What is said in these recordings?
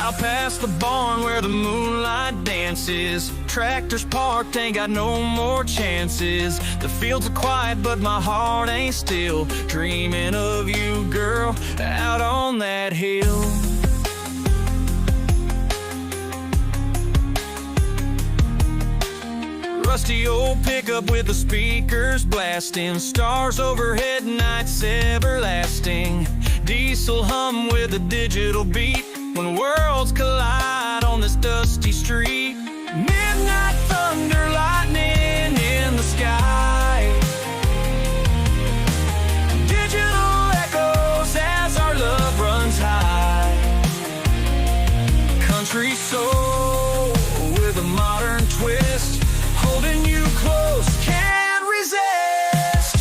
Out past the barn where the moonlight dances, tractors parked, ain't got no more chances. The fields are quiet, but my heart ain't still, dreaming of you, girl, out on that hill. Rusty old pickup with the speakers blasting, stars overhead, nights everlasting. Diesel hum with a digital beat, when worlds collide on this dusty street. Midnight thunder, lightning in the sky, digital echoes as our love runs high. Country soul with a modern twist, holding you close, can't resist.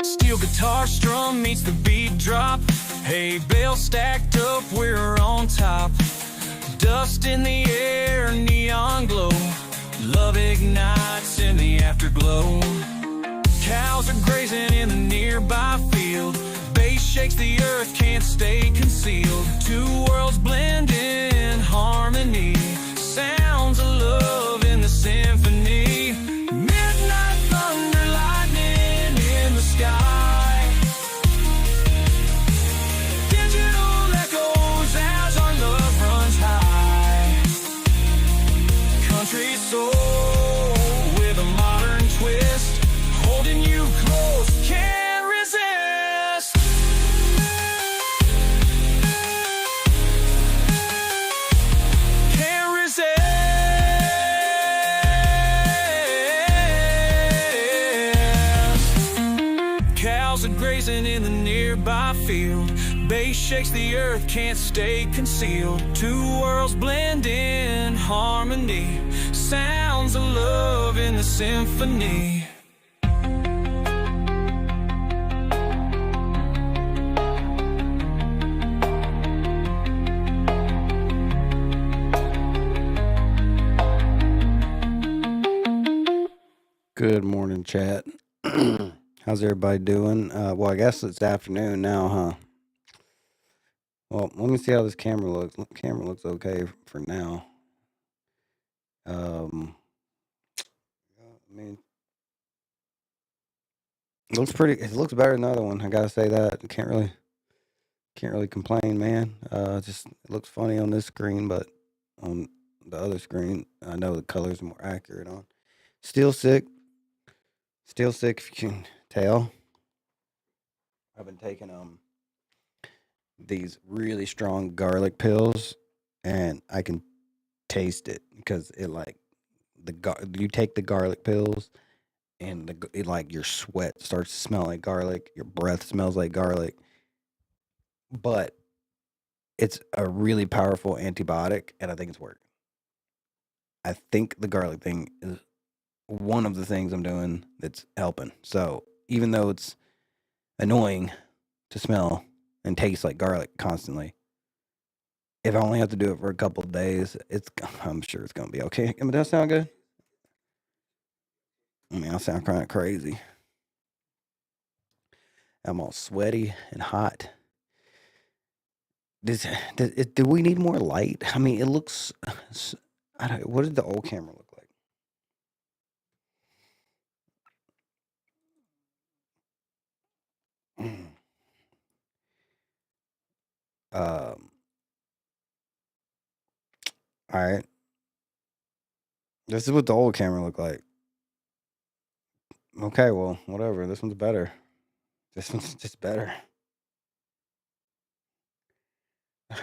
Steel guitar strum meets the beat drop, hay bale stacked up, we're on top. Dust in the air, neon glow, love ignites in the afterglow. Cows are grazing in the nearby field, bass shakes the earth, can't stay concealed. Two worlds blend in harmony, sounds of love in the symphony. Midnight thunder, lightning in the sky, digital echoes as our love runs high. Country soul with a modern twist, holding you close, can't resist. Can't resist. Cows are grazing in the nearby field, bass shakes the earth, can't stay concealed. Two worlds blend in harmony, sounds of love in the symphony. Good morning, chat. How's everybody doing? Well, I guess it's afternoon now, huh? Well, let me see how this camera looks. Camera looks okay for now. I mean, it looks pretty. It looks better than the other one. I gotta say that. Can't really complain, man. Just it looks funny on this screen, but on the other screen, I know the colors are more accurate on. Still sick if you can tell. I've been taking these really strong garlic pills, and I can taste it because it like you take the garlic pills, and it like your sweat starts to smell like garlic, your breath smells like garlic, but it's a really powerful antibiotic, and I think it's working. I think the garlic thing is one of the things I'm doing that's helping. So even though it's annoying to smell and taste like garlic constantly, if I only have to do it for a couple of days, I'm sure it's gonna be okay. I mean, does that sound good? I mean, I sound kind of crazy. I'm all sweaty and hot. Do we need more light? I mean, it looks. What did the old camera look like? All right. This is what the old camera looked like. Okay, well, whatever. This one's better. This one's just better.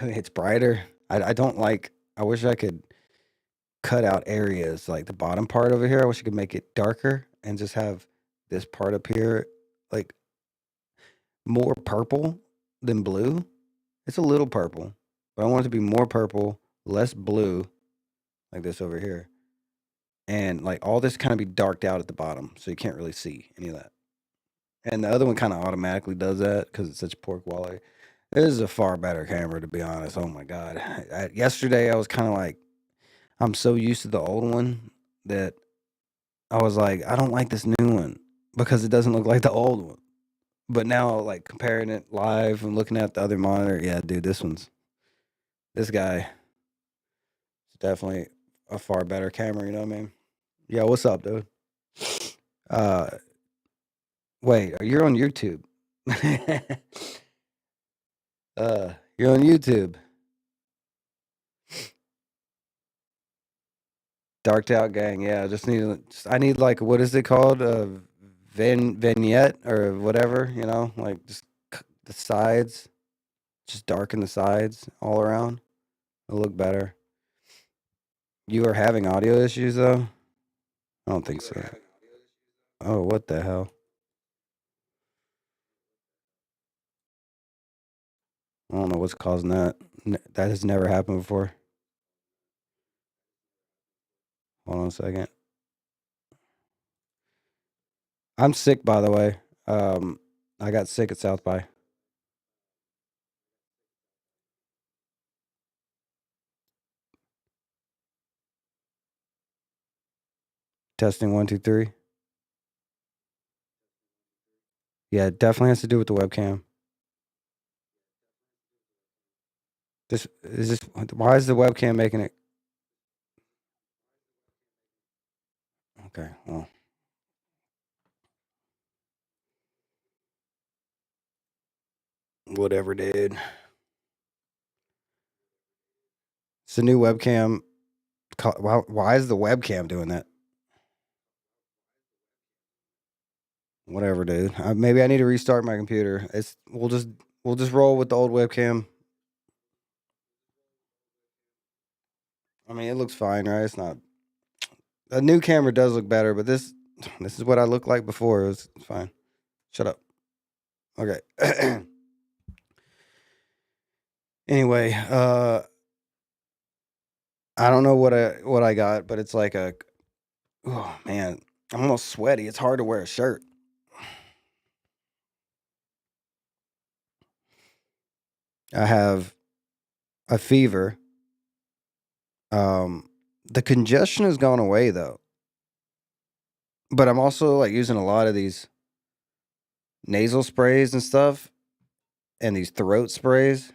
It's brighter. I don't like. I wish I could cut out areas like the bottom part over here. I wish I could make it darker and just have this part up here like more purple than blue. It's a little purple, but I want it to be more purple, less blue, like this over here. And like all this kind of be darked out at the bottom, so you can't really see any of that. And the other one kind of automatically does that because it's such poor quality. This is a far better camera, to be honest. Oh my God. Yesterday I was kind of like, I'm so used to the old one that I was like, I don't like this new one because it doesn't look like the old one. But now, like comparing it live and looking at the other monitor, yeah, dude, this guy is definitely a far better camera. You know what I mean? Yeah, what's up, dude? Uh, wait, you're on YouTube. You're on YouTube. Darked out gang. Yeah, I need like what is it called? Vignette or whatever. You know, like just the sides, just darken the sides all around. It'll look better. You are having audio issues though? I don't think so. Oh, what the hell? I don't know what's causing that. That has never happened before. Hold on a second. I'm sick, by the way. I got sick at South by. Testing 1, 2, 3. Yeah, it definitely has to do with the webcam. This is this. Why is the webcam making it? Okay, well, whatever, dude. It's a new webcam. Why is the webcam doing that? Whatever, dude. Maybe I need to restart my computer. We'll just roll with the old webcam. I mean, it looks fine, right? It's not. A new camera does look better, but this is what I looked like before. It's fine. Shut up. Okay. Anyway, I don't know what I got, but it's like a. Oh man, I'm almost sweaty. It's hard to wear a shirt. I have a fever. The congestion has gone away though, but I'm also like using a lot of these nasal sprays and stuff, and these throat sprays,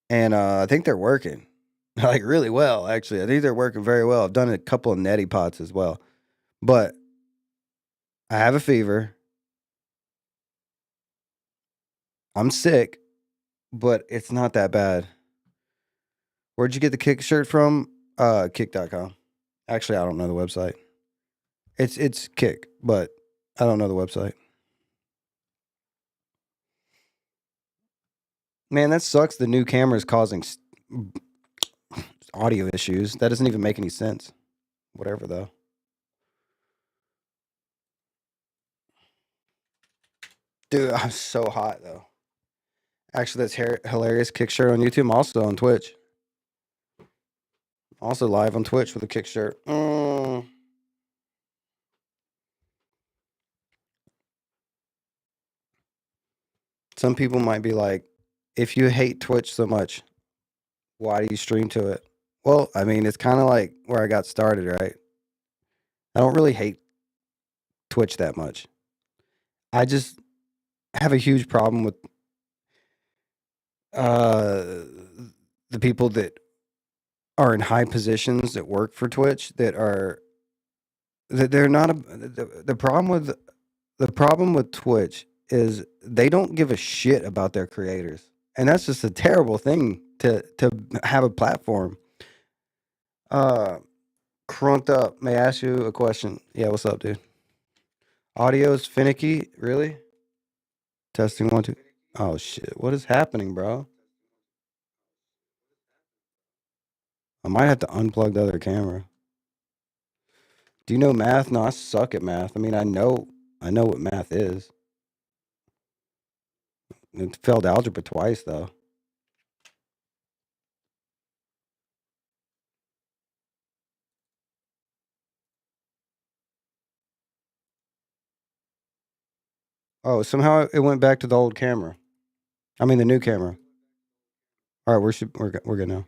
and I think they're working like really well. Actually, I think they're working very well. I've done a couple of neti pots as well, but I have a fever. I'm sick, but it's not that bad. Where'd you get the Kick shirt from? Kick.com. Actually, I don't know the website. It's Kick, but I don't know the website. Man, that sucks. The new camera is causing audio issues. That doesn't even make any sense. Whatever though. Dude, I'm so hot though. Actually, that's hilarious. Kick shirt on YouTube. I'm also on Twitch. Also live on Twitch with a Kick shirt. Some people might be like, if you hate Twitch so much, why do you stream to it? Well, I mean, it's kind of like where I got started, right? I don't really hate Twitch that much. I just have a huge problem with uh, the people that are in high positions that work for Twitch that they're not the problem with Twitch is they don't give a shit about their creators. And that's just a terrible thing to have a platform. Crunked up. May I ask you a question? Yeah, what's up, dude? Audio's finicky, really? Testing 1, 2. Oh shit. What is happening, bro? I might have to unplug the other camera. Do you know math? No, I suck at math. I mean, I know what math is. I failed algebra twice though. Oh, somehow it went back to the old camera. I mean, the new camera. All right, we're good now.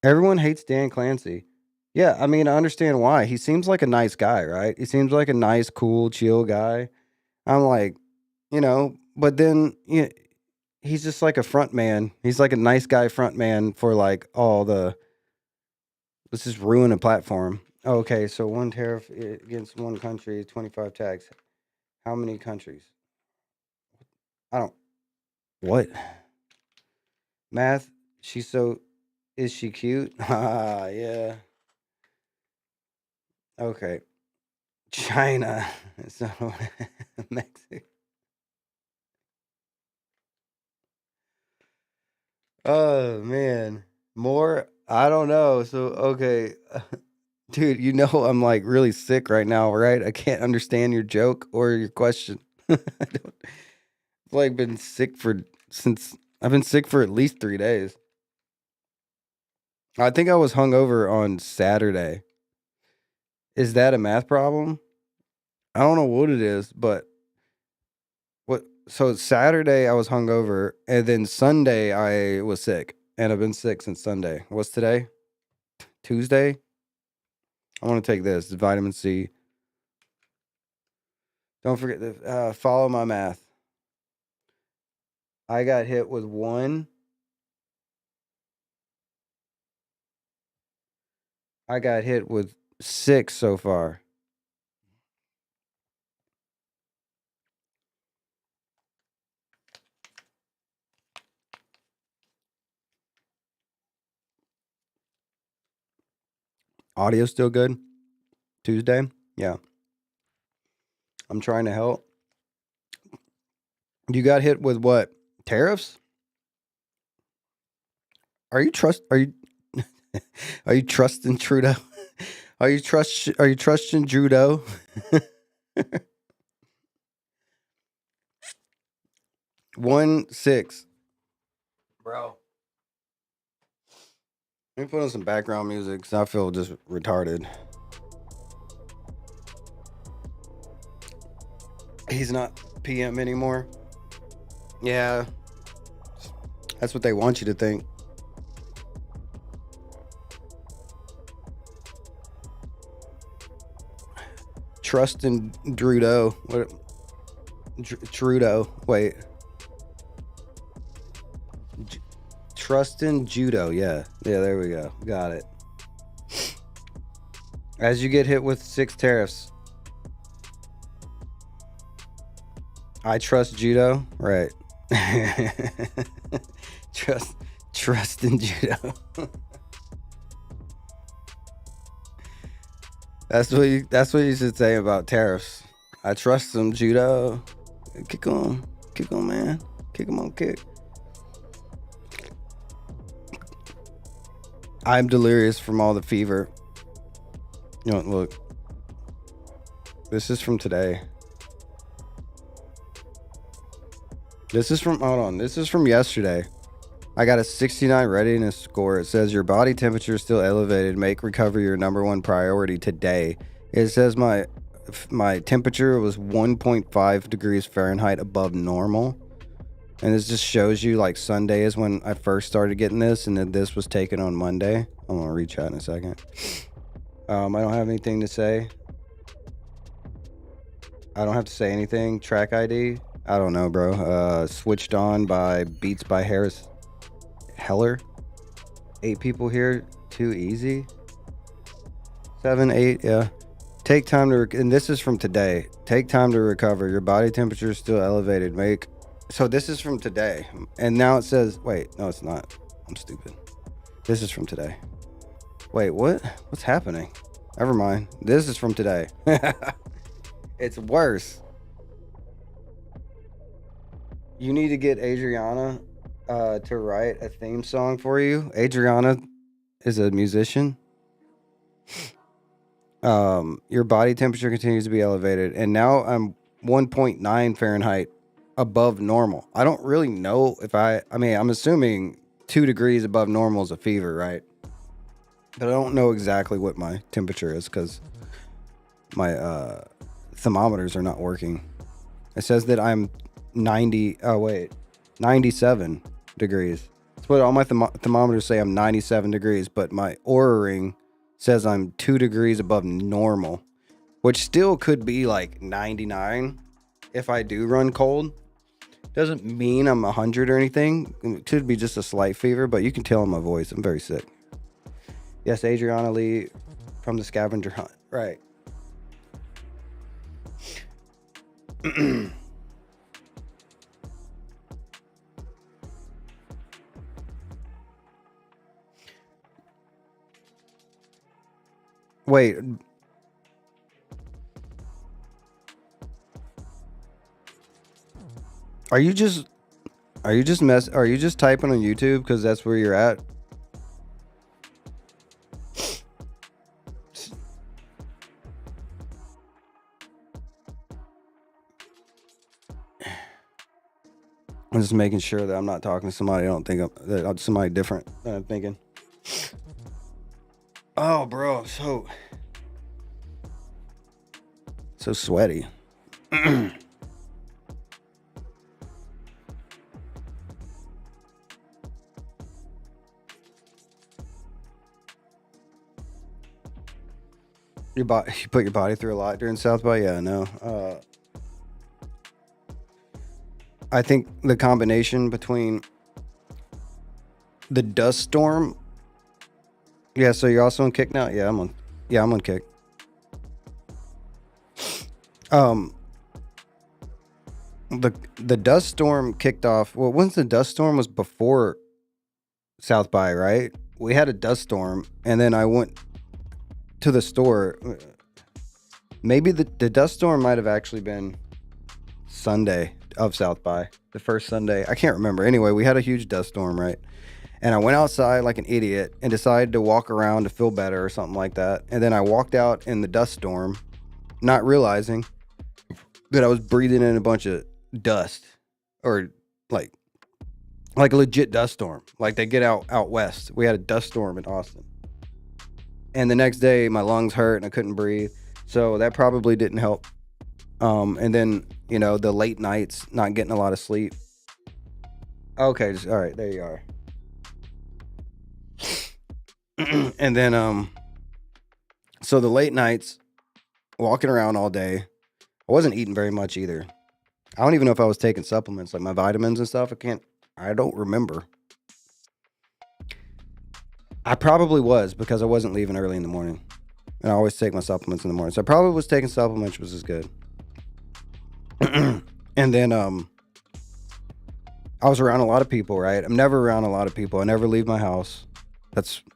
Everyone hates Dan Clancy. Yeah, I mean, I understand why. He seems like a nice guy, right? He seems like a nice, cool, chill guy. I'm like, but then he's just like a front man. He's like a nice guy front man for like all the let's just ruin a platform. Okay, so one tariff against one country, 25 tax. How many countries? I don't what? Math, she's so is she cute? Ah, yeah. Okay. China. So Mexico. Oh man. More? I don't know. So okay. Dude, I'm like really sick right now, right? I can't understand your joke or your question. I don't I've like been sick for since I've been sick for at least 3 days. I think I was hungover on Saturday. Is that a math problem? I don't know what it is, but what so Saturday I was hungover and then Sunday I was sick. And I've been sick since Sunday. What's today? Tuesday? I want to take this. It's vitamin C. Don't forget to follow my math. I got hit with one. I got hit with 6 so far. Audio still good? Tuesday? Yeah. I'm trying to help. You got hit with what? Tariffs? Are you are you trusting Trudeau? Are you trusting Trudeau? 1-6. Bro. Let me put on some background music because I feel just retarded. He's not PM anymore. Yeah. That's what they want you to think. Trust in Trudeau. What? Trudeau. Wait. Trust in judo. Yeah. There we go. Got it. As you get hit with 6 tariffs. I trust judo. Right. Trust in judo. That's what you should say about tariffs. I trust them, judo. Kick on, man. Kick them on, kick. I'm delirious from all the fever. Look. This is from today. This is from yesterday. I got a 69 readiness score. It says your body temperature is still elevated. Make recovery your number one priority today. It says my temperature was 1.5 degrees Fahrenheit above normal. And this just shows you like Sunday is when I first started getting this, and then this was taken on Monday. I'm gonna reach out in a second. I don't have anything to say. I don't have to say anything. Track ID. I don't know, bro. Switched on by Beats by Harris Heller. 8 people here. Too easy. 7, 8. Yeah. Take time to. And this is from today. Take time to recover. Your body temperature is still elevated. So this is from today. And now it says. Wait. No, it's not. I'm stupid. This is from today. Wait. What? What's happening? Never mind. This is from today. It's worse. You need to get Adriana to write a theme song for you. Adriana is a musician. Your body temperature continues to be elevated, and now I'm 1.9 Fahrenheit above normal. I don't really know if I'm assuming 2 degrees above normal is a fever, right? But I don't know exactly what my temperature is because my thermometers are not working. It says that I'm 97 degrees. It's what all my thermometers say. I'm 97 degrees, but my Oura ring says I'm 2 degrees above normal, which still could be like 99 if I do run cold. Doesn't mean I'm 100 or anything. It could be just a slight fever, but you can tell in my voice I'm very sick. Yes, Adriana Lee from the scavenger hunt. Right. Wait. Are you just typing on YouTube because that's where you're at? I'm just making sure that I'm not talking to somebody I don't think that I'm somebody different than I'm thinking. Oh, bro, so sweaty. You put your body through a lot during South by? Yeah, no. I think the combination between the dust storm. Yeah, so you're also on Kick now? Yeah, I'm on Kick. The dust storm kicked off. Well, once the dust storm was before South by, right? We had a dust storm, and then I went to the store. Maybe the dust storm might have actually been Sunday of South by, the first Sunday. I can't remember. Anyway, we had a huge dust storm, right? And I went outside like an idiot and decided to walk around to feel better or something like that. And then I walked out in the dust storm, not realizing that I was breathing in a bunch of dust, or like a legit dust storm. Like they get out west. We had a dust storm in Austin. And the next day my lungs hurt and I couldn't breathe. So that probably didn't help. And then, the late nights, not getting a lot of sleep. Okay, all right, there you are. And then, so the late nights, walking around all day, I wasn't eating very much either. I don't even know if I was taking supplements, like my vitamins and stuff. I don't remember. I probably was, because I wasn't leaving early in the morning. And I always take my supplements in the morning. So I probably was taking supplements, which is good. And then, I was around a lot of people, right? I'm never around a lot of people. I never leave my house.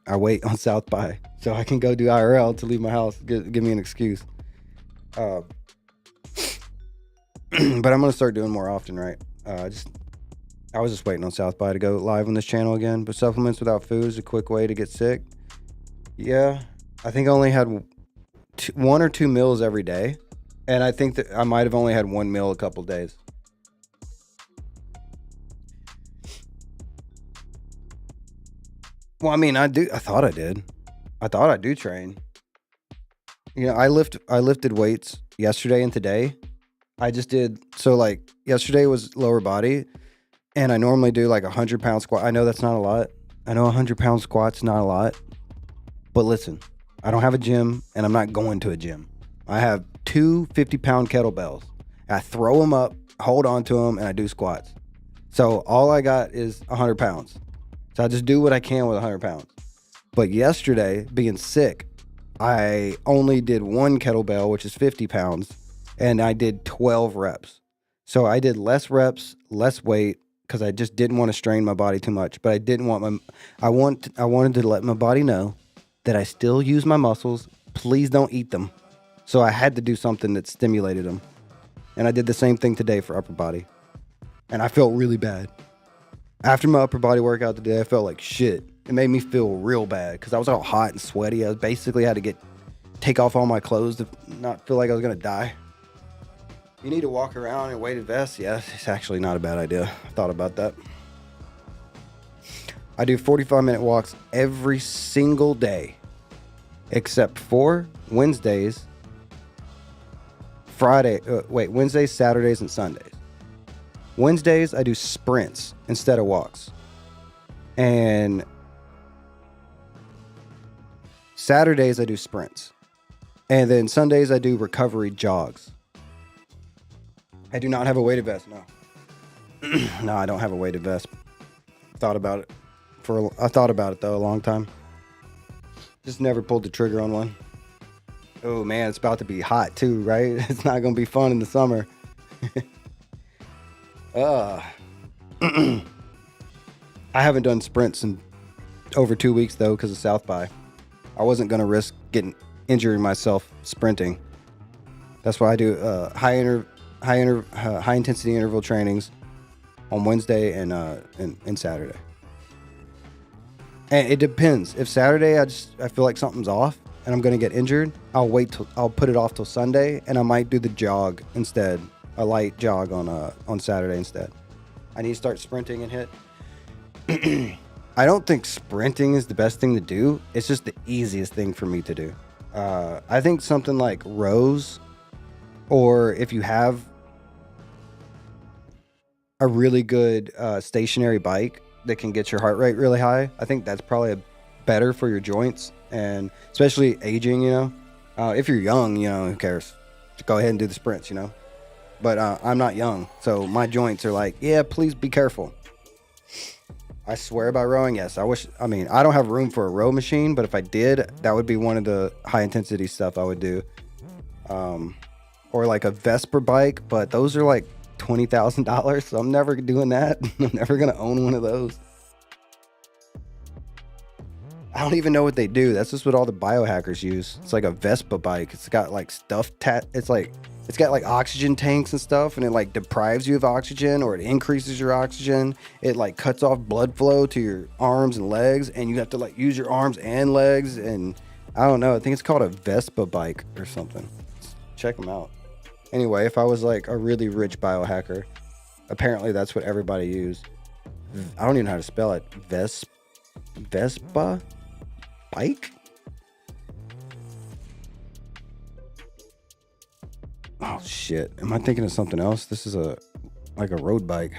I wait on South by so I can go do IRL to leave my house. Give me an excuse. But I'm gonna start doing more often, right? I was just waiting on South by to go live on this channel again. But supplements without food is a quick way to get sick. Yeah, I think I only had 1 or 2 meals every day, and I think that I might have only had 1 meal a couple days. Well, I mean, I thought I did. I thought I do train. I lifted weights yesterday and today. I just did, so like yesterday was lower body, and I normally do like 100-pound squat. I know that's not a lot. I know 100-pound squat's not a lot. But listen, I don't have a gym, and I'm not going to a gym. I have 2 50-pound kettlebells. I throw them up, hold on to them, and I do squats. So all I got is 100 pounds. So I just do what I can with 100 pounds. But yesterday, being sick, I only did 1 kettlebell, which is 50 pounds, and I did 12 reps. So I did less reps, less weight, because I just didn't want to strain my body too much. But I didn't want I wanted to let my body know that I still use my muscles. Please don't eat them. So I had to do something that stimulated them. And I did the same thing today for upper body. And I felt really bad. After my upper body workout today, I felt like shit. It made me feel real bad because I was all hot and sweaty. I basically had to take off all my clothes to not feel like I was going to die. You need to walk around in a weighted vest? Yeah, it's actually not a bad idea. I thought about that. I do 45-minute walks every single day, except for Wednesdays, Wednesdays, Saturdays, and Sundays. Wednesdays, I do sprints instead of walks. And Saturdays I do sprints. And then Sundays I do recovery jogs. I do not have a weighted vest, no. No, I don't have a weighted vest. Thought about it. I thought about it though a long time. Just never pulled the trigger on one. Oh man, it's about to be hot too, right? It's not gonna be fun in the summer. I haven't done sprints in over 2 weeks though because of South by. I wasn't gonna risk injuring myself sprinting. That's why I do high intensity interval trainings on Wednesday and Saturday. And it depends. If Saturday I feel like something's off and I'm gonna get injured, I'll put it off till Sunday, and I might do the jog instead. A light jog on Saturday instead. I need to start sprinting and hit. I don't think sprinting is the best thing to do. It's just the easiest thing for me to do. I think something like rows, or if you have a really good stationary bike that can get your heart rate really high, I think that's probably better for your joints, and especially aging, if you're young, who cares? Just go ahead and do the sprints, but I'm not young, so my joints are like, yeah, please be careful. I swear by rowing, yes. I don't have room for a row machine, but if I did, that would be one of the high intensity stuff I would do. Or like a Vespa bike, but those are like $20,000, so I'm never doing that. I'm never gonna own one of those. I don't even know what they do. That's just what all the biohackers use. It's like a Vespa bike. It's got like it's got like oxygen tanks and stuff, and it like deprives you of oxygen, or it increases your oxygen. It like cuts off blood flow to your arms and legs, and you have to like use your arms and legs. And I don't know. I think it's called a Vespa bike or something. Check them out. Anyway, if I was like a really rich biohacker, apparently that's what everybody used. I don't even know how to spell it. Vespa bike? Oh shit. Am I thinking of something else? This is like a road bike.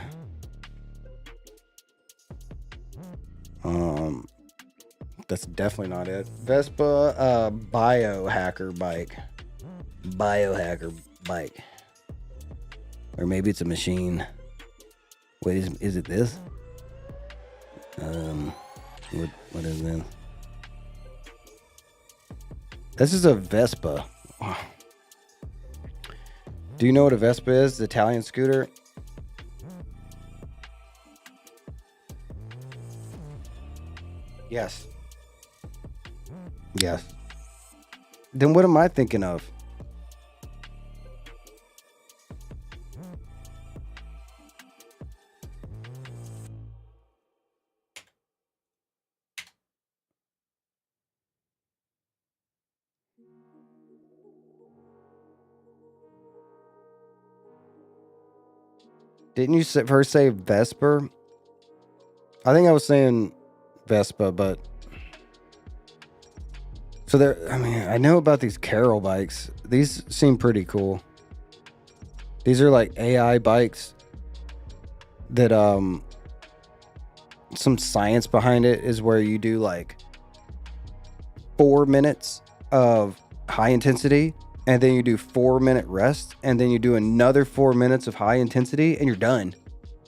That's definitely not it. Vespa biohacker bike. Biohacker bike. Or maybe it's a machine. Wait, is it this? What is this? This is a Vespa. Do you know what a Vespa is? The Italian scooter? Yes. Yes. Then what am I thinking of? Didn't you first say Vesper? I think I was saying Vespa, but so I know about these Carol bikes. These seem pretty cool. These are like AI bikes that some science behind it is where you do like 4 minutes of high intensity, and then you do 4-minute rest, and then you do another 4 minutes of high intensity, and you're done.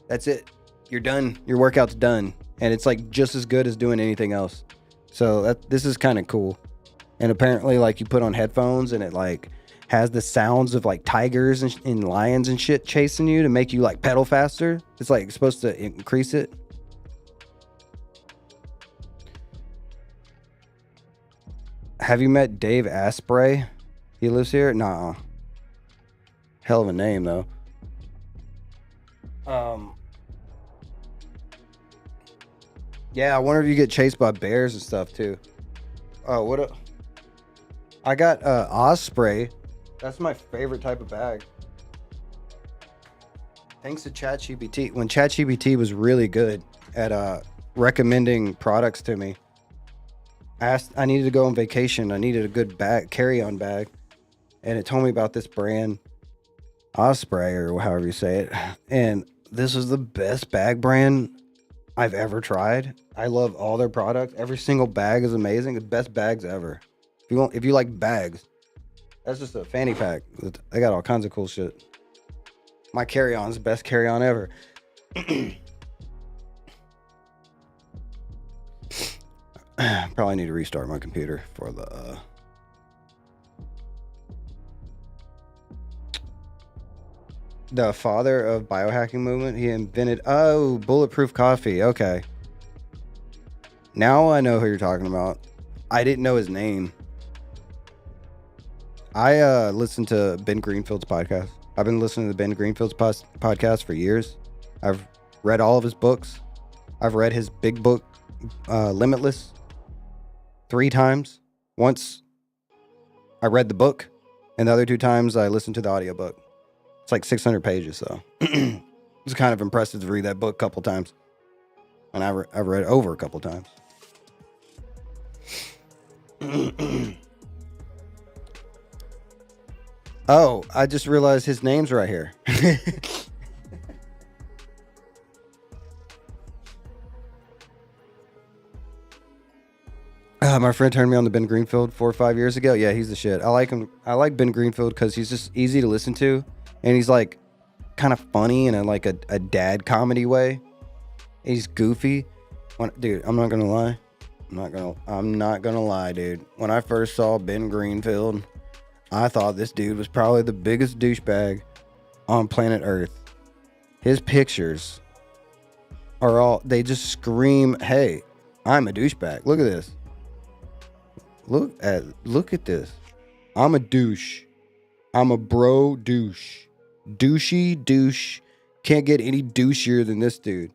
That's it. You're done. Your workout's done. And it's like just as good as doing anything else. So this is kind of cool. And apparently like you put on headphones and it like has the sounds of like tigers and lions and shit chasing you to make you like pedal faster. It's like supposed to increase it. Have you met Dave Asprey? He lives here? Nah. Hell of a name though. Yeah, I wonder if you get chased by bears and stuff too. Oh, I got Osprey. That's my favorite type of bag. Thanks to ChatGPT. When ChatGPT was really good at recommending products to me, I needed to go on vacation. I needed a good carry-on bag. And it told me about this brand, Osprey, or however you say it. And this was the best bag brand I've ever tried. I love all their products. Every single bag is amazing. The best bags ever. If you like bags, that's just a fanny pack. They got all kinds of cool shit. My carry-on's the best carry-on ever. Probably need to restart my computer for the father of biohacking movement. He invented bulletproof coffee. Okay. Now I know who you're talking about. I didn't know his name. I listened to Ben Greenfield's podcast. I've been listening to Ben Greenfield's podcast for years. I've read all of his books. I've read his big book, Limitless, 3 times. Once I read the book, and the other 2 times I listened to the audiobook. It's like 600 pages, so it's kind of impressive to read that book a couple times. And I've read it over a couple times. Oh, I just realized his name's right here. My friend turned me on to Ben Greenfield 4 or 5 years ago. Yeah, he's the shit. I like him. I like Ben Greenfield because he's just easy to listen to, and he's like kind of funny in a dad comedy way. He's goofy. Dude, I'm not gonna lie. I'm not gonna lie, dude. When I first saw Ben Greenfield, I thought this dude was probably the biggest douchebag on planet Earth. His pictures they just scream, hey, I'm a douchebag. Look at this. Look at this. I'm a douche. I'm a bro douche. Douchey douche. Can't get any douchier than this dude.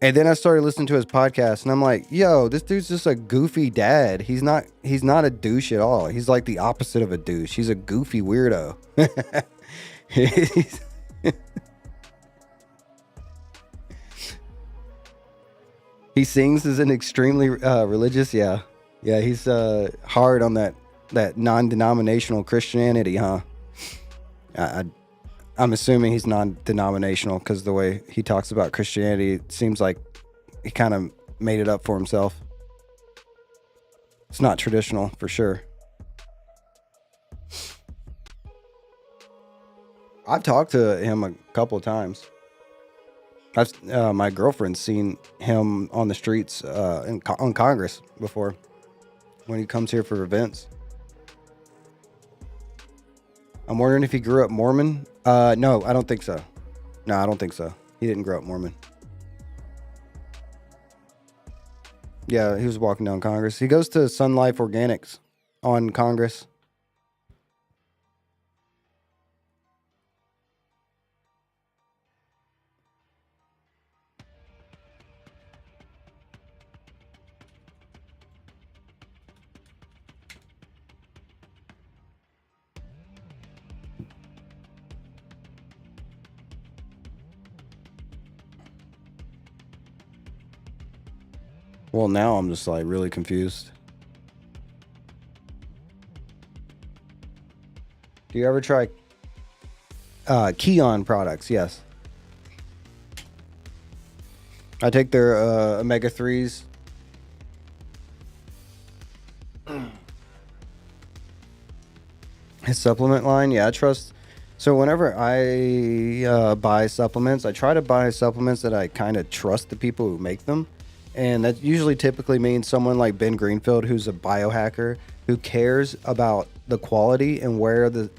And then I started listening to his podcast, and I'm like, yo, this dude's just a goofy dad. He's not a douche at all. He's like the opposite of a douche. He's a goofy weirdo. He sings as an extremely religious. Yeah, he's hard on that non-denominational Christianity, huh? I'm assuming he's non-denominational because the way he talks about Christianity, it seems like he kind of made it up for himself. It's not traditional for sure. I've talked to him a couple of times. My girlfriend's seen him on the streets on Congress before when he comes here for events. I'm wondering if he grew up Mormon. No, I don't think so. No, I don't think so. He didn't grow up Mormon. Yeah, he was walking down Congress. He goes to Sun Life Organics on Congress. Well, now I'm just like really confused. Do you ever try Keon products? Yes. I take their omega-3s. His supplement line, yeah, I trust. So whenever I buy supplements, I try to buy supplements that I kind of trust the people who make them. And that usually typically means someone like Ben Greenfield, who's a biohacker, who cares about the quality and where the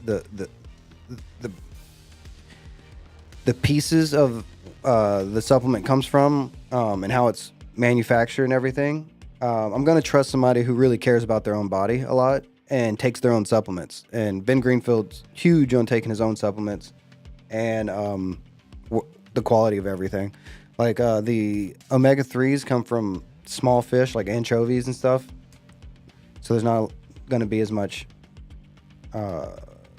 pieces of the supplement comes from, and how it's manufactured and everything. I'm going to trust somebody who really cares about their own body a lot and takes their own supplements. And Ben Greenfield's huge on taking his own supplements and the quality of everything. Like the omega-3s come from small fish like anchovies and stuff. So there's not going to be as much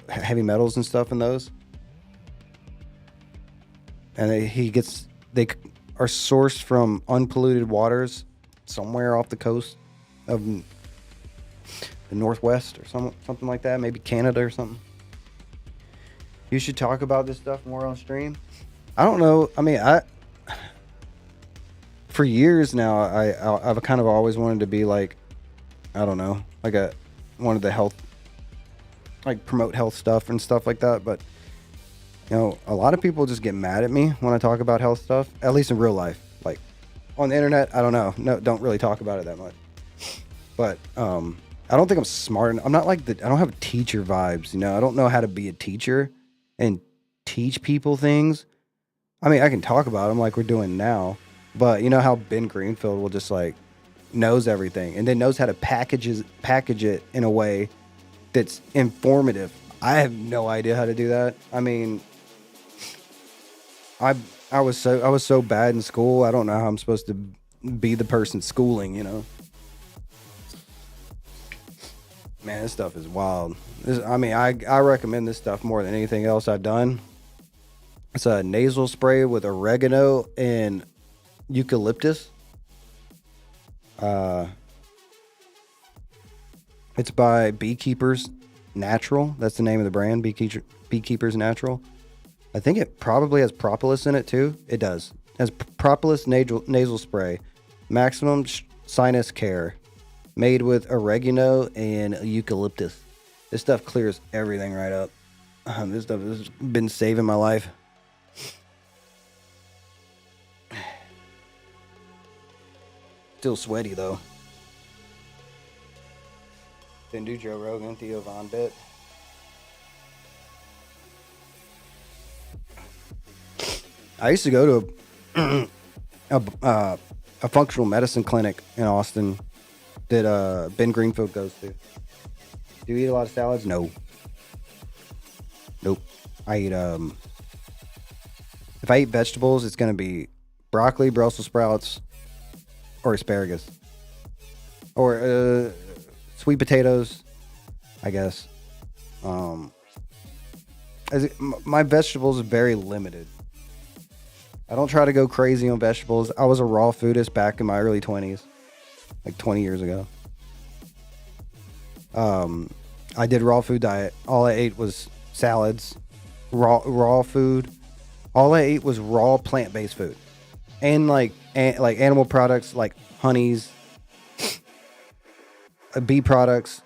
heavy metals and stuff in those. And they are sourced from unpolluted waters somewhere off the coast of the Northwest or something like that. Maybe Canada or something. You should talk about this stuff more on stream. I don't know. I mean, for years now, I've kind of always wanted to be like, I don't know, like one of the health, like promote health stuff and stuff like that. But you know, a lot of people just get mad at me when I talk about health stuff, at least in real life. Like on the internet, I don't know, no, don't really talk about it that much. But I don't think I'm smart. I'm not like I don't have teacher vibes. You know, I don't know how to be a teacher and teach people things. I mean, I can talk about them like we're doing now, but you know how Ben Greenfield will just like knows everything and then knows how to package it in a way that's informative. I have no idea how to do that. I mean, I was so bad in school. I don't know how I'm supposed to be the person schooling, you know. Man, this stuff is wild. I mean, I recommend this stuff more than anything else I've done. It's a nasal spray with oregano and eucalyptus. It's by Beekeepers Natural. That's the name of the brand, Beekeepers Natural. I think it probably has propolis in it too. It does. It has propolis nasal spray, maximum sinus care, made with oregano and eucalyptus. This stuff clears everything right up. This stuff has been saving my life. Still sweaty though. Didn't do Joe Rogan, Theo Von Bit. I used to go to a functional medicine clinic in Austin that Ben Greenfield goes to. Do you eat a lot of salads? No. Nope. I eat if I eat vegetables, it's gonna be broccoli, Brussels sprouts, or asparagus, or sweet potatoes, I guess. My vegetables are very limited. I don't try to go crazy on vegetables. I was a raw foodist back in my early 20s, like 20 years ago. I did raw food diet. All I ate was salads, raw food. All I ate was raw plant-based food, and like animal products like honeys, bee products.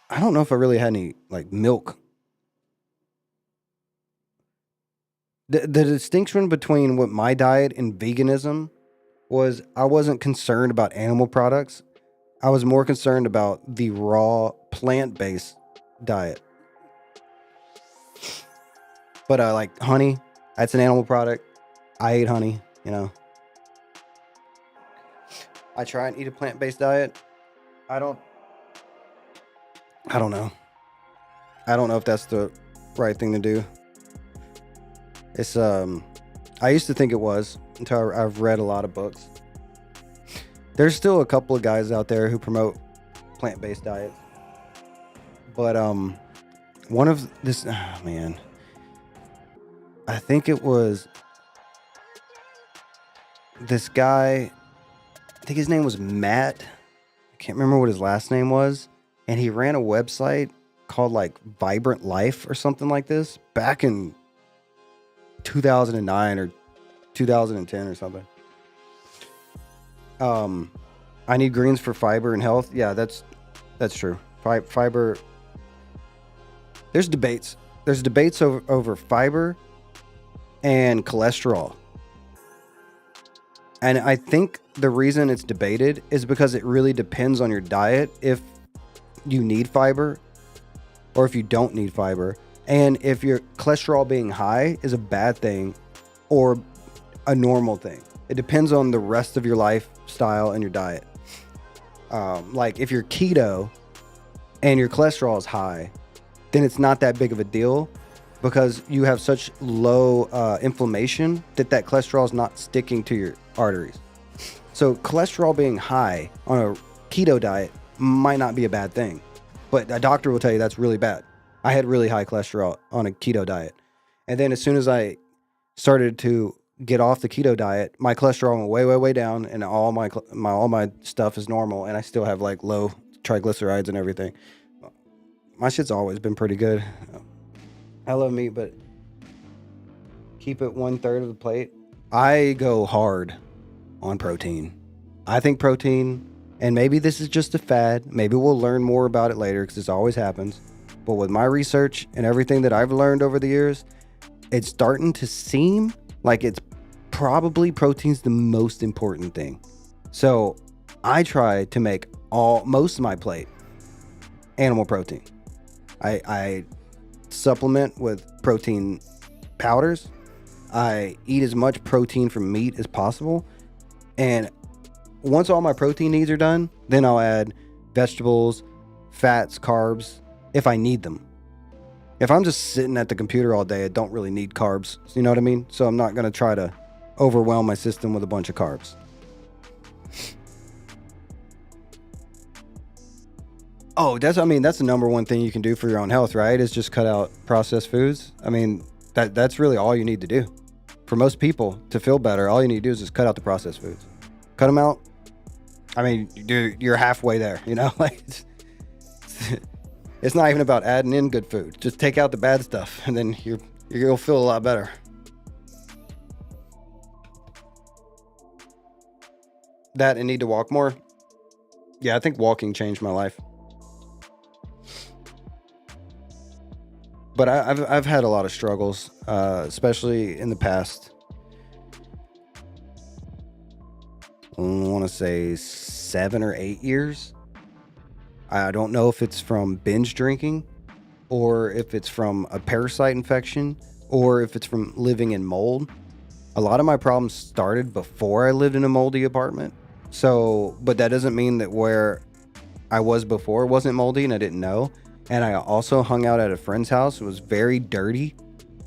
I don't know if I really had any like milk. The distinction between what my diet and veganism was, I wasn't concerned about animal products. I was more concerned about the raw plant-based diet. But like honey, that's an animal product. I ate honey, you know. I try and eat a plant-based diet. I don't know. I don't know if that's the right thing to do. It's I used to think it was until I've read a lot of books. There's still a couple of guys out there who promote plant-based diets. But one of this, oh man, I think it was this guy, I think his name was Matt. I can't remember what his last name was. And he ran a website called like Vibrant Life or something like this back in 2009 or 2010 or something. I need greens for fiber and health. Yeah, that's true. Fiber. There's debates. There's debates over fiber and cholesterol. And I think the reason it's debated is because it really depends on your diet if you need fiber or if you don't need fiber. And if your cholesterol being high is a bad thing or a normal thing. It depends on the rest of your lifestyle and your diet. Like if you're keto and your cholesterol is high, then it's not that big of a deal because you have such low inflammation that cholesterol is not sticking to your arteries. So cholesterol being high on a keto diet might not be a bad thing, but a doctor will tell you that's really bad. I had really high cholesterol on a keto diet. And then as soon as I started to get off the keto diet, my cholesterol went way, way, way down, and all my stuff is normal, and I still have like low triglycerides and everything. My shit's always been pretty good. I love meat, but keep it 1/3 of the plate. I go hard. on protein. I think protein, and maybe this is just a fad, maybe we'll learn more about it later because this always happens. But with my research and everything that I've learned over the years, it's starting to seem like it's probably protein's the most important thing. So I try to make most of my plate animal protein. I supplement with protein powders. I eat as much protein from meat as possible. And once all my protein needs are done, then I'll add vegetables, fats, carbs, if I need them. If I'm just sitting at the computer all day, I don't really need carbs. You know what I mean? So I'm not going to try to overwhelm my system with a bunch of carbs. Oh, that's the number one thing you can do for your own health, right? Is just cut out processed foods. I mean, that's really all you need to do. For most people to feel better, all you need to do is just cut out the processed foods. Cut them out. I mean, you're halfway there, you know? Like it's not even about adding in good food. Just take out the bad stuff and then you'll feel a lot better. That and need to walk more. Yeah, I think walking changed my life. But I've had a lot of struggles, especially in the past. I want to say 7 or 8 years. I don't know if it's from binge drinking or if it's from a parasite infection or if it's from living in mold. A lot of my problems started before I lived in a moldy apartment. So, but that doesn't mean that where I was before wasn't moldy and I didn't know. And I also hung out at a friend's house. It was very dirty,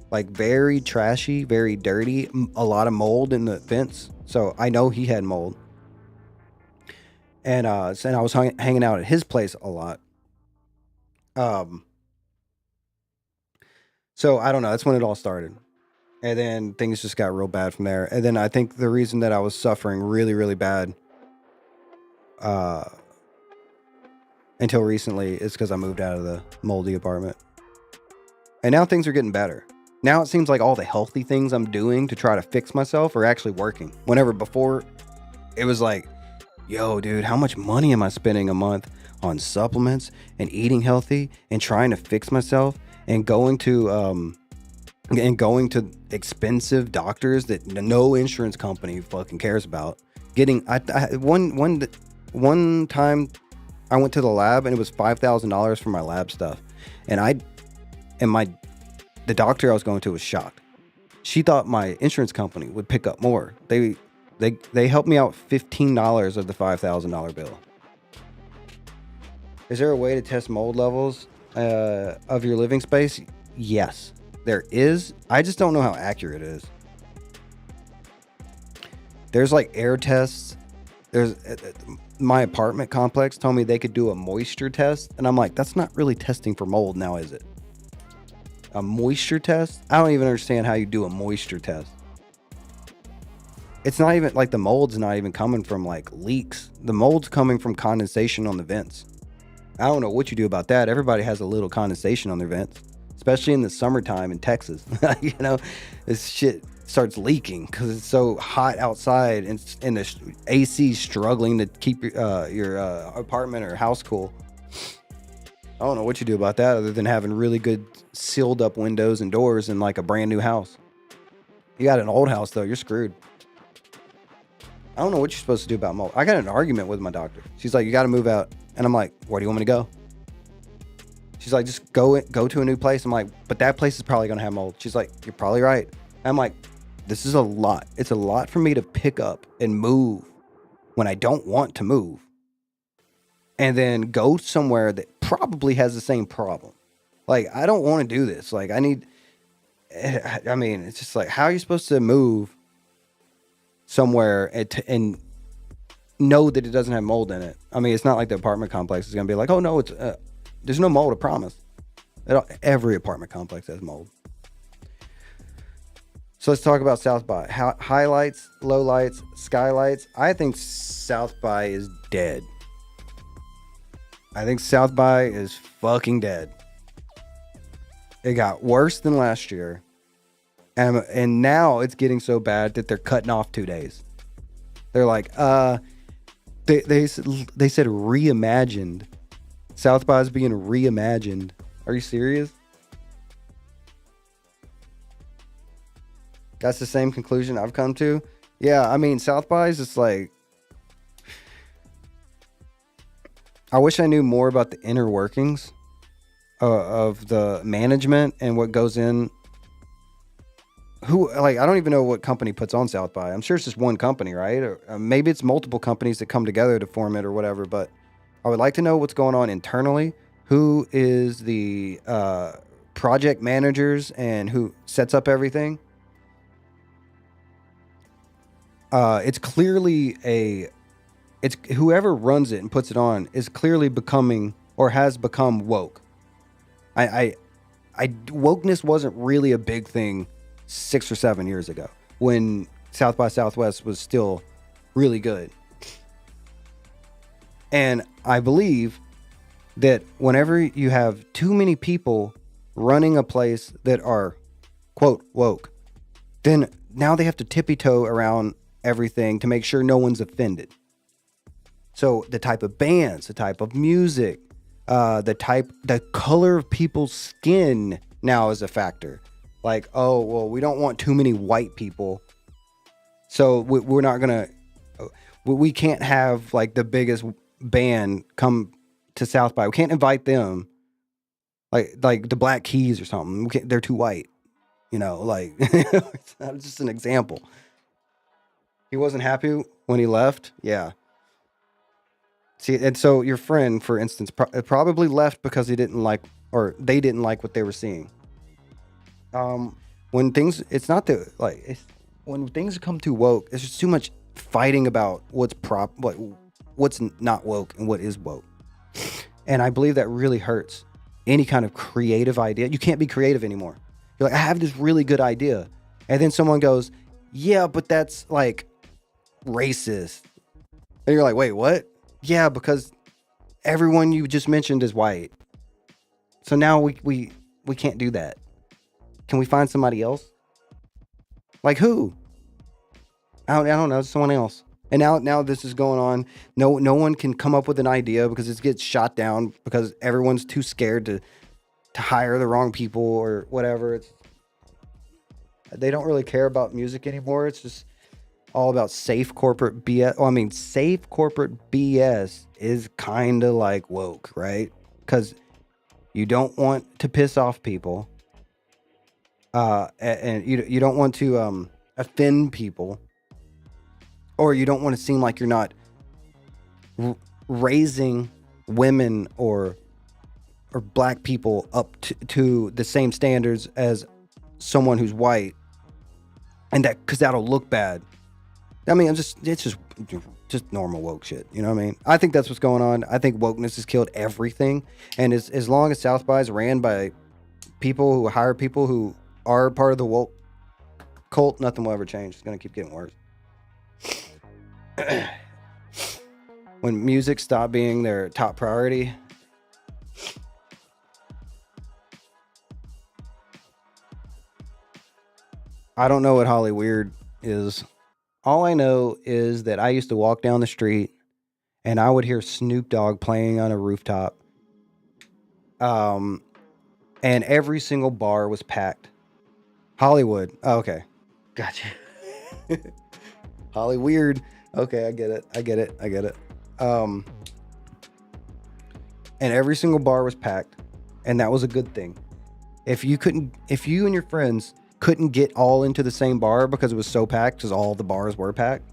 like very trashy, very dirty, a lot of mold in the vents. So I know he had mold. And I was hanging out at his place a lot. So I don't know. That's when it all started. And then things just got real bad from there. And then I think the reason that I was suffering really, really bad until recently is because I moved out of the moldy apartment. And now things are getting better. Now it seems like all the healthy things I'm doing to try to fix myself are actually working. Whenever before it was like, yo, dude, how much money am I spending a month on supplements and eating healthy and trying to fix myself and going to expensive doctors that no insurance company fucking cares about. One time I went to the lab and it was $5,000 for my lab stuff. And the doctor I was going to was shocked. She thought my insurance company would pick up more. They helped me out $15 of the $5,000 bill. Is there a way to test mold levels of your living space? Yes, there is. I just don't know how accurate it is. There's like air tests. There's my apartment complex told me they could do a moisture test. And I'm like, that's not really testing for mold now, is it? A moisture test? I don't even understand how you do a moisture test. It's not even like the mold's not even coming from like leaks. The mold's coming from condensation on the vents. I don't know what you do about that. Everybody has a little condensation on their vents, especially in the summertime in Texas. You know, this shit starts leaking because it's so hot outside and the AC struggling to keep your apartment or house cool. I don't know what you do about that other than having really good sealed up windows and doors in like a brand new house. You got an old house though, you're screwed. I don't know what you're supposed to do about mold. I got in an argument with my doctor. She's like, you got to move out. And I'm like, where do you want me to go? She's like, just go to a new place. I'm like, but that place is probably going to have mold. She's like, you're probably right. I'm like, this is a lot. It's a lot for me to pick up and move when I don't want to move. And then go somewhere that probably has the same problem. Like, I don't want to do this. Like, it's just like, how are you supposed to move somewhere and know that it doesn't have mold in it? I mean, it's not like the apartment complex is going to be like, oh no, it's there's no mold, I promise. Every apartment complex has mold. So let's talk about South by. Highlights, lowlights, skylights. I think South by is dead. I think South by is fucking dead. It got worse than last year. And now it's getting so bad that they're cutting off 2 days. They're like, they said reimagined. South by is being reimagined. Are you serious? That's the same conclusion I've come to. Yeah, I mean, South by is just like, I wish I knew more about the inner workings of the management and what goes in. I don't even know what company puts on South by. I'm sure it's just one company, right? Or maybe it's multiple companies that come together to form it or whatever. But I would like to know what's going on internally. Who is the project managers and who sets up everything? It's clearly it's whoever runs it and puts it on is clearly becoming or has become woke. Wokeness wasn't really a big thing 6 or 7 years ago when South by Southwest was still really good. And I believe that whenever you have too many people running a place that are, quote, woke, then now they have to tippy-toe around everything to make sure no one's offended. So the type of bands, the type of music, the color of people's skin now is a factor. Like, oh, well, we don't want too many white people, so we're not gonna, we can't have like the biggest band come to South by. We can't invite them, like the Black Keys or something. They're too white, like that's just an example. He wasn't happy when he left. Yeah. See, and so your friend, for instance, probably left because he didn't like, or they didn't like what they were seeing. When things, it's not that like, when things come too woke, it's just too much fighting about what's not woke and what is woke. And I believe that really hurts any kind of creative idea. You can't be creative anymore. You're like, I have this really good idea. And then someone goes, yeah, but that's like racist. And you're like, wait, what? Yeah, because everyone you just mentioned is white. So now we can't do that. Can we find somebody else? Like who? I don't know, someone else. And now this is going on. No one can come up with an idea because it gets shot down because everyone's too scared to hire the wrong people or whatever. They don't really care about music anymore. It's just all about safe corporate BS. Well, I mean, safe corporate BS is kind of like woke, right? Because you don't want to piss off people. And you don't want to offend people. Or you don't want to seem like you're not raising women or black people up to the same standards as someone who's white. And because that'll look bad. I mean, it's just normal woke shit. You know what I mean? I think that's what's going on. I think wokeness has killed everything. And as long as South by is ran by people who hire people who are part of the woke cult, nothing will ever change. It's going to keep getting worse. When music stopped being their top priority, I don't know what Holly Weird is. All I know is that I used to walk down the street and I would hear Snoop Dogg playing on a rooftop. And every single bar was packed. Hollywood. Oh, okay. Gotcha. Holly Weird. Okay, I get it. And every single bar was packed, and that was a good thing. If you and your friends couldn't get all into the same bar because it was so packed, because all the bars were packed,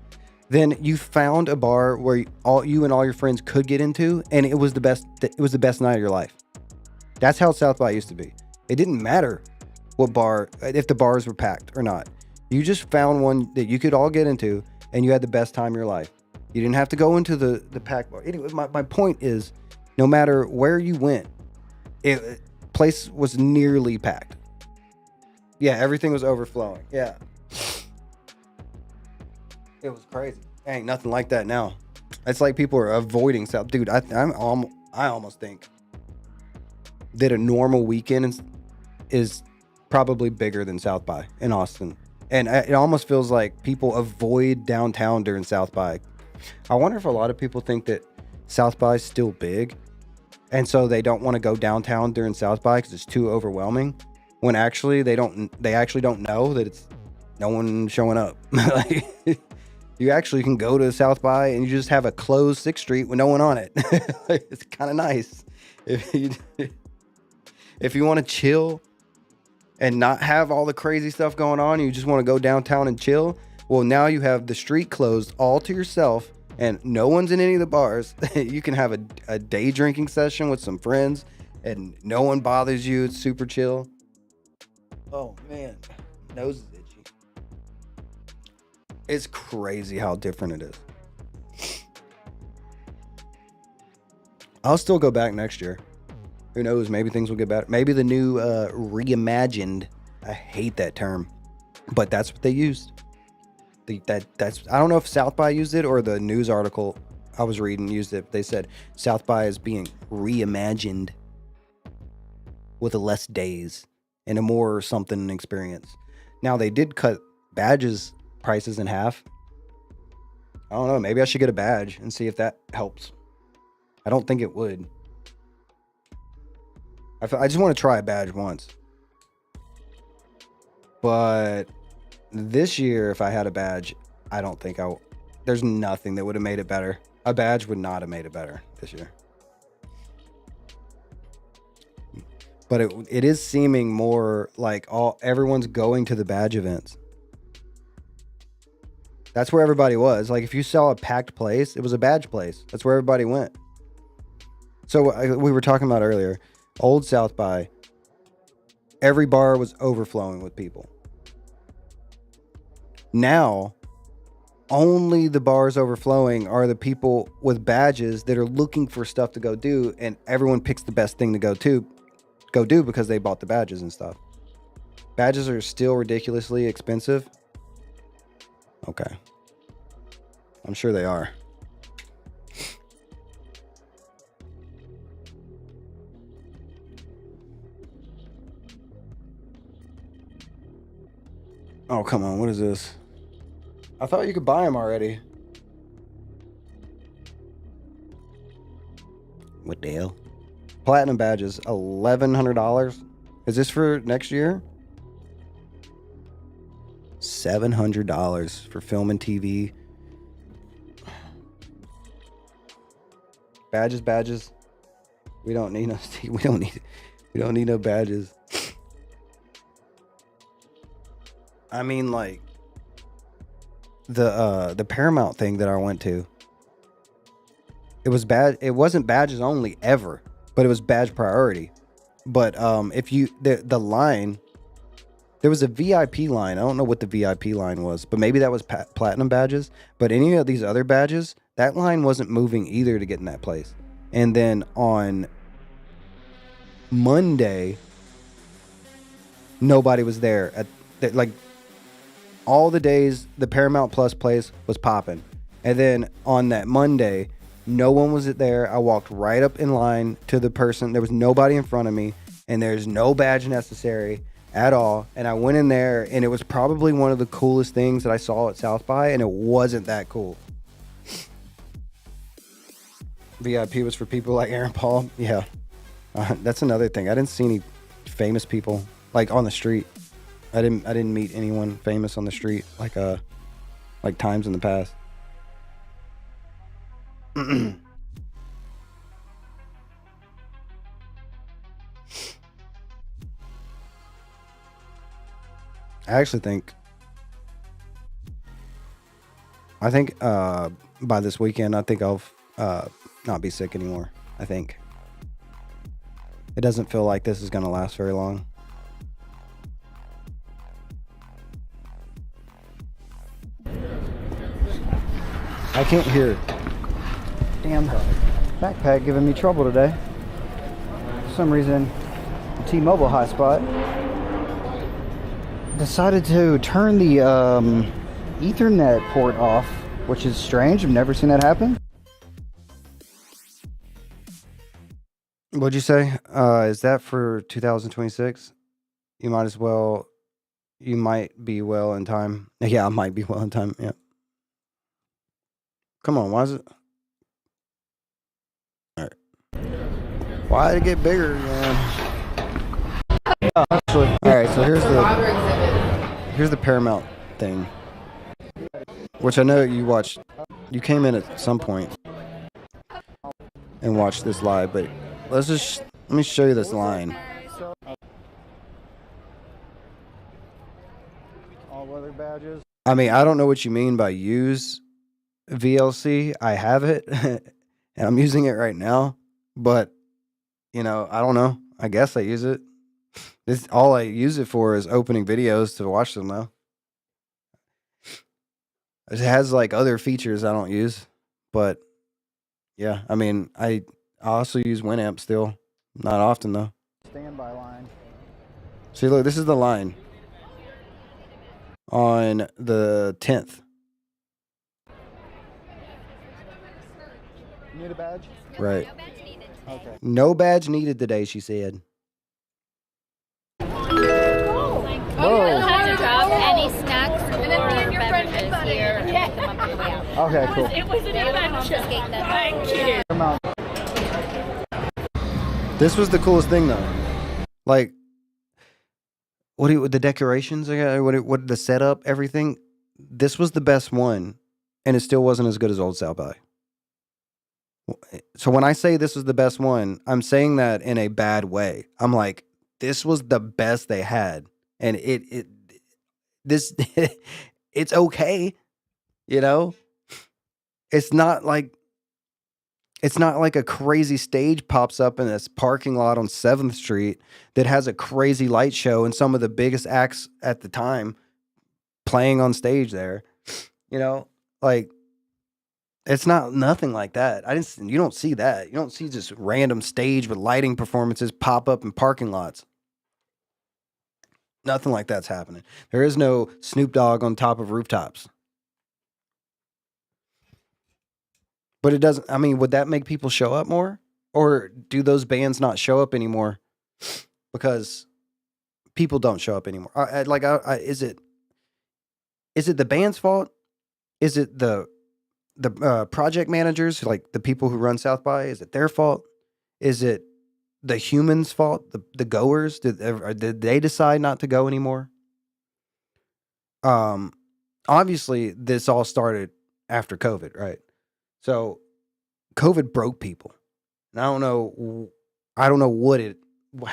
then you found a bar where you and all your friends could get into, and it was the best. It was the best night of your life. That's how South by used to be. It didn't matter what bar, if the bars were packed or not. You just found one that you could all get into, and you had the best time of your life. You didn't have to go into the packed bar. Anyway, my point is, no matter where you went, place was nearly packed. Yeah, everything was overflowing. Yeah. It was crazy. Ain't nothing like that now. It's like people are avoiding South. Dude, I almost think that a normal weekend is probably bigger than South by in Austin. And it almost feels like people avoid downtown during South by. I wonder if a lot of people think that South by is still big, and so they don't want to go downtown during South by because it's too overwhelming. When actually they actually don't know that it's no one showing up. Like, you actually can go to South by and you just have a closed 6th Street with no one on it. It's kind of nice if you want to chill and not have all the crazy stuff going on. You just want to go downtown and chill. Well, now you have the street closed all to yourself and no one's in any of the bars. You can have a day drinking session with some friends and no one bothers you. It's super chill. Oh man, nose is itchy. It's crazy how different it is. I'll still go back next year. Who knows? Maybe things will get better. Maybe the new reimagined. I hate that term, but that's what they used. That's I don't know if South by used it or the news article I was reading used it. They said South by is being reimagined with less days and a more something experience. Now they did cut badges prices in half. I don't know. Maybe I should get a badge and see if that helps. I don't think it would. I just want to try a badge once. But this year, if I had a badge, I don't think there's nothing that would have made it better. A badge would not have made it better this year. But it is seeming more like everyone's going to the badge events. That's where everybody was. Like if you saw a packed place, it was a badge place. That's where everybody went. So we were talking about earlier, old South by, every bar was overflowing with people. Now, only the bars overflowing are the people with badges that are looking for stuff to go do, and everyone picks the best thing to go do because they bought the badges and stuff. Badges are still ridiculously expensive. Okay. I'm sure they are. Oh, come on. What is this? I thought you could buy them already. What the hell? Platinum badges, $1,100. Is this for next year? $700 for film and TV. Badges. We don't need no badges. I mean, like the Paramount thing that I went to. It was bad. It wasn't badges only ever, but it was badge priority. But if you the line, there was a VIP line. I don't know what the VIP line was, but maybe that was platinum badges. But any of these other badges, that line wasn't moving either to get in that place. And then on Monday, nobody was there at like all the days the Paramount Plus place was popping. And then on that Monday, no one was there. I walked right up in line to the person. There was nobody in front of me, and there's no badge necessary at all. And I went in there, and it was probably one of the coolest things that I saw at South by, and it wasn't that cool. VIP was for people like Aaron Paul. Yeah, that's another thing. I didn't see any famous people like on the street. I didn't meet anyone famous on the street like times in the past. I actually think by this weekend I think I'll not be sick anymore. I think it doesn't feel like this is going to last very long. I can't hear. Damn backpack giving me trouble today. For some reason, the T-Mobile hotspot decided to turn the Ethernet port off, which is strange. I've never seen that happen. What'd you say? Is that for 2026? You might as well You might be well in time. Yeah, I might be well in time. Yeah. Come on, why is it? All right. Why did it get bigger, man? Oh, actually, all right. So here's the Paramount thing, which I know you watched. You came in at some point and watched this live, but let me show you this line. All weather badges. I mean, I don't know what you mean by use VLC. I have it, and I'm using it right now. But I don't know. I guess I use it. This all I use it for is opening videos to watch them though. It has like other features I don't use, but yeah, I mean, I also use Winamp still, not often though. Standby line. See, look, this is the line on the 10th. You need a badge? Right. No badge needed. Okay. No badge needed today, she said. Oh, you don't have to drop any snacks or beverages here. Yeah. Okay, cool. It was an adventure. Thank you. This was the coolest thing, though. Like, the decorations? What the setup, everything. This was the best one, and it still wasn't as good as Old South by. So when I say this was the best one, I'm saying that in a bad way. I'm like, this was the best they had. And it's okay, It's not like a crazy stage pops up in this parking lot on 7th Street that has a crazy light show and some of the biggest acts at the time playing on stage there. Like, it's nothing like that. You don't see that. You don't see just random stage with lighting performances pop up in parking lots. Nothing like that's happening. There is no Snoop Dogg on top of rooftops. But it doesn't, would that make people show up more? Or do those bands not show up anymore because people don't show up anymore? Is it the band's fault? Is it the project managers, like the people who run South by? Is it their fault? Is it the humans' fault? The goers? Did they decide not to go anymore? Obviously, this all started after COVID, right? So, COVID broke people, and I don't know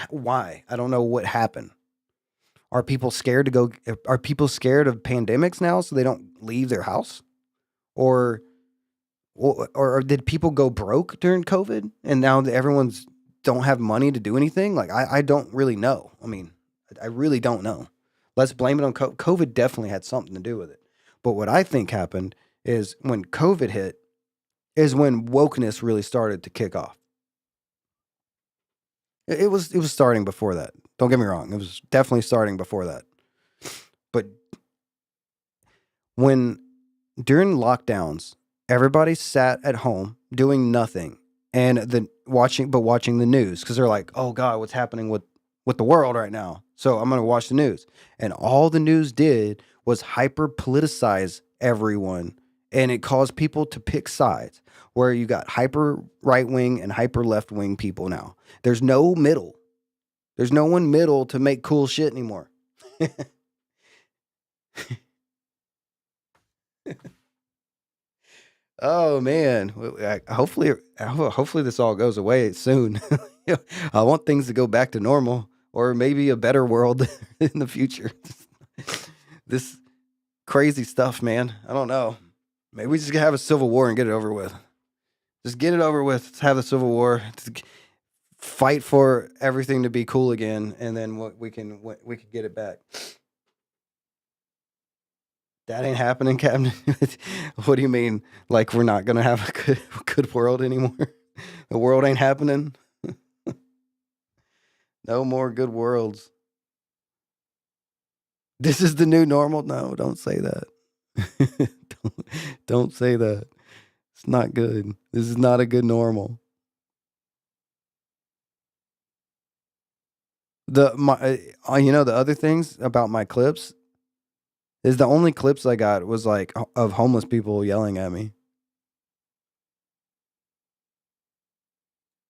why. I don't know what happened. Are people scared to go? Are people scared of pandemics now, so they don't leave their house, or did people go broke during COVID, and now everyone's don't have money to do anything? Like, I don't really know. I really don't know. Let's blame it on COVID. COVID definitely had something to do with it. But what I think happened is when COVID hit is when wokeness really started to kick off. It was starting before that. Don't get me wrong. It was definitely starting before that. But when during lockdowns, everybody sat at home doing nothing and watching the news because they're like, oh God, what's happening with the world right now? So I'm going to watch the news. And all the news did was hyper politicize everyone. And it caused people to pick sides where you got hyper right wing and hyper left wing people now. There's no middle. There's no one middle to make cool shit anymore. Oh man, hopefully this all goes away soon. I want things to go back to normal, or maybe a better world in the future. This crazy stuff, man. I don't know. Maybe we just have a civil war and get it over with. Just get it over with. Let's have a civil war. Fight for everything to be cool again, and then we can get it back. That ain't happening, Captain. What do you mean? Like we're not gonna have a good world anymore? The world ain't happening. No more good worlds. This is the new normal. No, don't say that. don't say that. It's not good. This is not a good normal. You know, the other things about my clips is the only clips I got was like of homeless people yelling at me.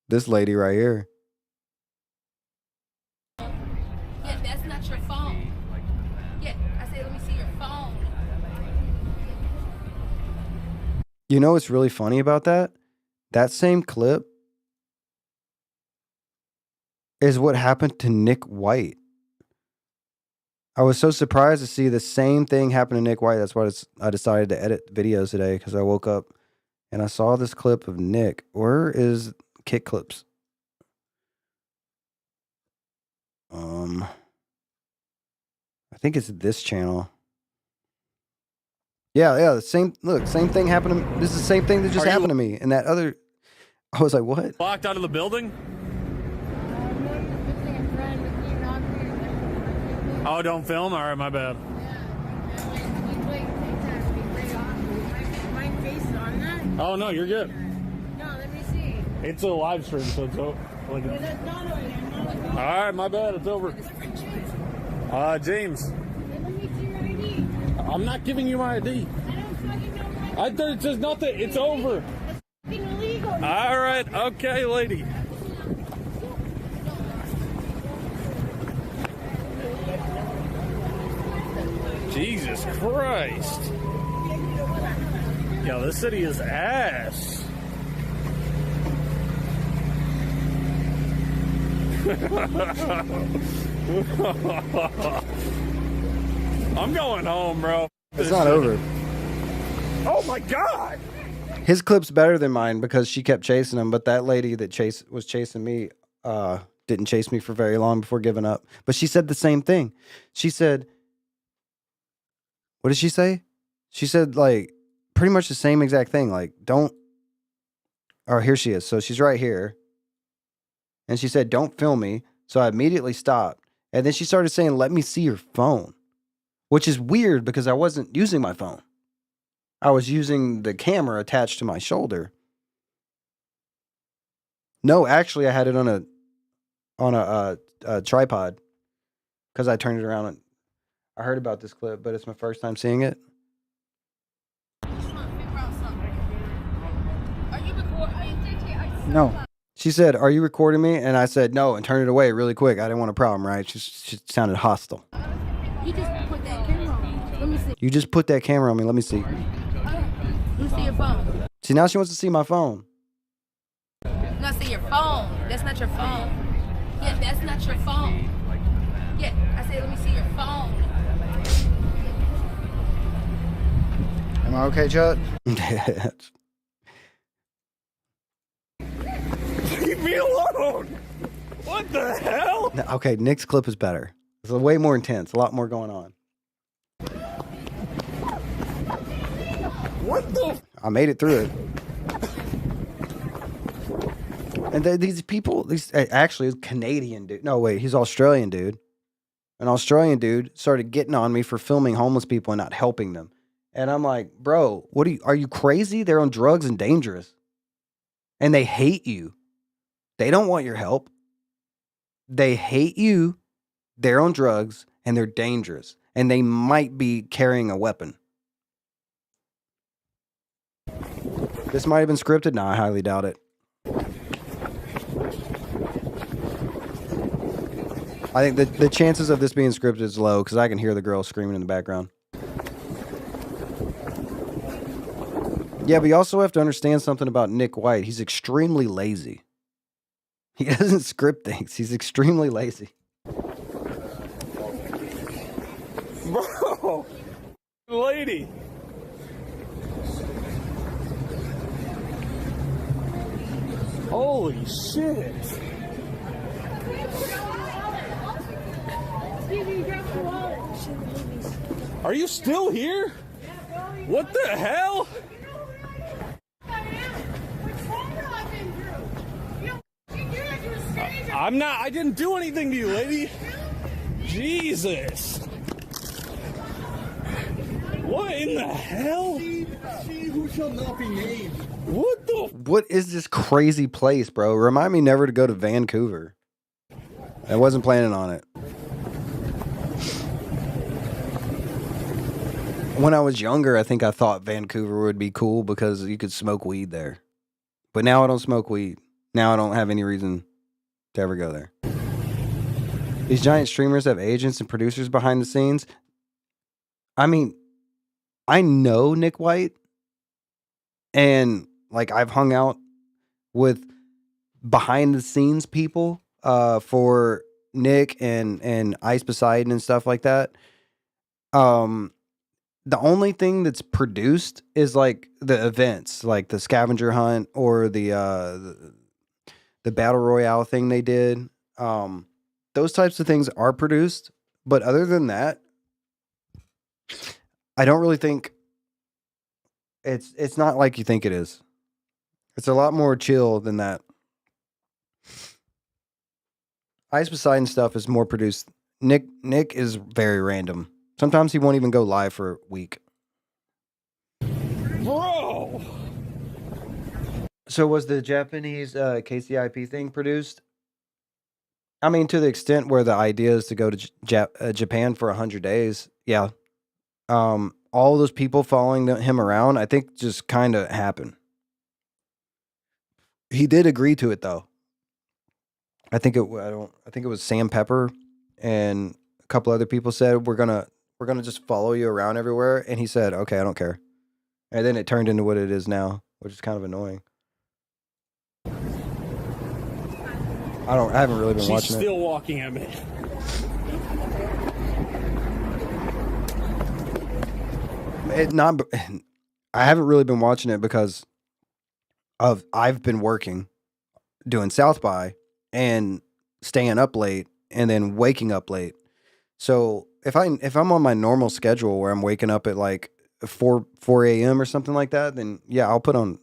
This lady right here. Yeah, that's not your phone. Yeah, I said, let me see your phone. You know what's really funny about that? That same clip is what happened to Nick White. I was so surprised to see the same thing happen to Nick White. That's why I decided to edit videos today, because I woke up and I saw this clip of Nick. Where is Kick Clips? I think it's this channel. Yeah, the same thing happened to me. This is the same thing that just happened to me. And that other, I was like, what? Locked out of the building? Oh, don't film? All right, my bad. Oh, no, you're good. No, let me see. It's a live stream, so it's over. All right, my bad. It's over. James. I'm not giving you my ID. It says nothing. It's over. All right. Okay, lady. Jesus Christ. Yo, this city is ass. I'm going home, bro. It's not over. Oh my God. His clip's better than mine because she kept chasing him, but that lady that was chasing me didn't chase me for very long before giving up. But she said the same thing. She said, what did she say? She said, like, pretty much the same exact thing. Like, don't. Oh, here she is. So she's right here. And she said, don't film me. So I immediately stopped. And then she started saying, let me see your phone. Which is weird because I wasn't using my phone. I was using the camera attached to my shoulder. No, actually, I had it on a tripod because I turned it around. And I heard about this clip, but it's my first time seeing it. No. She said, are you recording me? And I said, no, and turned it away really quick. I didn't want a problem, right? She sounded hostile. You just put that camera on me. Let me see. You just put that camera on me. Let me see. Let me see your phone. See, now she wants to see my phone. No, see your phone. That's not your phone. Yeah, that's not your phone. Yeah, I said, let me see your phone. Am I okay, Chuck? Leave me alone. What the hell? Okay, Nick's clip is better. It's way more intense. A lot more going on. What the? I made it through it. And these people, actually, it's Canadian dude. No, wait, he's Australian dude. An Australian dude started getting on me for filming homeless people and not helping them. And I'm like, bro, are you crazy? They're on drugs and dangerous. And they hate you. They don't want your help. They hate you. They're on drugs and they're dangerous. And they might be carrying a weapon. This might have been scripted. No, I highly doubt it. I think the chances of this being scripted is low because I can hear the girl screaming in the background. Yeah, but you also have to understand something about Nick White. He's extremely lazy. He doesn't script things. He's extremely lazy. Bro. Lady. Holy shit. Are you still here? What the hell? I'm not, I didn't do anything to you, lady. Jesus. What in the hell? She who shall not be named. What is this crazy place, bro? Remind me never to go to Vancouver. I wasn't planning on it. When I was younger, I think I thought Vancouver would be cool because you could smoke weed there. But now I don't smoke weed. Now I don't have any reason to ever go there. These giant streamers have agents and producers behind the scenes. I mean, I know Nick White, and like I've hung out with behind the scenes people for Nick and Ice Poseidon and stuff like that. The only thing that's produced is like the events, like the scavenger hunt or the battle royale thing they did. Those types of things are produced, but other than that, I don't really think it's not like you think it is. It's a lot more chill than that. Ice Poseidon stuff is more produced. Nick is very random. Sometimes he won't even go live for a week. Bro! So was the Japanese KCIP thing produced? I mean, to the extent where the idea is to go to Japan for 100 days, yeah. All those people following him around, I think just kind of happened. He did agree to it though. I think it was Sam Pepper and a couple other people said we're gonna just follow you around everywhere, and he said, okay, I don't care. And then it turned into what it is now, which is kind of annoying. I haven't really been watching it. She's still walking at me. I haven't really been watching it because I've been working, doing South by, and staying up late, and then waking up late. So if I'm on my normal schedule where I'm waking up at like 4 a.m. or something like that, then yeah, I'll put on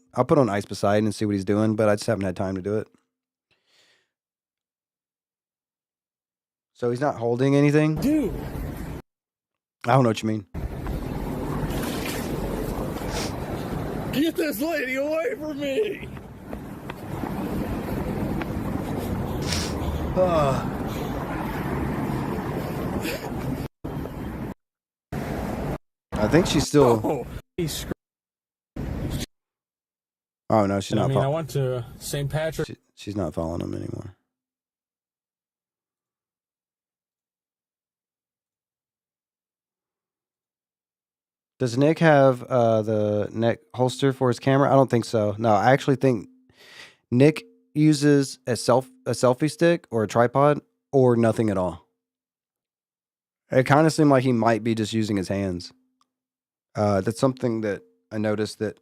Ice Poseidon and see what he's doing. But I just haven't had time to do it. So he's not holding anything? Dude. I don't know what you mean. Get this lady away from me! I think she's still... Oh, he's Oh, no, she's not I following. went to St. Patrick. She's not following him anymore. Does Nick have the neck holster for his camera? I don't think so. No, I actually think Nick uses a selfie stick or a tripod or nothing at all. It kind of seemed like he might be just using his hands. That's something that I noticed that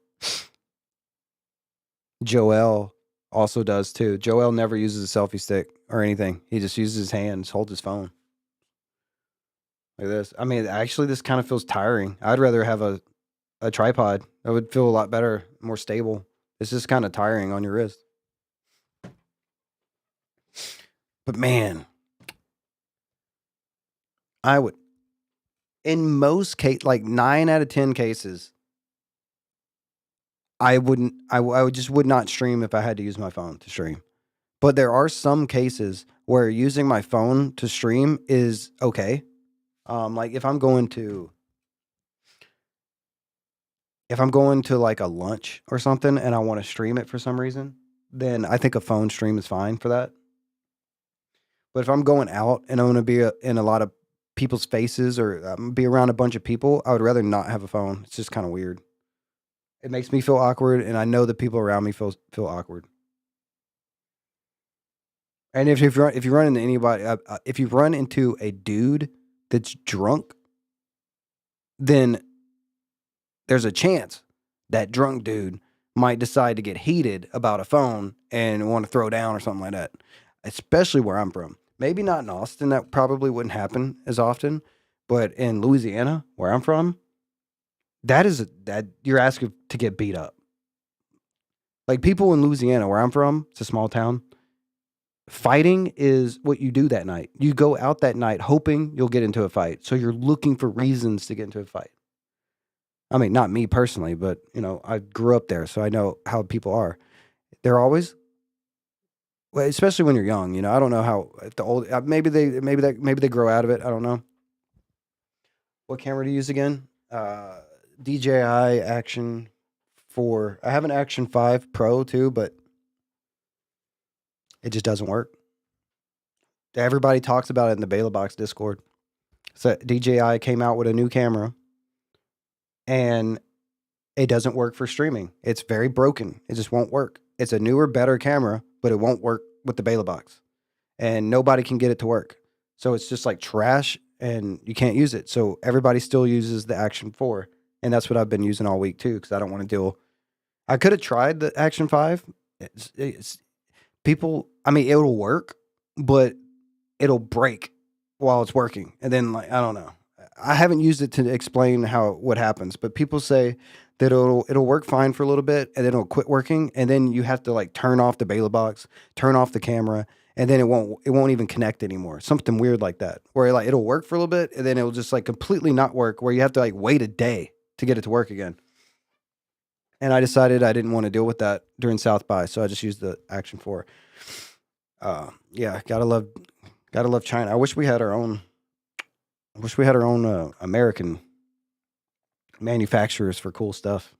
Joel also does too. Joel never uses a selfie stick or anything. He just uses his hands, holds his phone. Like this. I mean, actually, this kind of feels tiring. I'd rather have a tripod. That would feel a lot better, more stable. It's just kind of tiring on your wrist. But man, I would, in most cases, like 9 out of 10 cases, I would not stream if I had to use my phone to stream. But there are some cases where using my phone to stream is okay. Like if I'm going to like a lunch or something and I want to stream it for some reason, then I think a phone stream is fine for that. But if I'm going out and I want to be in a lot of people's faces or be around a bunch of people, I would rather not have a phone. It's just kind of weird. It makes me feel awkward, and I know the people around me feel awkward. And if you run into anybody, if you run into a dude that's drunk, then there's a chance that drunk dude might decide to get heated about a phone and want to throw down or something like that. Especially where I'm from. Maybe not in Austin. That probably wouldn't happen as often. But in Louisiana, where I'm from, that you're asking to get beat up. Like people in Louisiana, where I'm from, it's a small town. Fighting is what you do that night. You go out that night hoping you'll get into a fight. So you're looking for reasons to get into a fight. I mean, not me personally, but I grew up there, so I know how people are. They're always Well, especially when you're young, you know. I don't know how if the old maybe they grow out of it. I don't know. What camera to use again? DJI Action 4. I have an Action 5 Pro too, but it just doesn't work. Everybody talks about it in the Bela Box Discord. So DJI came out with a new camera, and it doesn't work for streaming. It's very broken. It just won't work. It's a newer, better camera, but it won't work with the Bela Box, and nobody can get it to work. So it's just like trash, and you can't use it. So everybody still uses the Action 4, and that's what I've been using all week too, because I don't want to deal. I could have tried the Action 5. It's people. I mean, it'll work, but it'll break while it's working, and then like I don't know. I haven't used it to explain what happens, but people say that it'll work fine for a little bit, and then it'll quit working, and then you have to like turn off the Bela Box, turn off the camera, and then it won't even connect anymore. Something weird like that, where like it'll work for a little bit, and then it'll just like completely not work, where you have to like wait a day to get it to work again. And I decided I didn't want to deal with that during South by, so I just used the Action 4. Yeah, gotta love China. I wish we had our own. American manufacturers for cool stuff.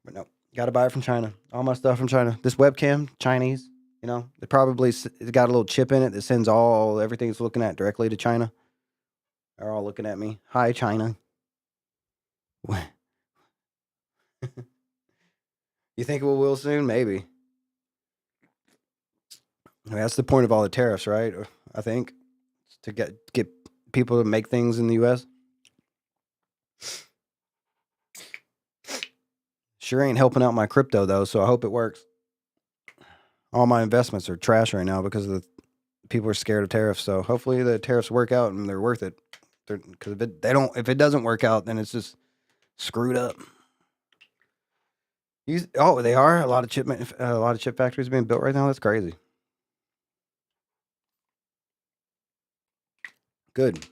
But no, got to buy it from China. All my stuff from China. This webcam, Chinese. You know, it probably it's got a little chip in it that sends everything it's looking at directly to China. They're all looking at me. Hi, China. You think we will soon? Maybe. I mean, that's the point of all the tariffs, right? I think. To get people to make things in the U.S. Sure ain't helping out my crypto though, so I hope it works. All my investments are trash right now because people are scared of tariffs. So hopefully the tariffs work out and they're worth it. Because if it doesn't work out, then it's just screwed up. They are a lot of chip factories being built right now. That's crazy. Good.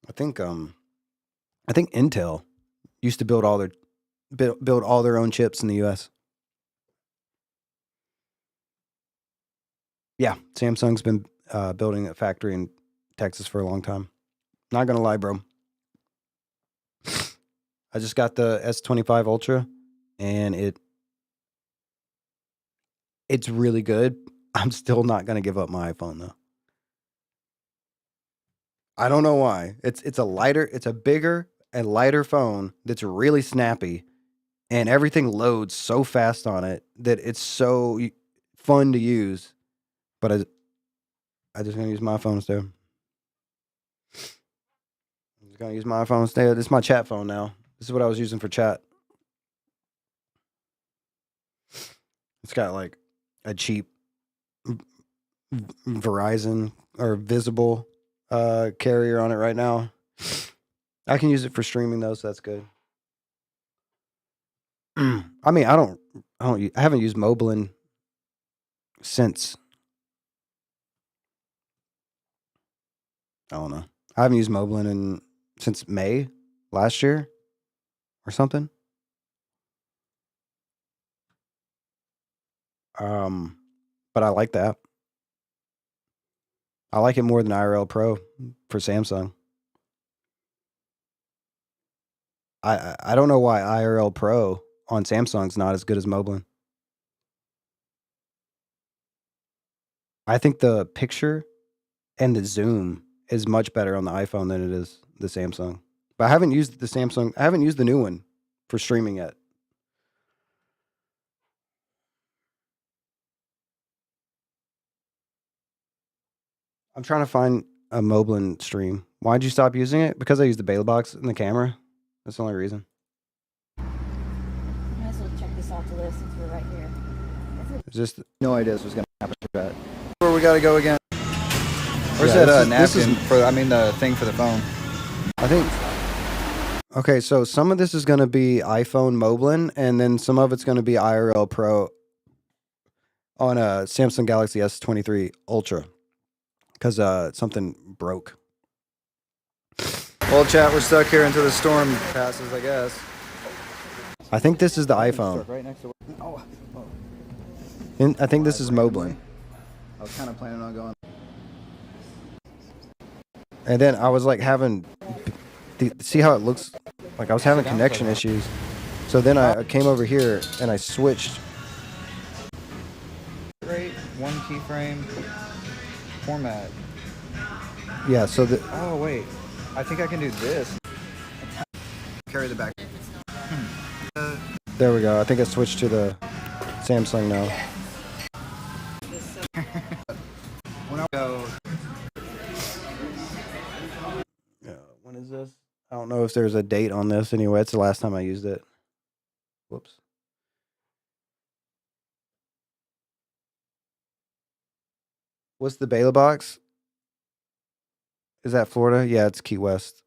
I think Intel used to build all their own chips in the U.S. Yeah, Samsung's been building a factory in Texas for a long time. Not gonna lie, bro. I just got the S25 Ultra, and it's really good. I'm still not gonna give up my iPhone though. I don't know why. It's a bigger and lighter phone that's really snappy, and everything loads so fast on it that it's so fun to use. But I just gonna use my phone instead. I'm just gonna use my phone instead. This is my chat phone now. This is what I was using for chat. It's got like a cheap Verizon or Visible carrier on it right now. I can use it for streaming though, so that's good. I mean, I haven't used Moblin since I don't know. I haven't used Moblin since May last year or something. But I like that. I like it more than IRL Pro for Samsung. I don't know why IRL Pro on Samsung's not as good as Moblin. I think the picture and the zoom is much better on the iPhone than it is the Samsung. But I haven't used the Samsung. I haven't used the new one for streaming yet. I'm trying to find a Moblin stream. Why'd you stop using it? Because I used the Bela Box and the camera. That's the only reason. Might as well check this off the list since we're right here. Is this No idea this was going to happen to that. Where we got to go again? Where's Yeah, that this is- napkin the thing for the phone? I think. Okay, so some of this is going to be iPhone Moblin, and then some of it's going to be IRL Pro on a Samsung Galaxy S23 Ultra, because something broke. Well, chat, we're stuck here until the storm passes, I guess. I think this is the iPhone. Right next to. Oh, And I think this is Moblin. I was kind of planning on going. And then I was like having, see how it looks? Like I was having connection issues. So then I came over here and I switched. Rate, one keyframe, format. Yeah, so the, Oh wait, I think I can do this. Carry the back. there we go. I think I switched to the Samsung now. When I go, When is this? I don't know if there's a date on this anyway. It's the last time I used it. Whoops. What's the Bela box? Is that Florida? Yeah, it's Key West.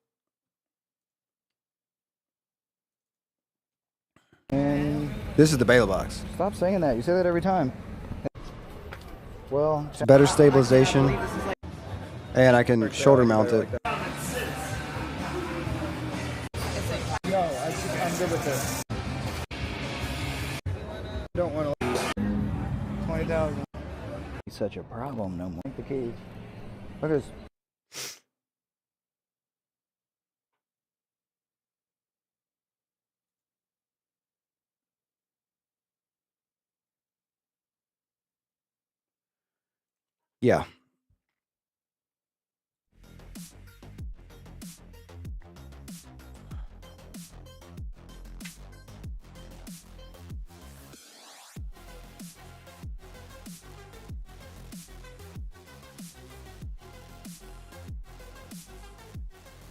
and This is the Bela box. stop saying that. You say that every time. Well, It's better stabilization. And I can shoulder mount it. no, I'm good with this. Don't want to. 20,000. It's such a problem no more. The keys. Look at this. Yeah.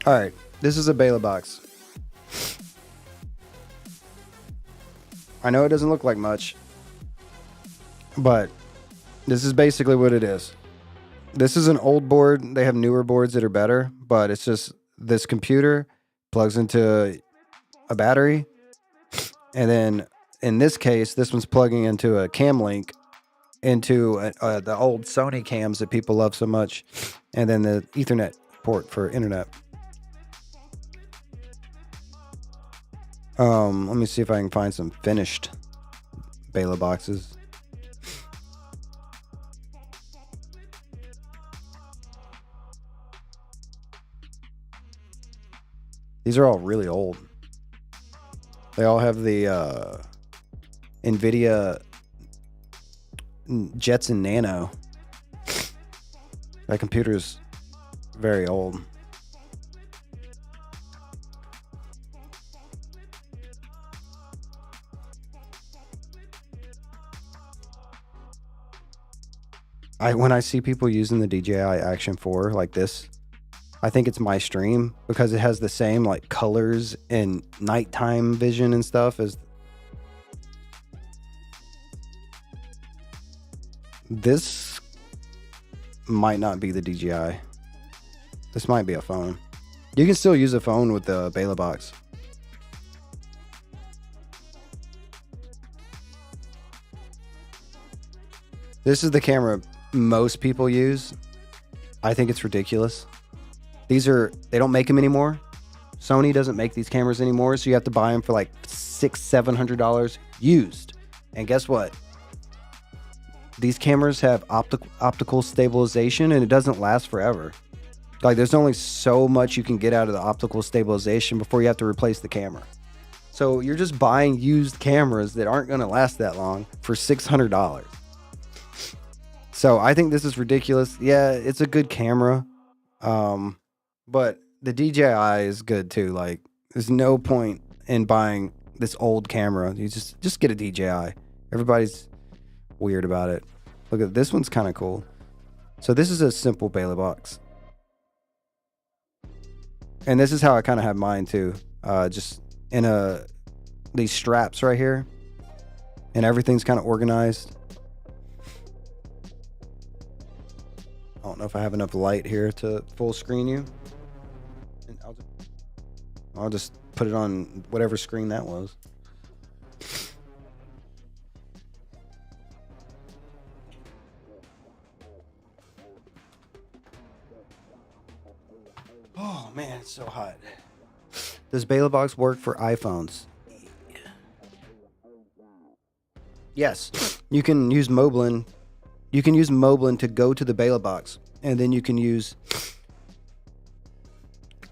All right, this is a Bela box. I know it doesn't look like much, but this is basically what it is. This is an old board. They have newer boards that are better, but it's just this computer plugs into a battery. And then in this case, this one's plugging into a cam link into the old Sony cams that people love so much. And then the Ethernet port for internet. Let me see if I can find some finished Bela boxes. These are all really old. They all have the NVIDIA Jetson Nano. That computer's very old. When I see people using the DJI Action 4 like this, I think it's my stream because it has the same like colors and nighttime vision and stuff as this. Might not be the DJI. This might be a phone. You can still use a phone with the Bela box. This is the camera most people use. I think it's ridiculous. They don't make them anymore. Sony doesn't make these cameras anymore, so you have to buy them for like $600-700 used. And guess what? These cameras have optical stabilization, and it doesn't last forever. Like there's only so much you can get out of the optical stabilization before you have to replace the camera. So you're just buying used cameras that aren't going to last that long for $600. So I think this is ridiculous. Yeah, it's a good camera. But the DJI is good too. Like there's no point in buying this old camera. You just get a DJI. Everybody's weird about it. Look at this one's kind of cool. So this is a simple Bela box. And this is how I kind of have mine too. Just in these straps right here. And everything's kind of organized. I don't know if I have enough light here to full screen you. And I'll just put it on whatever screen that was. Oh man, it's so hot. Does Bela box work for iPhones? Yes. you can use Moblin. You can use Moblin to go to the Bela box, and then you can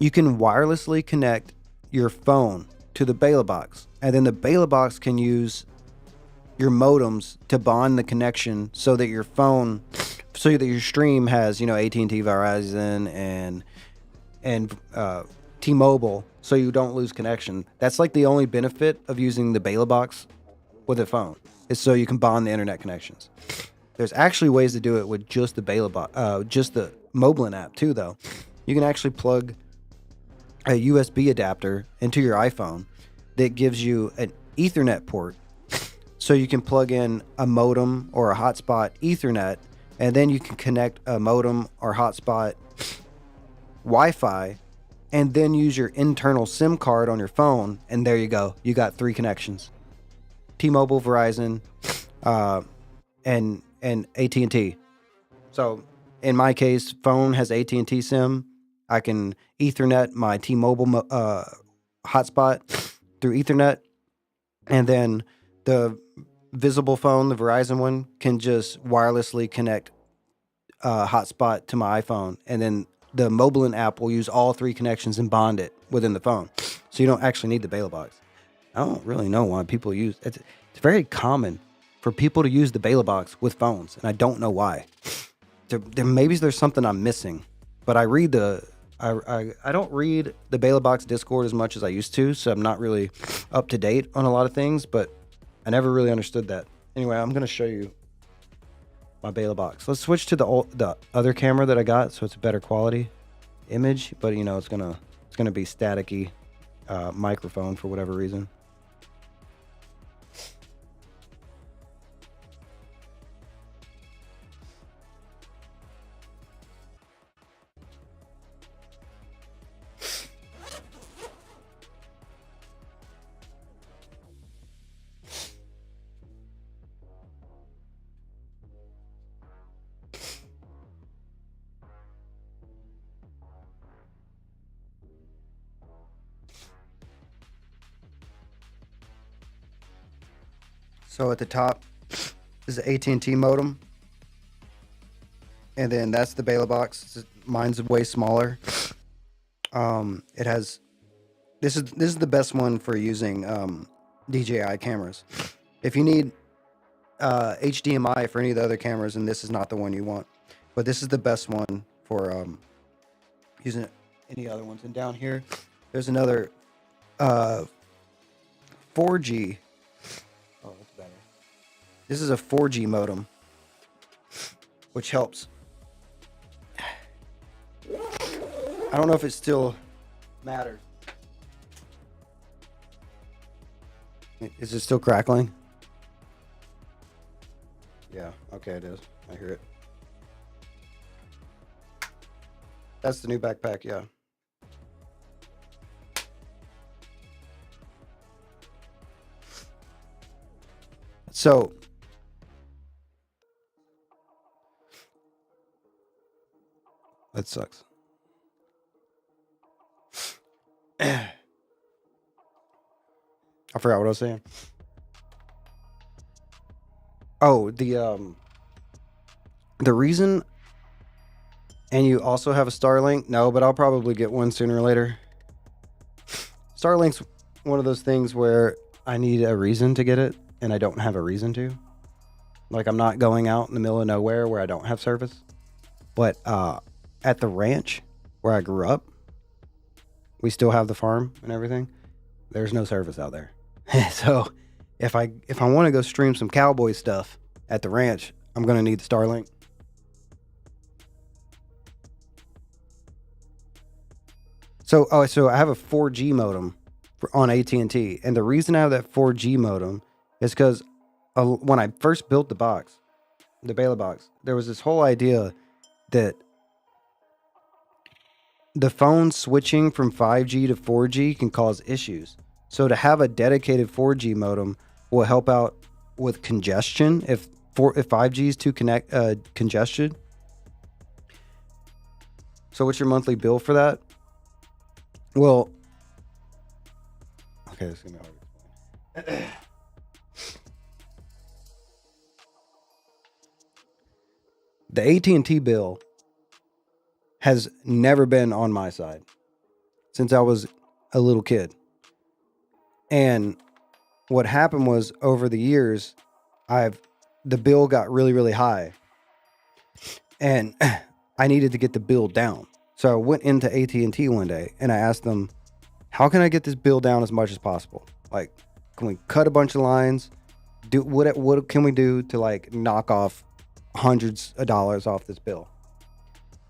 wirelessly connect your phone to the Bela box, and then the Bela box can use your modems to bond the connection so that your stream has, AT&T, Verizon, and T-Mobile, so you don't lose connection. That's like the only benefit of using the Bela box with a phone, is so you can bond the internet connections. There's actually ways to do it with just the just the Moblin app too, though. You can actually plug a USB adapter into your iPhone that gives you an Ethernet port, so you can plug in a modem or a hotspot Ethernet, and then you can connect a modem or hotspot Wi-Fi, and then use your internal SIM card on your phone, and there you go. You got 3 connections: T-Mobile, Verizon, and AT&T. So in my case, phone has AT&T SIM. I can Ethernet my T-Mobile hotspot through Ethernet, and then the visible phone, the Verizon one, can just wirelessly connect hotspot to my iPhone, and then the Moblin app will use all 3 connections and bond it within the phone. So you don't actually need the Bela box. I don't really know why people use it. It's very common for people to use the Bela box with phones, and I don't know why. Maybe there's something I'm missing, but I don't read the Bela box Discord as much as I used to, so I'm not really up to date on a lot of things, but I never really understood that. Anyway, I'm going to show you my Bela box. Let's switch to the other camera that I got, so it's a better quality image, but it's gonna be staticky microphone for whatever reason. So at the top is the AT&T modem, and then that's the Bela box. Mine's way smaller. It has this is the best one for using DJI cameras. If you need HDMI for any of the other cameras, and this is not the one you want, but this is the best one for using any other ones. And down here, there's another 4G. Oh, that's better. This is a 4G modem, which helps. I don't know if it still matters. Is it still crackling? Yeah, okay, it is. I hear it. That's the new backpack, yeah. So, that sucks. I forgot what I was saying. Oh, the reason, and you also have a Starlink? No, but I'll probably get one sooner or later. Starlink's one of those things where I need a reason to get it, and I don't have a reason to. Like, I'm not going out in the middle of nowhere where I don't have service. But at the ranch where I grew up, we still have the farm and everything. There's no service out there. So if I want to go stream some cowboy stuff at the ranch, I'm going to need the Starlink. So I have a 4G modem on AT&T, and the reason I have that 4G modem is because when I first built the box, the Bela box, there was this whole idea that the phone switching from 5G to 4G can cause issues. So to have a dedicated 4G modem will help out with congestion if 5G is too congested. So what's your monthly bill for that? Well, okay, this is gonna be hard to explain. The AT&T bill has never been on my side since I was a little kid. And what happened was over the years, the bill got really, really high. And I needed to get the bill down. So I went into AT&T one day and I asked them, how can I get this bill down as much as possible? Like, can we cut a bunch of lines? What can we do to like knock off hundreds of dollars off this bill?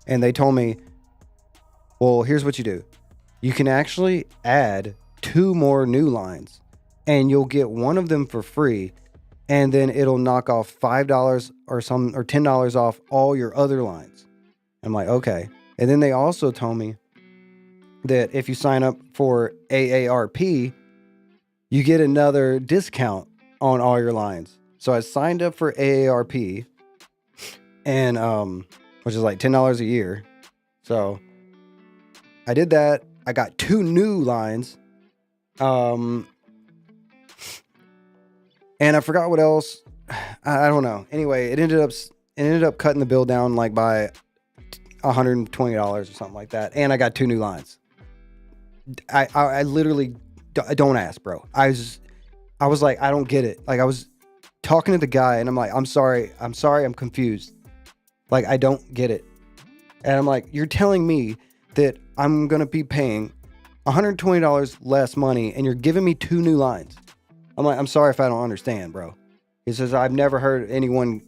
And they told me, well, here's what you do. You can actually add 2 more new lines and you'll get one of them for free. And then it'll knock off $5 or $10 off all your other lines. I'm like, okay. And then they also told me that if you sign up for AARP, you get another discount on all your lines. So I signed up for AARP, and which is like $10 a year. So I did that. I got 2 new lines. And I forgot what else. I don't know. Anyway, it ended up cutting the bill down like by $120 or something like that. And I got 2 new lines. I literally don't ask, bro. I was like, I don't get it. Like, I was talking to the guy and I'm like, I'm sorry, I'm confused. Like, I don't get it. And I'm like, you're telling me that I'm gonna be paying $120 less money and you're giving me 2 new lines. I'm like, I'm sorry if I don't understand, bro. He says, I've never heard anyone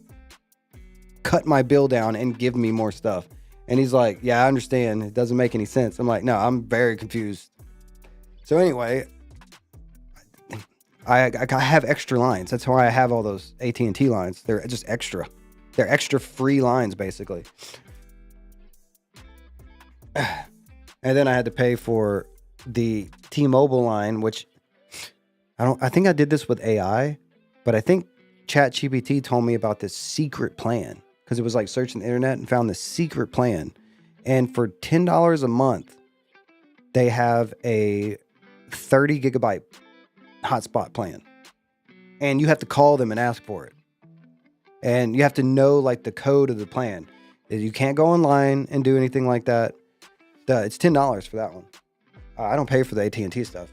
cut my bill down and give me more stuff. And he's like, yeah, I understand. It doesn't make any sense. I'm like, no, I'm very confused. So anyway, I have extra lines. That's why I have all those AT&T lines. They're just extra. They're extra free lines, basically. And then I had to pay for the T-Mobile line, which I think I did this with AI, but I think ChatGPT told me about this secret plan because it was like searching the internet and found this secret plan. And for $10 a month, they have a 30 gigabyte hotspot plan. And you have to call them and ask for it. And you have to know like the code of the plan. You can't go online and do anything like that. It's $10 for that one. I don't pay for the AT&T stuff.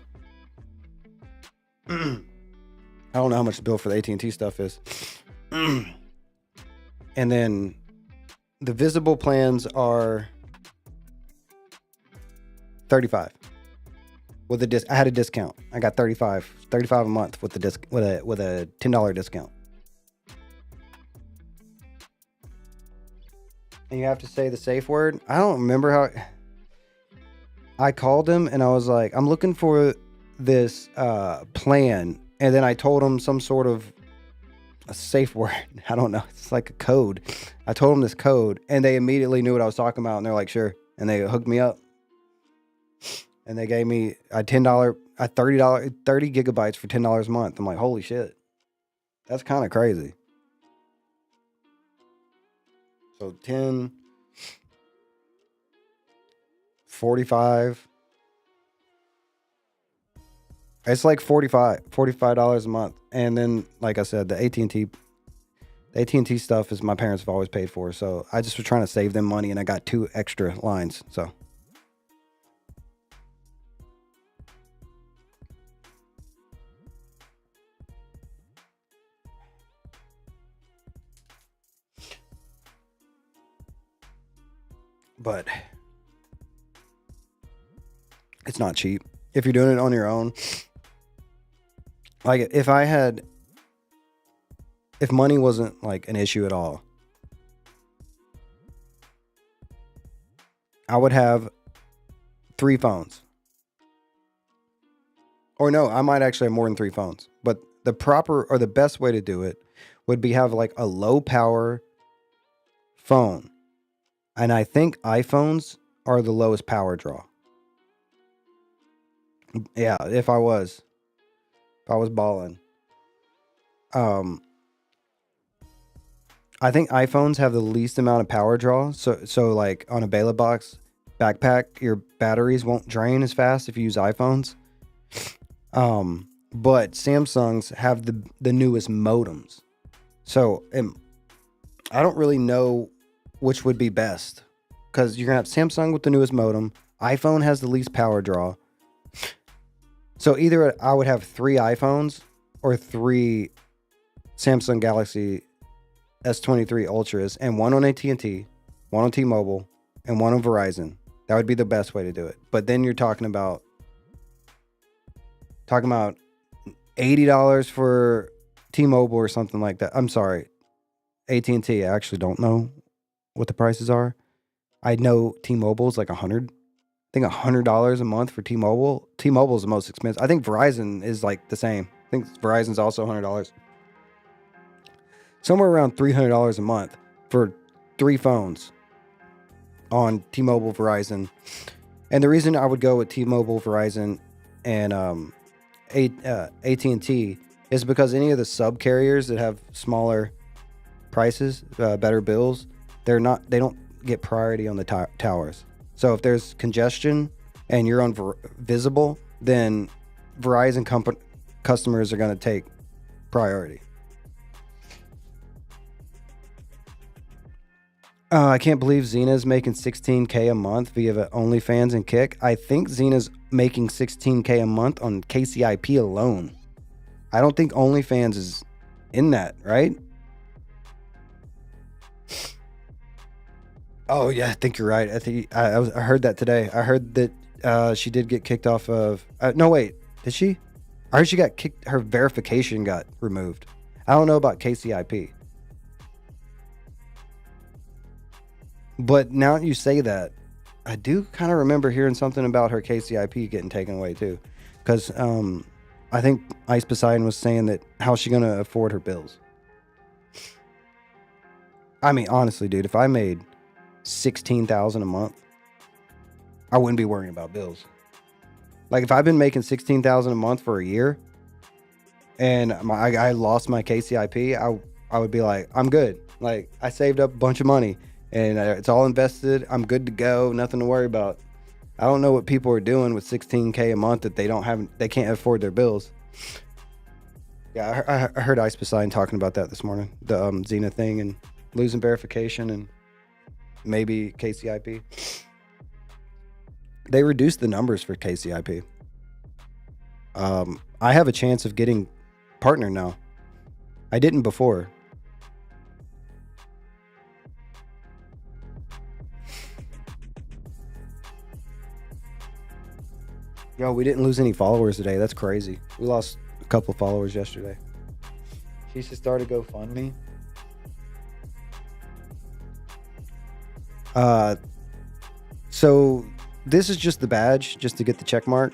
I don't know how much the bill for the AT&T stuff is. And then the visible plans are $35 with a I had a discount. I got $35 a month with the with a $10 discount. And you have to say the safe word. I don't remember how. I called him and I was like, I'm looking for this plan, and then I told him some sort of a safe word. I don't know. It's like a code. I told them this code, and they immediately knew what I was talking about, and they're like, sure. And they hooked me up, and they gave me a $30 gigabytes for $10 a month. I'm like, holy shit, that's kind of crazy. So 10, 45. It's like $45 a month. And then, like I said, the AT&T stuff is my parents have always paid for. So I just was trying to save them money, and I got 2 extra lines. So. But it's not cheap. If you're doing it on your own. Like, if money wasn't like an issue at all, I would have 3 phones. Or no, I might actually have more than 3 phones. But the proper or the best way to do it would be have like a low power phone. And I think iPhones are the lowest power draw. Yeah, if I was balling. I think iPhones have the least amount of power draw. So like on a Bela Box backpack, your batteries won't drain as fast if you use iPhones. But Samsungs have the newest modems. So I don't really know which would be best, because you're gonna have Samsung with the newest modem. iPhone has the least power draw. So either I would have 3 iPhones or 3 Samsung Galaxy S23 Ultras, and one on AT&T, one on T-Mobile, and one on Verizon. That would be the best way to do it. But then you're talking about $80 for T-Mobile or something like that. I'm sorry, AT&T. I actually don't know what the prices are. I know T-Mobile is like $100. I think $100 a month for T-Mobile. T-Mobile is the most expensive. I think Verizon is like the same. I think Verizon's also $100. Somewhere around $300 a month for 3 phones on T-Mobile, Verizon. And the reason I would go with T-Mobile, Verizon, and AT&T is because any of the sub carriers that have smaller prices, better bills, they don't get priority on the towers. So if there's congestion and you're on visible, then Verizon customers are going to take priority. I can't believe Xena's making $16K a month via OnlyFans and Kick. I think Xena's making $16K a month on KCIP alone. I don't think OnlyFans is in that, right? Oh yeah, I think you're right. I think I heard that today. I heard that she did get kicked off of. No, wait, did she? I heard she got kicked. Her verification got removed. I don't know about KCIP. But now that you say that, I do kind of remember hearing something about her KCIP getting taken away too. Because I think Ice Poseidon was saying that how's she going to afford her bills? I mean, honestly, dude, if I made $16,000 a month, I wouldn't be worrying about bills. Like if I've been making $16,000 a month for a year and I lost my KCIP, I would be like, I'm good. Like I saved up a bunch of money. And it's all invested. I'm good to go. Nothing to worry about. I don't know what people are doing with $16K a month that they can't afford their bills. Yeah, I heard Ice Poseidon talking about that this morning. The Xena thing and losing verification and maybe KCIP. They reduced the numbers for KCIP. I have a chance of getting partner now. I didn't before. Yo, we didn't lose any followers today. That's crazy. We lost a couple followers yesterday. She should start a GoFundMe. So this is just the badge, just to get the check mark.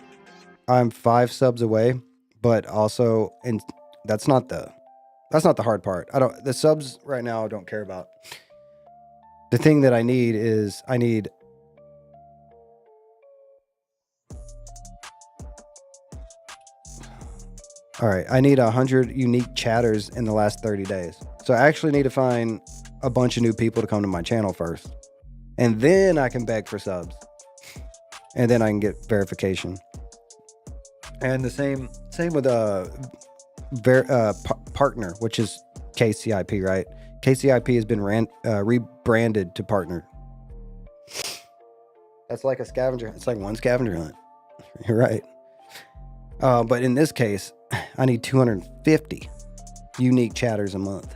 I'm 5 subs away, but also, and that's not the hard part. The subs right now I don't care about. The thing that I need is all right, I need 100 unique chatters in the last 30 days. So I actually need to find a bunch of new people to come to my channel first. And then I can beg for subs. And then I can get verification. And the same with partner, which is KCIP, right? KCIP has been rebranded to partner. That's like a scavenger. It's like one scavenger hunt. You're right. But in this case, I need 250 unique chatters a month.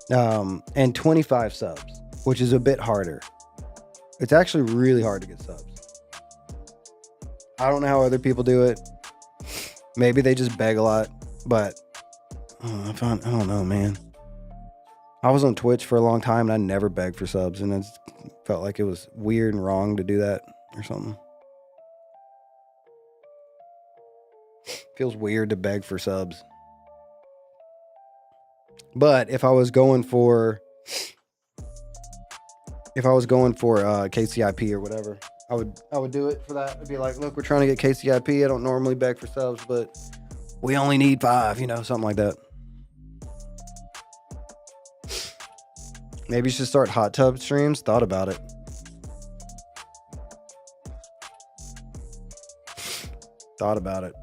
And 25 subs, which is a bit harder. It's actually really hard to get subs. I don't know how other people do it. Maybe they just beg a lot, but I don't know, man. I was on Twitch for a long time and I never begged for subs, and it felt like it was weird and wrong to do that or something. Feels weird to beg for subs. But if I was going for KCIP or whatever, I would do it for that. I'd be like, look, we're trying to get KCIP. I don't normally beg for subs, but we only need 5, something like that. Maybe you should start hot tub streams. Thought about it. Thought about it.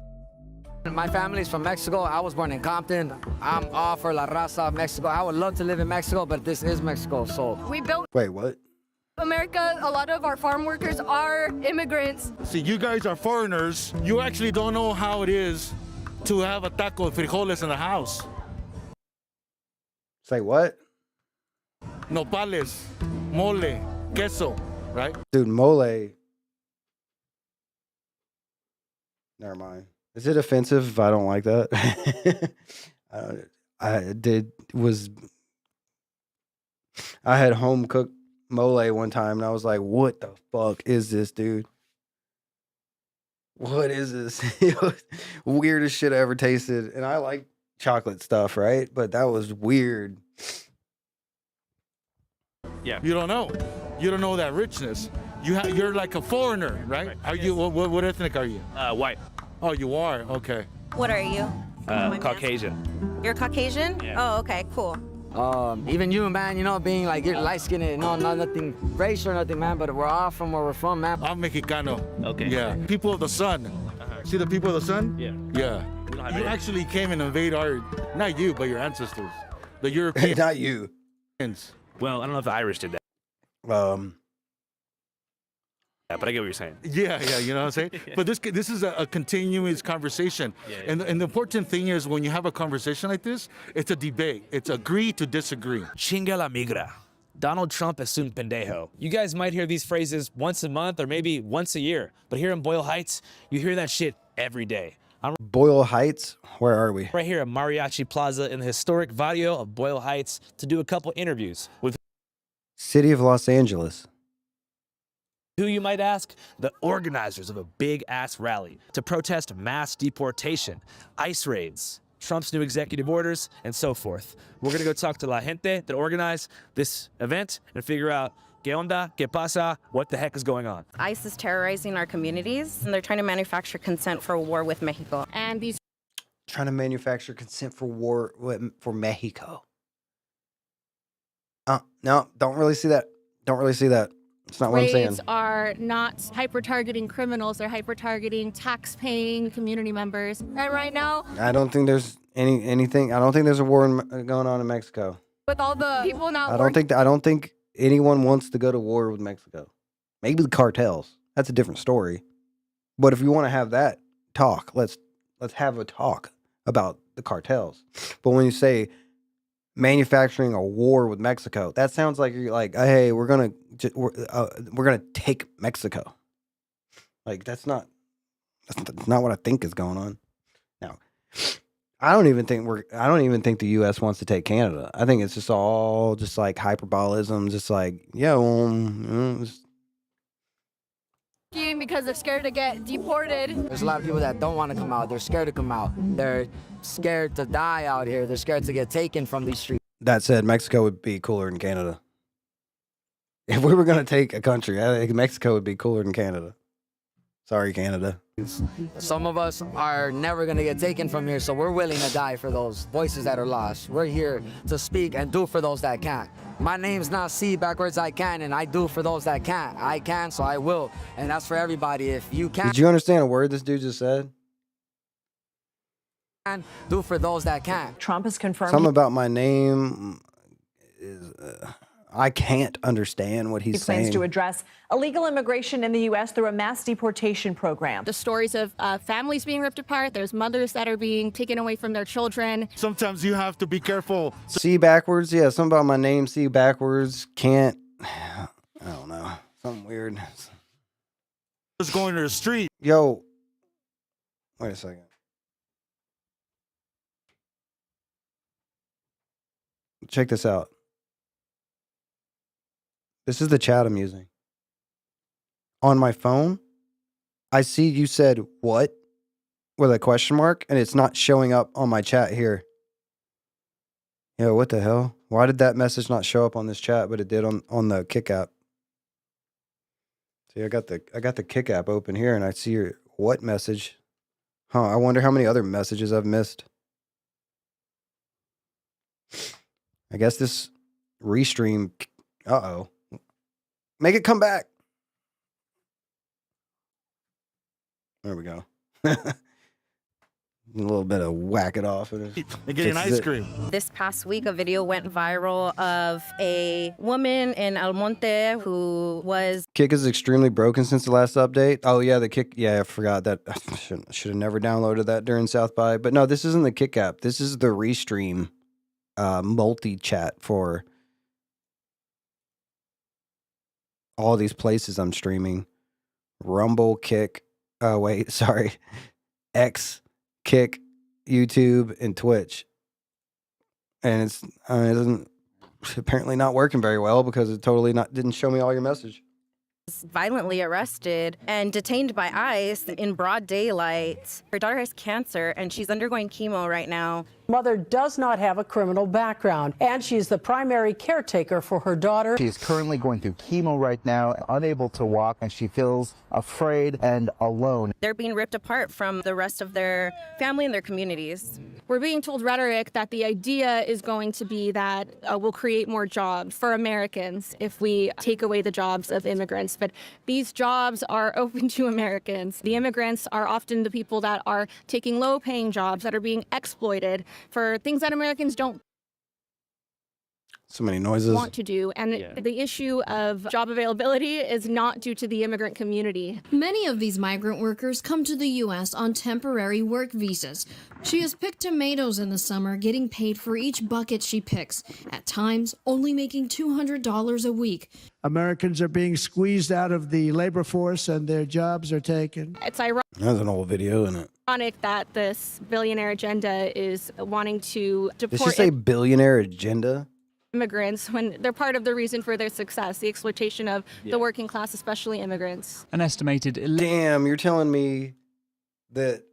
My family's from Mexico. I was born in Compton. I'm all for La Raza of Mexico. I would love to live in Mexico, but this is Mexico, so. We built Wait, what? America. A lot of our farm workers are immigrants. See, you guys are foreigners. You actually don't know how it is to have a taco de frijoles in the house. Say what? Nopales, mole, queso, right? Dude, mole. Never mind. Is it offensive if I don't like that? I had home cooked mole one time and I was like, what the fuck is this, dude? What is this? It was weirdest shit I ever tasted. And I like chocolate stuff, right? But that was weird. Yeah. You don't know. You don't know that richness. You're like a foreigner, right? Are you? What ethnic are you? White. Oh, you are? Okay. What are you? Caucasian. You're Caucasian? Yeah. Oh, okay, cool. Even you, man, you know, being like, you're light-skinned, no, nothing racial or nothing, man, but we're all from where we're from, man. I'm Mexicano. Okay. Yeah. People of the sun. See the people of the sun? Yeah. Yeah. You actually came and invade our, not you, but your ancestors. The Europeans. Not you. Well, I don't know if the Irish did that. Yeah, but I get what you're saying. Yeah, you know what I'm saying? But this is a continuous conversation. Yeah. And the important thing is when you have a conversation like this, it's a debate. It's agree to disagree. Chinga la migra. Donald Trump es un pendejo. You guys might hear these phrases once a month or maybe once a year, but here in Boyle Heights, you hear that shit every day. I'm Boyle Heights? Where are we? right here at Mariachi Plaza in the historic barrio of Boyle Heights to do a couple interviews with City of Los Angeles. who, you might ask? The organizers of a big-ass rally to protest mass deportation, ICE raids, Trump's new executive orders, and so forth. We're gonna go talk to la gente that organized this event and figure out ¿qué onda? ¿Qué pasa? What the heck is going on? ICE is terrorizing our communities, and they're trying to manufacture consent for a war with Mexico. And these Trying to manufacture consent for war for Mexico. No, don't really see that. Don't really see that. It's not what I'm saying. raids are not hyper-targeting criminals, they're hyper-targeting tax-paying community members. And right now, I don't think there's anything. I don't think there's a war going on in Mexico. With all the people not I don't think anyone wants to go to war with Mexico. Maybe the cartels. That's a different story. But if you want to have that talk, let's have a talk about the cartels. But when you say manufacturing a war with Mexico, that sounds like you're like, hey, we're gonna take Mexico. Like that's not what I think is going on. Now, I don't even think the U.S. wants to take Canada. I think it's just all just like hyperbolism, just like because they're scared to get deported. There's a lot of people that don't want to come out. They're scared to come out. They're scared to die out here. They're scared to get taken from these streets. That said, Mexico would be cooler than Canada. If we were gonna take a country, I think Mexico would be cooler than Canada. Sorry, Canada. Some of us are never going to get taken from here, so we're willing to die for those voices that are lost. We're here to speak and do for those that can't. My name's not C backwards, I can, and I do for those that can't. I can, so I will. And that's for everybody. If you can't, Did you understand a word this dude just said? do for those that can't. Trump has confirmed. Something about my name is... I can't understand what he's saying. He plans to address illegal immigration in the U.S. through a mass deportation program. the stories of families being ripped apart, there's mothers that are being taken away from their children. Sometimes you have to be careful. C backwards? Yeah, something about my name, C backwards. Can't... I don't know. Something weird. Just going to the street. Yo. Wait a second. Check this out. This is the chat I'm using. On my phone, I see you said what with a question mark, and it's not showing up on my chat here. Yo, what the hell? Why did that message not show up on this chat, but it did on the Kick app? See, I got the Kick app open here, and I see your what message. Huh, I wonder how many other messages I've missed. I guess this restream... Uh-oh. Make it come back. There we go. A little bit of whack it off. And getting ice cream. This past week, a video went viral of a woman in El Monte who was... Kick is extremely broken since the last update. Oh, yeah, the Kick. Yeah, I forgot that. I should have never downloaded that during South by. But no, this isn't the Kick app. This is the Restream multi-chat for all these places I'm streaming. Rumble, Kick. Oh, wait, sorry. X, Kick, YouTube, and Twitch. And it's apparently not working very well because it totally didn't show me all your message. Violently arrested and detained by ICE in broad daylight. Her daughter has cancer and she's undergoing chemo right now. Mother does not have a criminal background, and she's the primary caretaker for her daughter. She's currently going through chemo right now, unable to walk, and she feels afraid and alone. They're being ripped apart from the rest of their family and their communities. We're being told rhetoric that the idea is going to be that we'll create more jobs for Americans if we take away the jobs of immigrants. But these jobs are open to Americans. The immigrants are often the people that are taking low-paying jobs that are being exploited for things that Americans don't So many noises. want to do. And the issue of job availability is not due to the immigrant community. Many of these migrant workers come to the U.S. on temporary work visas. She has picked tomatoes in the summer, getting paid for each bucket she picks, at times only making $200 a week. Americans are being squeezed out of the labor force and their jobs are taken. It's ironic. That's an old video, isn't it? That this billionaire agenda is wanting to Did she deport say billionaire agenda? immigrants when they're part of the reason for their success, the exploitation of the working class, especially immigrants. An estimated... Damn, you're telling me that...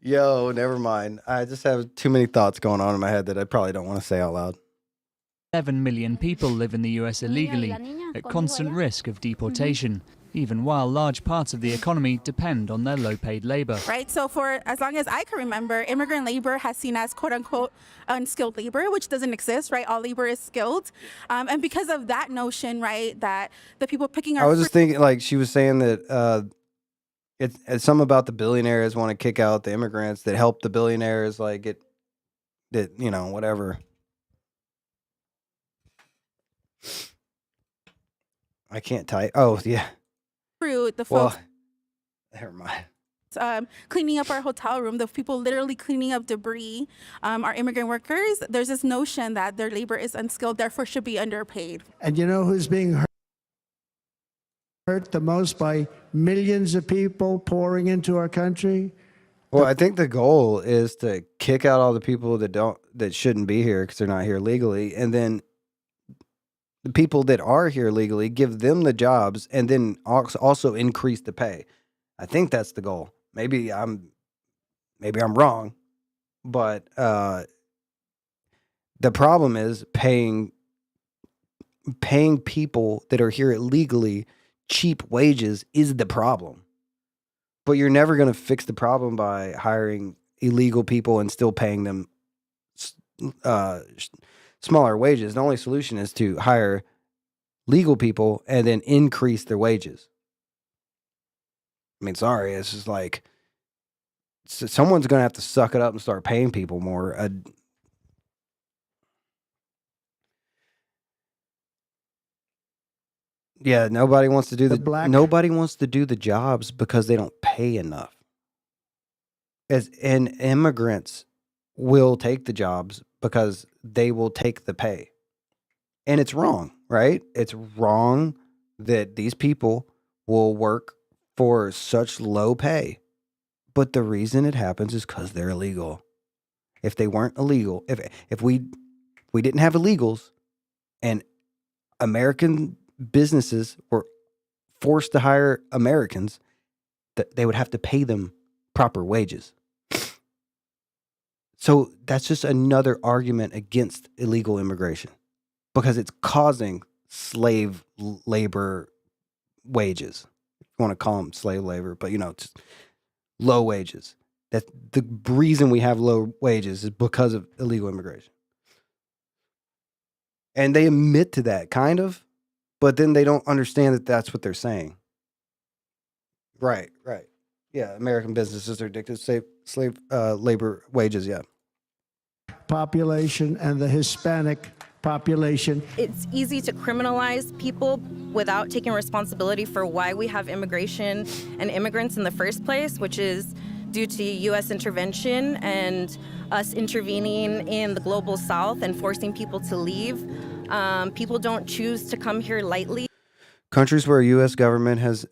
Yo, never mind. I just have too many thoughts going on in my head that I probably don't want to say out loud. 11 million people live in the US illegally, at constant risk of deportation, even while large parts of the economy depend on their low-paid labor. Right, so for as long as I can remember, immigrant labor has seen as quote-unquote unskilled labor, which doesn't exist, right? All labor is skilled. And because of that notion, right, that the people picking our... I was just thinking, like, she was saying that it's something about the billionaires want to kick out the immigrants that help the billionaires, like, you know, whatever. I can't type. Oh, yeah. Fruit, the folks never mind. Cleaning up our hotel room, the people literally cleaning up debris, our immigrant workers, there's this notion that their labor is unskilled, therefore should be underpaid. And you know who's being hurt the most by millions of people pouring into our country? Well, I think the goal is to kick out all the people that shouldn't be here because they're not here legally, and then the people that are here legally, give them the jobs, and then also increase the pay. I think that's the goal. Maybe I'm wrong, but the problem is paying people that are here illegally cheap wages is the problem. But you're never going to fix the problem by hiring illegal people and still paying them smaller wages. The only solution is to hire legal people and then increase their wages. I mean, sorry, it's just like someone's going to have to suck it up and start paying people more. Yeah, nobody wants to do nobody wants to do the jobs because they don't pay enough. And immigrants will take the jobs because they will take the pay. And it's wrong, right? It's wrong that these people will work for such low pay. But the reason it happens is because they're illegal. If they weren't illegal, if we didn't have illegals and American businesses were forced to hire Americans, that they would have to pay them proper wages. So that's just another argument against illegal immigration because it's causing slave labor wages. If you want to call them slave labor, but just low wages. That the reason we have low wages is because of illegal immigration. And they admit to that kind of, but then they don't understand that that's what they're saying. Right, right. Yeah, American businesses are addicted to slave labor wages. Yeah. Population and the Hispanic population. It's easy to criminalize people without taking responsibility for why we have immigration and immigrants in the first place, which is due to U.S. intervention and us intervening in the global south and forcing people to leave. People don't choose to come here lightly. Countries where U.S. government has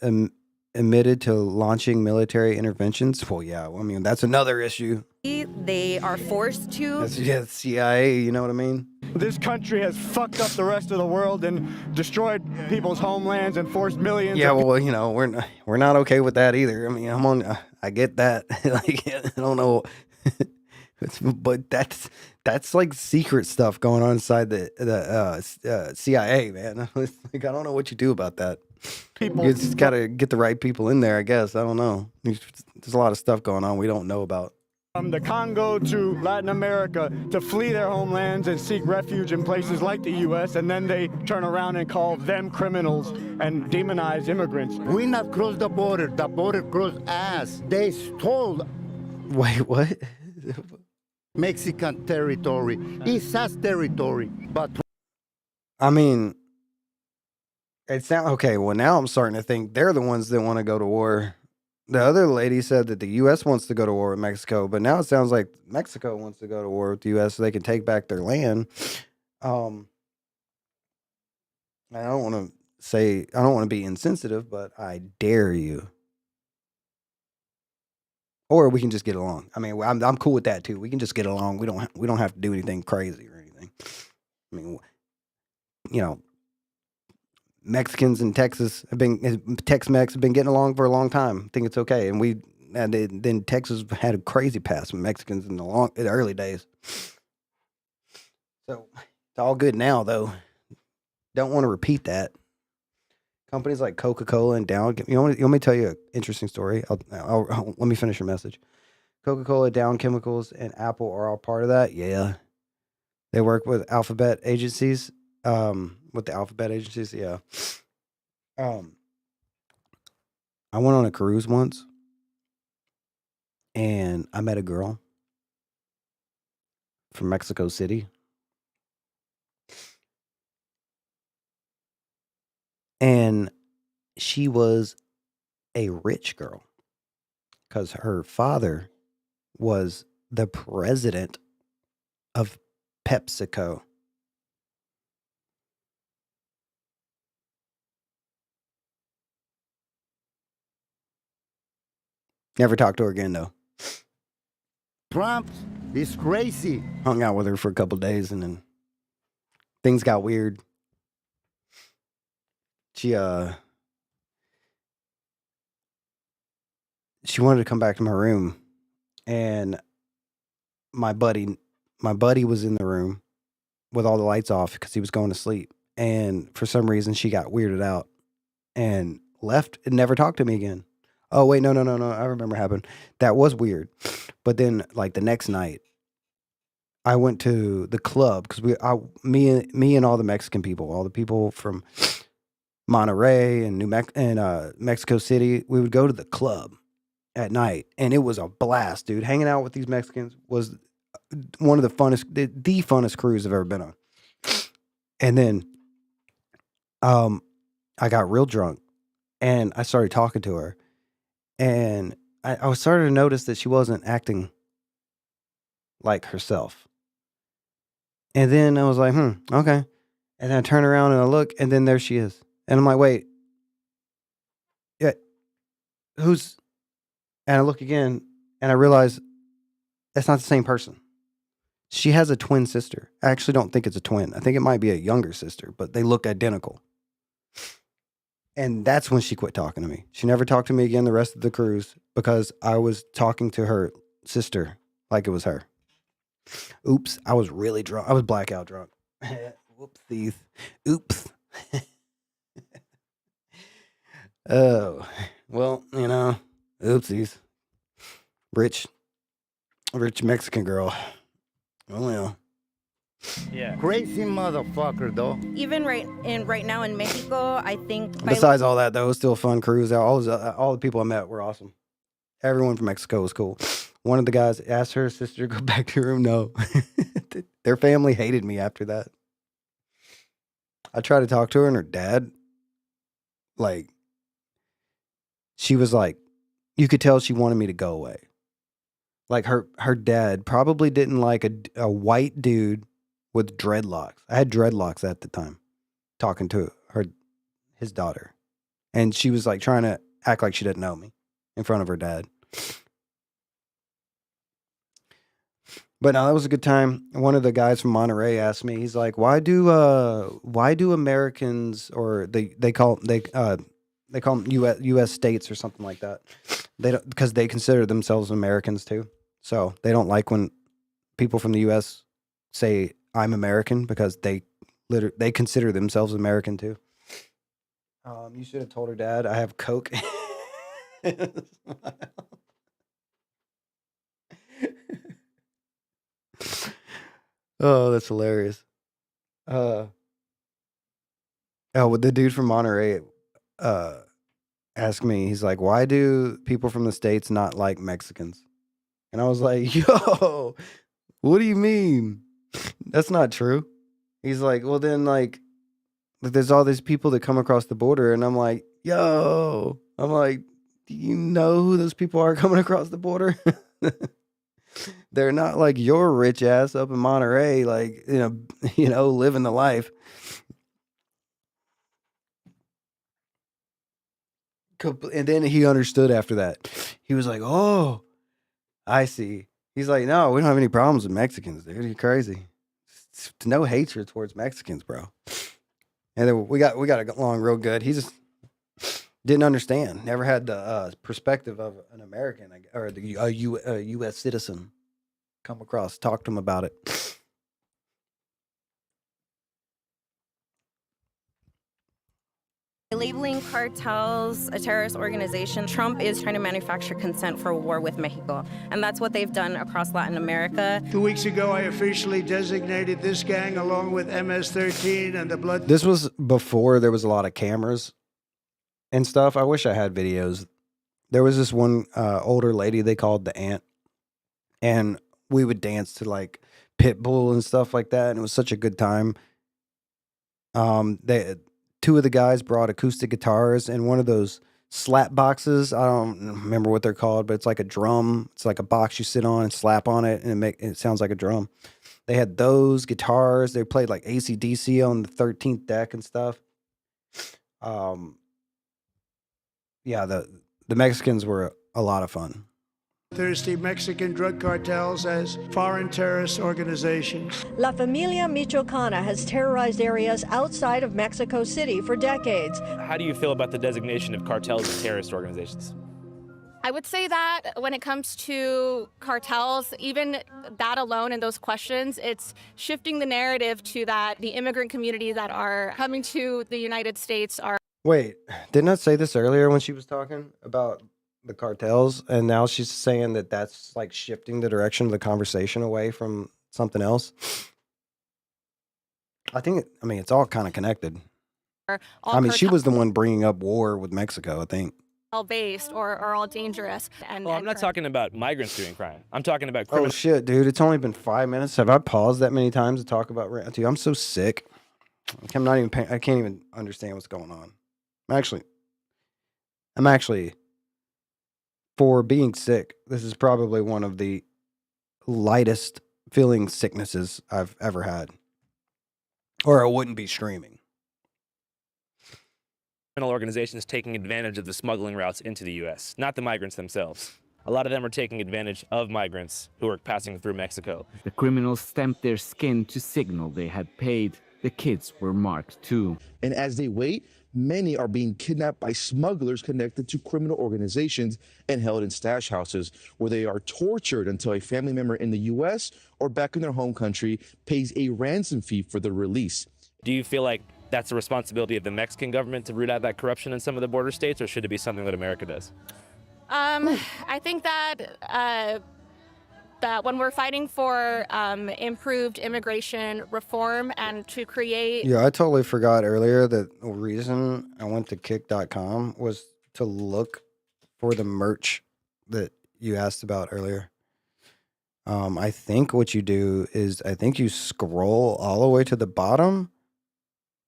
admitted to launching military interventions. Well, yeah, I mean, that's another issue. They are forced to. That's CIA, you know what I mean? This country has fucked up the rest of the world and destroyed people's homelands and forced millions. Yeah, well, you know, we're not okay with that either. I mean, I get that. Like, I don't know, but that's like secret stuff going on inside the CIA, man. Like, I don't know what you do about that. You just gotta get the right people in there, I guess. I don't know. There's a lot of stuff going on we don't know about. From the Congo to Latin America to flee their homelands and seek refuge in places like the U.S., and then they turn around and call them criminals and demonize immigrants. We not cross the border crossed us. They stole. Wait, what? Mexican territory. It's us territory, but. I mean, it's not okay. Well, now I'm starting to think they're the ones that want to go to war. The other lady said that the U.S. wants to go to war with Mexico, but now it sounds like Mexico wants to go to war with the U.S. so they can take back their land. I don't want to be insensitive, but I dare you. Or we can just get along. I mean, I'm cool with that too. We can just get along. We don't have to do anything crazy or anything. I mean, you know, Mexicans in Texas Tex-Mex have been getting along for a long time. I think it's okay. And then Texas had a crazy past with Mexicans in the early days. So it's all good now, though. Don't want to repeat that. Companies like Coca-Cola and Dow. You want me to tell you an interesting story? Let me finish your message. Coca-Cola, Dow Chemicals, and Apple are all part of that. Yeah, they work with alphabet agencies. With the alphabet agencies, yeah. I went on a cruise once, and I met a girl from Mexico City. And she was a rich girl because her father was the president of PepsiCo. Never talked to her again, though. Trump is crazy. Hung out with her for a couple days, and then things got weird. She wanted to come back to my room, and my buddy was in the room with all the lights off because he was going to sleep. And for some reason, she got weirded out and left and never talked to me again. Oh, wait, no. I remember what happened. That was weird. But then, like, the next night, I went to the club because me and all the Mexican people, all the people from Monterey and Mexico City, we would go to the club at night, and it was a blast, dude. Hanging out with these Mexicans was one of the funnest, the funnest cruise I've ever been on. And then, I got real drunk, and I started talking to her. And I was starting to notice that she wasn't acting like herself. And then I was like, okay. And then I turn around and I look, and then there she is. And I'm like, wait. Yeah. Who's... And I look again, and I realize that's not the same person. She has a twin sister. I actually don't think it's a twin. I think it might be a younger sister, but they look identical. And that's when she quit talking to me. She never talked to me again the rest of the cruise because I was talking to her sister like it was her. Oops, I was really drunk. I was blackout drunk. Whoopsies. Oops. Oh, well, you know, oopsies. Rich Mexican girl. Oh, well. Yeah. Crazy motherfucker, though. Even right now in Mexico, I think Besides all that, though, it was still a fun cruise. All the people I met were awesome. Everyone from Mexico was cool. One of the guys asked her sister to go back to her room. No. Their family hated me after that. I tried to talk to her, and her dad, like, she was like, you could tell she wanted me to go away. Like, her dad probably didn't like a white dude with dreadlocks. I had dreadlocks at the time, talking to his daughter. And she was like trying to act like she didn't know me in front of her dad. But no, that was a good time. One of the guys from Monterey asked me, he's like, why do Americans, or they call them US states or something like that. They don't, because they consider themselves Americans too. So they don't like when people from the US say I'm American, because they consider themselves American too. You should have told her dad I have Coke. Oh, that's hilarious. Oh, well, the dude from Monterey asked me, he's like, why do people from the States not like Mexicans? And I was like, yo, what do you mean? That's not true. He's like, well, then, like, there's all these people that come across the border. And I'm like, do you know who those people are coming across the border? They're not like your rich ass up in Monterey, like, living the life. And then he understood after that. He was like, oh, I see. He's like, no, we don't have any problems with Mexicans, dude. You're crazy. It's no hatred towards Mexicans, bro. And then we got along real good. He just didn't understand. Never had the perspective of an American or a U.S. citizen come across. Talk to him about it. labeling cartels a terrorist organization, Trump is trying to manufacture consent for war with Mexico. And that's what they've done across Latin America. 2 weeks ago, I officially designated this gang along with MS-13 and the blood. This was before there was a lot of cameras and stuff. I wish I had videos. There was this one older lady they called the Aunt, and we would dance to like Pitbull and stuff like that, and it was such a good time. Two of the guys brought acoustic guitars and one of those slap boxes. I don't remember what they're called, but it's like a drum. It's like a box you sit on and slap on it, and it sounds like a drum. They had those guitars. They played like AC/DC on the 13th deck and stuff. Yeah, the Mexicans were a lot of fun. Thirsty Mexican drug cartels as foreign terrorist organizations. La Familia Michoacana has terrorized areas outside of Mexico City for decades. How do you feel about the designation of cartels as terrorist organizations? I would say that when it comes to cartels, even that alone and those questions, it's shifting the narrative to that the immigrant community that are coming to the United States are. Wait, didn't I say this earlier when she was talking about the cartels, and now she's saying that that's like shifting the direction of the conversation away from something else? I mean, it's all kind of connected. She was the one bringing up war with Mexico, I think. All based or all dangerous. Well, I'm not talking about migrants doing crime. I'm talking about criminals. Oh shit, dude! It's only been 5 minutes. Have I paused that many times to talk about rant? Dude, I'm so sick. I'm not even. I can't even understand what's going on. I'm actually. For being sick, this is probably one of the lightest feeling sicknesses I've ever had. Or I wouldn't be streaming. Criminal organizations taking advantage of the smuggling routes into the U.S., not the migrants themselves. A lot of them are taking advantage of migrants who are passing through Mexico. The criminals stamped their skin to signal they had paid. The kids were marked too. And as they wait, many are being kidnapped by smugglers connected to criminal organizations and held in stash houses, where they are tortured until a family member in the U.S. or back in their home country pays a ransom fee for their release. Do you feel like that's the responsibility of the Mexican government to root out that corruption in some of the border states, or should it be something that America does? I think that that when we're fighting for improved immigration reform and to create. Yeah, I totally forgot earlier that the reason I went to kick.com was to look for the merch that you asked about earlier. I think what you do is I think you scroll all the way to the bottom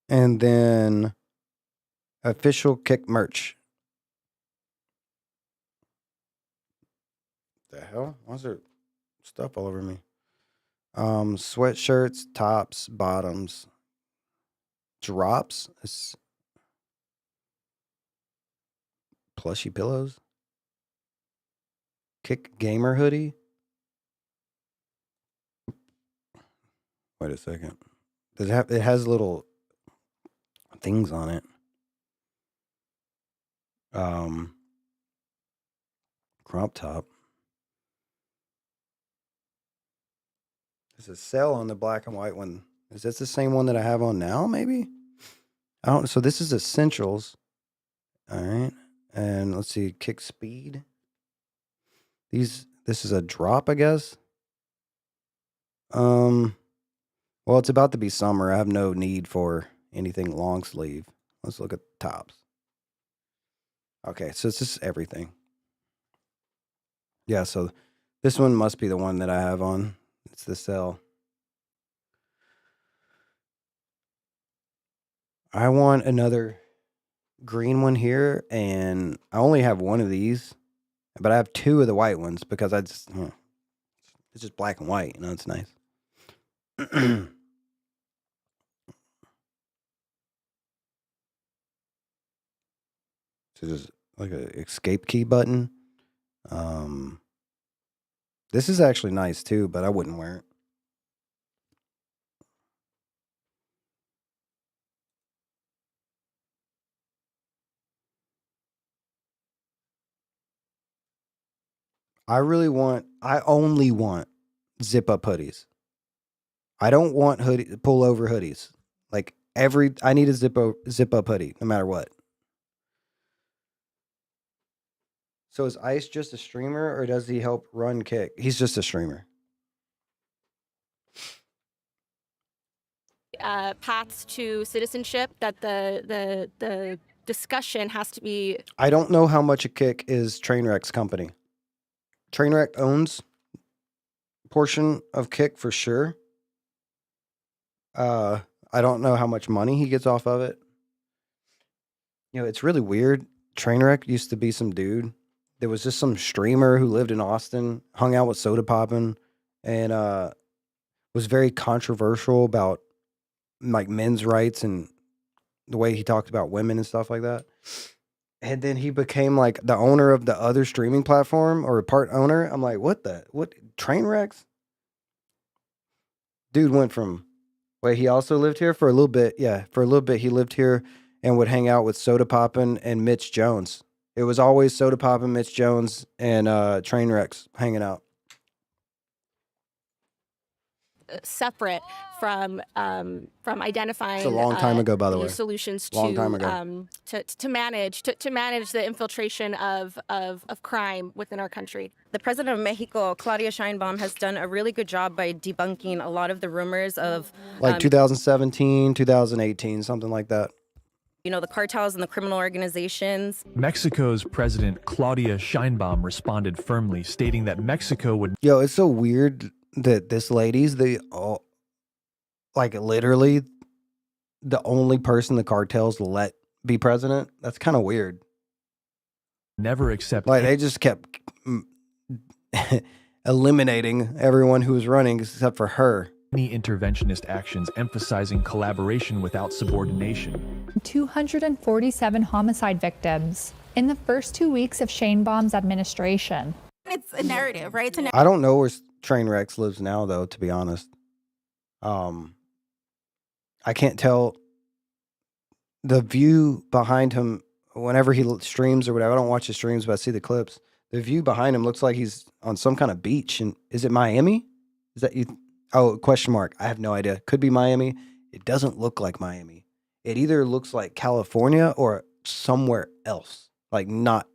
and then official Kick merch. The hell? Why is there stuff all over me? Sweatshirts, tops, bottoms, drops, plushy pillows, Kick gamer hoodie. Wait a second. Does it have? It has little things on it. Crop top. There's a sale on the black and white one. Is this the same one that I have on now? Maybe. I don't. So this is essentials. All right, and let's see. Kick speed. This is a drop, I guess. Well, it's about to be summer. I have no need for anything long sleeve. Let's look at the tops. Okay, so it's just everything. Yeah, so this one must be the one that I have on. It's the sale. I want another green one here, and I only have one of these, but I have two of the white ones because it's just black and white. You know, it's nice. So there's like a escape key button. This is actually nice too, but I wouldn't wear it. I only want zip up hoodies. I don't want pull over hoodies. Like I need a zip up hoodie, no matter what. So is Ice just a streamer, or does he help run Kick? He's just a streamer. Paths to citizenship, that the discussion has to be. I don't know how much a Kick is Trainwreck's company. Trainwreck owns a portion of Kick for sure. I don't know how much money he gets off of it. You know, it's really weird. Trainwreck used to be some dude. There was just some streamer who lived in Austin, hung out with Soda Poppin', and was very controversial about like men's rights and the way he talked about women and stuff like that. And then he became like the owner of the other streaming platform, or a part owner. I'm like, what Trainwrecks? Dude went from, wait, he also lived here for a little bit. Yeah, for a little bit he lived here and would hang out with Soda Poppin' and Mitch Jones. It was always Soda Poppin', Mitch Jones, and Trainwrecks hanging out. Separate from identifying. It's a long time ago, by the way. Solutions long time ago. To manage the infiltration of crime within our country. The president of Mexico, Claudia Sheinbaum, has done a really good job by debunking a lot of the rumors of 2017, 2018, something like that. You know, the cartels and the criminal organizations. Mexico's President Claudia Sheinbaum responded firmly, stating that Mexico would. Yo, it's so weird that this lady's literally the only person the cartels let be president. That's kind of weird. Never accept. Like they just kept eliminating everyone who was running except for her. Any interventionist actions emphasizing collaboration without subordination. 247 homicide victims in the first 2 weeks of Sheinbaum's administration. It's a narrative, right? I don't know where Trainwrecks lives now, though, to be honest. I can't tell. The view behind him, whenever he streams or whatever, I don't watch his streams, but I see the clips. The view behind him looks like he's on some kind of beach. And is it Miami? Is that you? Oh, question mark. I have no idea. Could be Miami. It doesn't look like Miami. It either looks like California or somewhere else, like not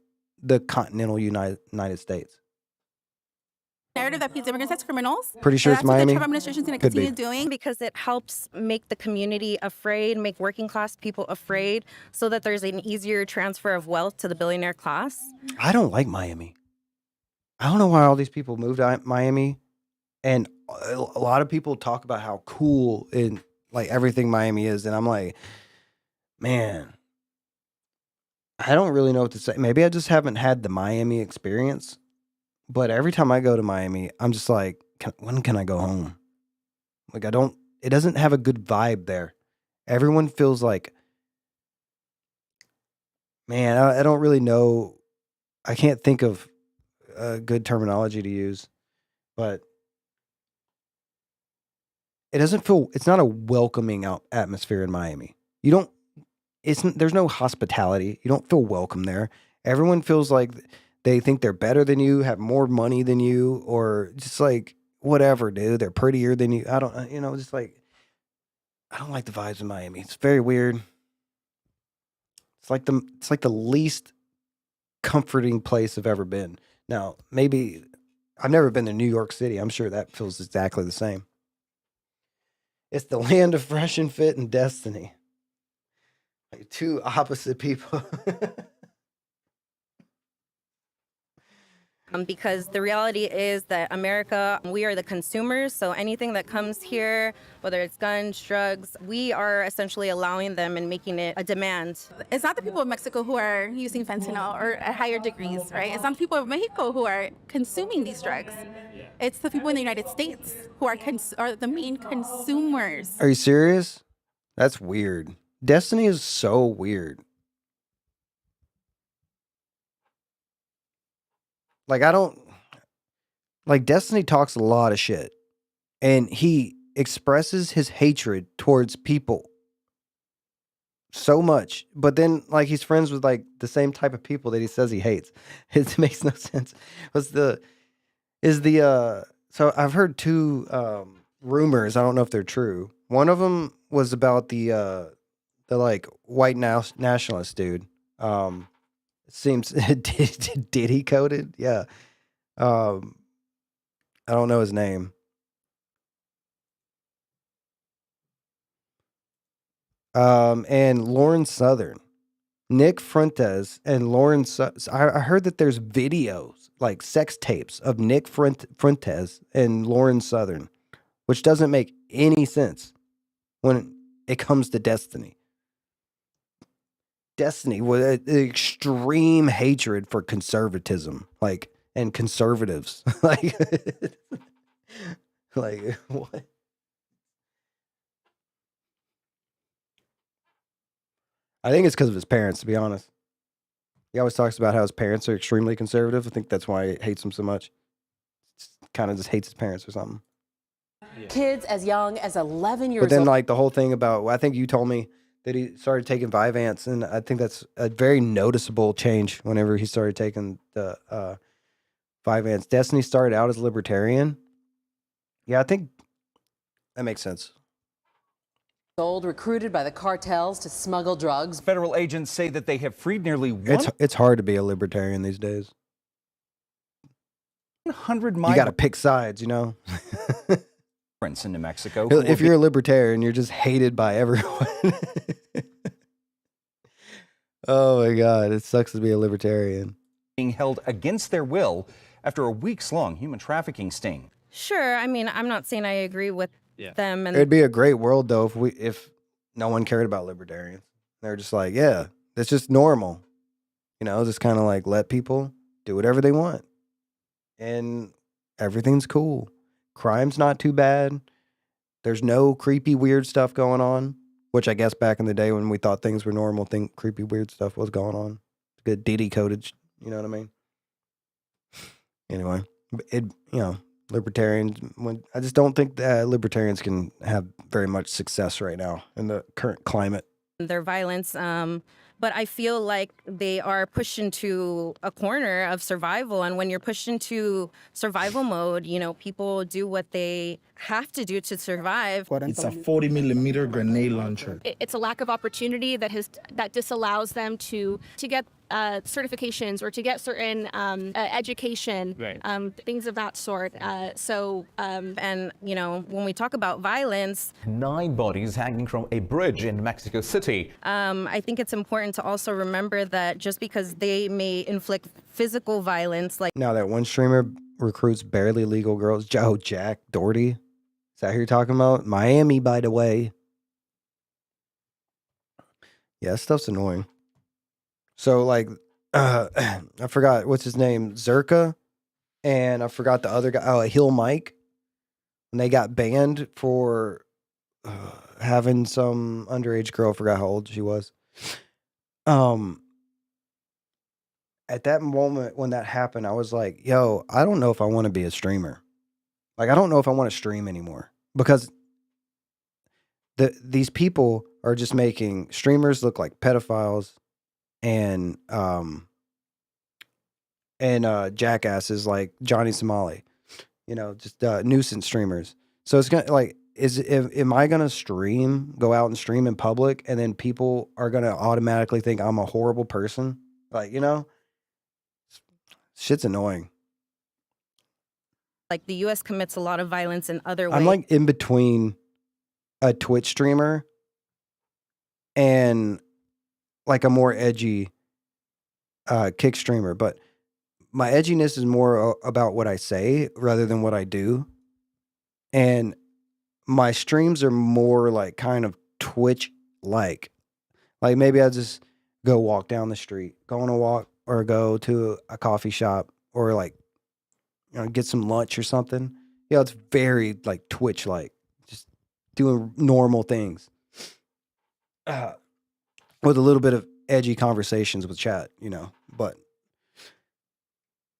the continental United States. narrative that paints immigrants as criminals. Pretty sure And it's that's what Miami. the Trump administration is going to Could be. continue doing. Because it helps make the community afraid, make working class people afraid, so that there's an easier transfer of wealth to the billionaire class. I don't like Miami. I don't know why all these people moved to Miami, and a lot of people talk about how cool and like everything Miami is, and I'm like, man, I don't really know what to say. Maybe I just haven't had the Miami experience, but every time I go to Miami, I'm just like, when can I go home? Like, it doesn't have a good vibe there. Everyone feels like, man, I don't really know. I can't think of a good terminology to use, but it's not a welcoming atmosphere in Miami. There's no hospitality. You don't feel welcome there. Everyone feels like they think they're better than you, have more money than you, or just like, whatever, dude. They're prettier than you. Just like, I don't like the vibes in Miami. It's very weird. It's like the least comforting place I've ever been. Now, maybe I've never been to New York City. I'm sure that feels exactly the same. It's the land of fresh and fit and destiny. Like two opposite people. Because the reality is that America, we are the consumers. So anything that comes here, whether it's guns, drugs, we are essentially allowing them and making it a demand. It's not the people of Mexico who are using fentanyl or at higher degrees, right? It's not the people of Mexico who are consuming these drugs. It's the people in the United States who are the main consumers. Are you serious? That's weird. Destiny is so weird. Like, Destiny talks a lot of shit, and he expresses his hatred towards people so much, but then, like, he's friends with, like, the same type of people that he says he hates. It makes no sense. So I've heard two rumors. I don't know if they're true. One of them was about the like white nationalist dude. Seems did he coded? Yeah. I don't know his name. And Lauren Southern, Nick Fuentes, and Lauren. I heard that there's videos, like sex tapes, of Nick Fuentes and Lauren Southern, which doesn't make any sense when it comes to Destiny. Destiny with an extreme hatred for conservatism, like, and conservatives, like what? I think it's because of his parents, to be honest. He always talks about how his parents are extremely conservative. I think that's why he hates them so much. Kind of just hates his parents or something. Kids as young as 11 years old. But then, like, the whole thing about, I think you told me that he started taking Vyvanse, and I think that's a very noticeable change whenever he started taking the Vyvanse. Destiny started out as libertarian. Yeah, I think that makes sense. Recruited by the cartels to smuggle drugs. Federal agents say that they have freed nearly 100 It's hard to be a libertarian these days. 100 You got to pick sides, you know? migrants into Mexico. If you're a libertarian, you're just hated by everyone. Oh my God, it sucks to be a libertarian. Being held against their will after a weeks-long human trafficking sting. Sure, I mean, I'm not saying I agree with them. And It'd be a great world though if no one cared about libertarians. They're just like, yeah, it's just normal. You know, just kind of like let people do whatever they want. And everything's cool. Crime's not too bad. There's no creepy, weird stuff going on. Which I guess back in the day when we thought things were normal, creepy, weird stuff was going on. Good DD coded, you know what I mean? Anyway, libertarians. I just don't think that libertarians can have very much success right now in the current climate. their violence, but I feel like they are pushed into a corner of survival. And when you're pushed into survival mode, you know, people do what they have to do to survive. It's a 40-millimeter grenade launcher. It's a lack of opportunity that disallows them to get certifications or to get certain education, things of that sort. And, you know, when we talk about violence, 9 bodies hanging from a bridge in Mexico City. I think it's important to also remember that just because they may inflict physical violence, like Now that one streamer recruits barely legal girls, Jack Doherty. Is that who you're talking about? Miami, by the way. Yeah, that stuff's annoying. So like, I forgot what's his name, Zerka, and I forgot the other guy. Oh, Hill Mike. And they got banned for having some underage girl. Forgot how old she was. At that moment when that happened, I was like, yo, I don't know if I want to be a streamer. Like, I don't know if I want to stream anymore because these people are just making streamers look like pedophiles and jackasses like Johnny Somali, you know, just nuisance streamers. So it's gonna like, am I gonna go out and stream in public, and then people are gonna automatically think I'm a horrible person? Like, you know, shit's annoying. the U.S. commits a lot of violence in other ways. I'm like in between a Twitch streamer and like a more edgy kick streamer, but my edginess is more about what I say rather than what I do. And my streams are more like kind of Twitch like maybe I just go walk down the street, go on a walk, or go to a coffee shop, or like, you know, get some lunch or something. Yeah, it's very like Twitch like, just doing normal things with a little bit of edgy conversations with chat, you know, but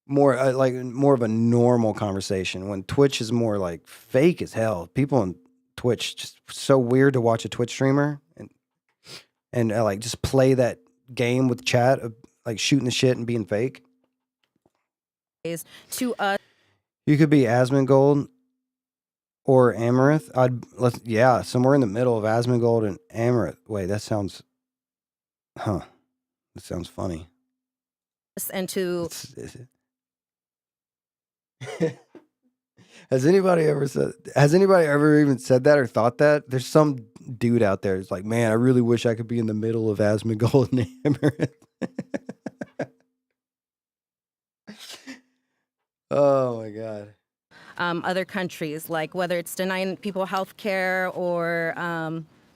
more more of a normal conversation. When Twitch is more like fake as hell. People on Twitch just so weird to watch a Twitch streamer and like just play that game with chat of like shooting the shit and being fake. To us, You could be Asmongold or Amaranth. Somewhere in the middle of Asmongold and Amaranth. Wait, that sounds funny. And to Has anybody ever even said that or thought that? There's some dude out there who's like, man, I really wish I could be in the middle of Asmongold and Amaranth. Oh my God. other countries, like whether it's denying people health care or,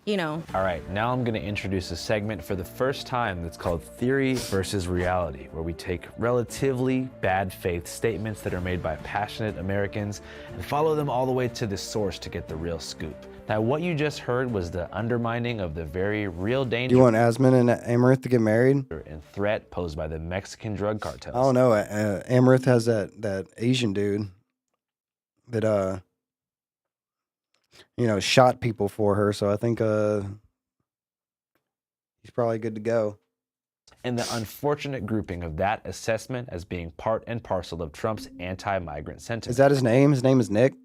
you know. All right, now I'm going to introduce a segment for the first time that's called Theory versus Reality, where we take relatively bad faith statements that are made by passionate Americans and follow them all the way to the source to get the real scoop. Now, what you just heard was the undermining of the very real danger. Do you want Asmon and Amaranth to get married? And threat posed by the Mexican drug cartels. I don't know. Amaranth has that Asian dude that shot people for her. So I think he's probably good to go. And the unfortunate grouping of that assessment as being part and parcel of Trump's anti-migrant sentiment. Is that his name? His name is Nick.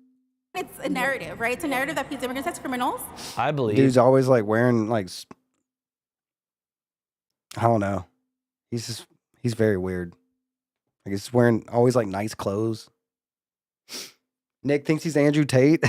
It's a narrative, right? It's a narrative that paints immigrants as criminals. I believe. Dude's always like wearing like, I don't know. He's very weird. Like he's wearing always like nice clothes. Nick thinks he's Andrew Tate.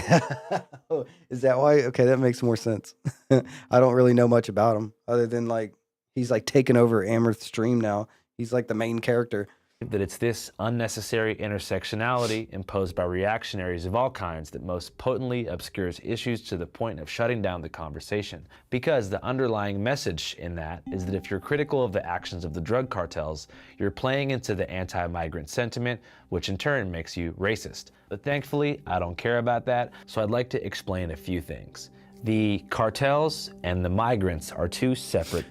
Is that why? Okay, that makes more sense. I don't really know much about him other than like he's like taken over Amaranth's stream now. He's like the main character. That it's this unnecessary intersectionality imposed by reactionaries of all kinds that most potently obscures issues to the point of shutting down the conversation. Because the underlying message in that is that if you're critical of the actions of the drug cartels, you're playing into the anti-migrant sentiment, which in turn makes you racist. But thankfully, I don't care about that, so I'd like to explain a few things. The cartels and the migrants are two separate.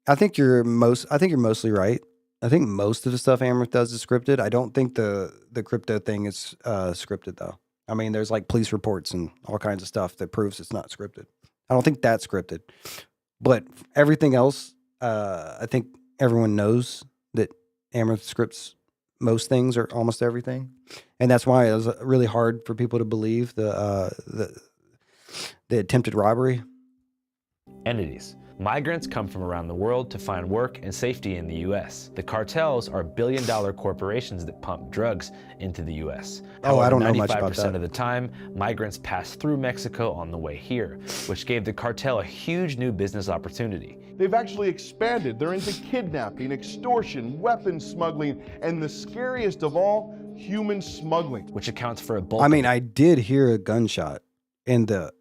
I think you're mostly right. I think most of the stuff Amaranth does is scripted. I don't think the crypto thing is scripted though. I mean, there's like police reports and all kinds of stuff that proves it's not scripted. I don't think that's scripted. But everything else, I think everyone knows that Amaranth scripts most things or almost everything, and that's why it was really hard for people to believe the attempted robbery. Entities. Migrants come from around the world to find work and safety in the U.S. The cartels are billion-dollar corporations that pump drugs into the U.S. Oh, I don't know However, much about 95% that. of the time, migrants pass through Mexico on the way here, which gave the cartel a huge new business opportunity. They've actually expanded. They're into kidnapping, extortion, weapons smuggling, and the scariest of all, human smuggling. Which accounts for a bulk I mean, I did hear a gunshot in the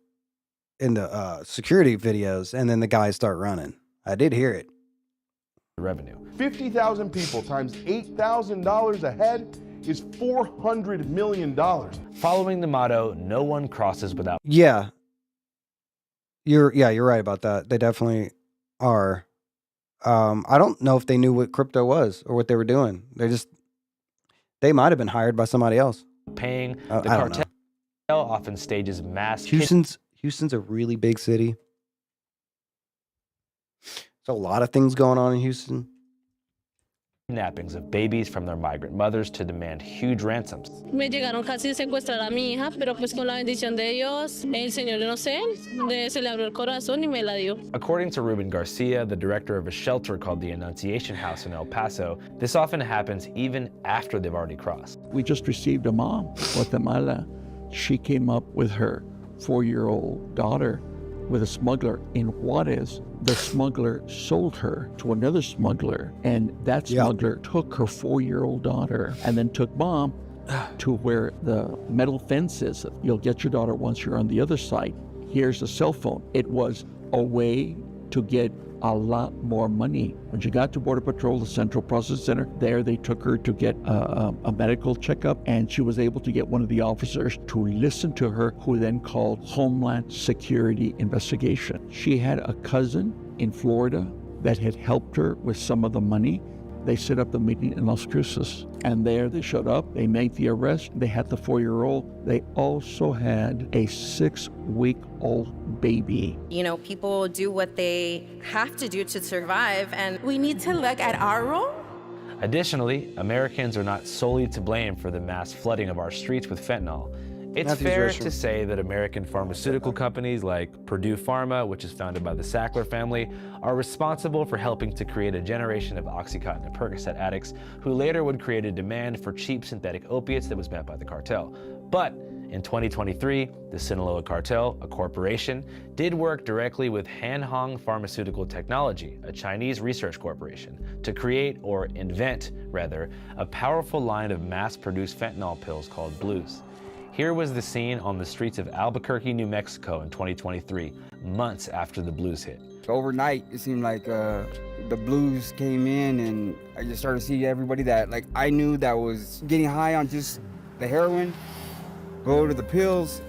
security videos, and then the guys start running. I did hear it. Revenue. 50,000 people times $8,000 a head is $400 million. Following the motto, no one crosses without. Yeah. You're right about that. They definitely are. I don't know if they knew what crypto was or what they were doing. They might have been hired by somebody else. Paying I the don't cartel often stages mass Houston's a really big city. There's a lot of things going on in Houston. kidnappings of babies from their migrant mothers to demand huge ransoms. Me llegaron casi a secuestrar a mi hija, pero pues con la bendición de Dios, el Señor, no sé, se le abrió el corazón y me la dio. According to Ruben Garcia, the director of a shelter called the Annunciation House in El Paso, this often happens even after they've already crossed. We just received a mom, Guatemala. She came up with her 4-year-old daughter with a smuggler in Juarez. The smuggler sold her to another smuggler, and that smuggler took her 4-year-old daughter and then took mom to where the metal fence is. You'll get your daughter once you're on the other side. Here's a cell phone. It was a way to get a lot more money. When she got to Border Patrol, the Central Processing Center, there they took her to get a medical checkup, and she was able to get one of the officers to listen to her, who then called Homeland Security Investigation. She had a cousin in Florida that had helped her with some of the money. They set up the meeting in Las Cruces, and there they showed up, they made the arrest, they had the 4-year-old, they also had a 6-week-old baby. You know, people do what they have to do to survive, and we need to look at our role. Additionally, Americans are not solely to blame for the mass flooding of our streets with fentanyl. It's Matthew's fair restroom. to say that American pharmaceutical companies like Purdue Pharma, which is founded by the Sackler family, are responsible for helping to create a generation of Oxycontin and Percocet addicts who later would create a demand for cheap synthetic opiates that was met by the cartel. But in 2023, the Sinaloa cartel, a corporation, did work directly with Hanhong Pharmaceutical Technology, a Chinese research corporation, to create, or invent rather, a powerful line of mass-produced fentanyl pills called Blues. Here was the scene on the streets of Albuquerque, New Mexico in 2023, months after the Blues hit. Overnight, it seemed like the Blues came in, and I just started to see everybody that I knew that was getting high on just the heroin, go to the pills,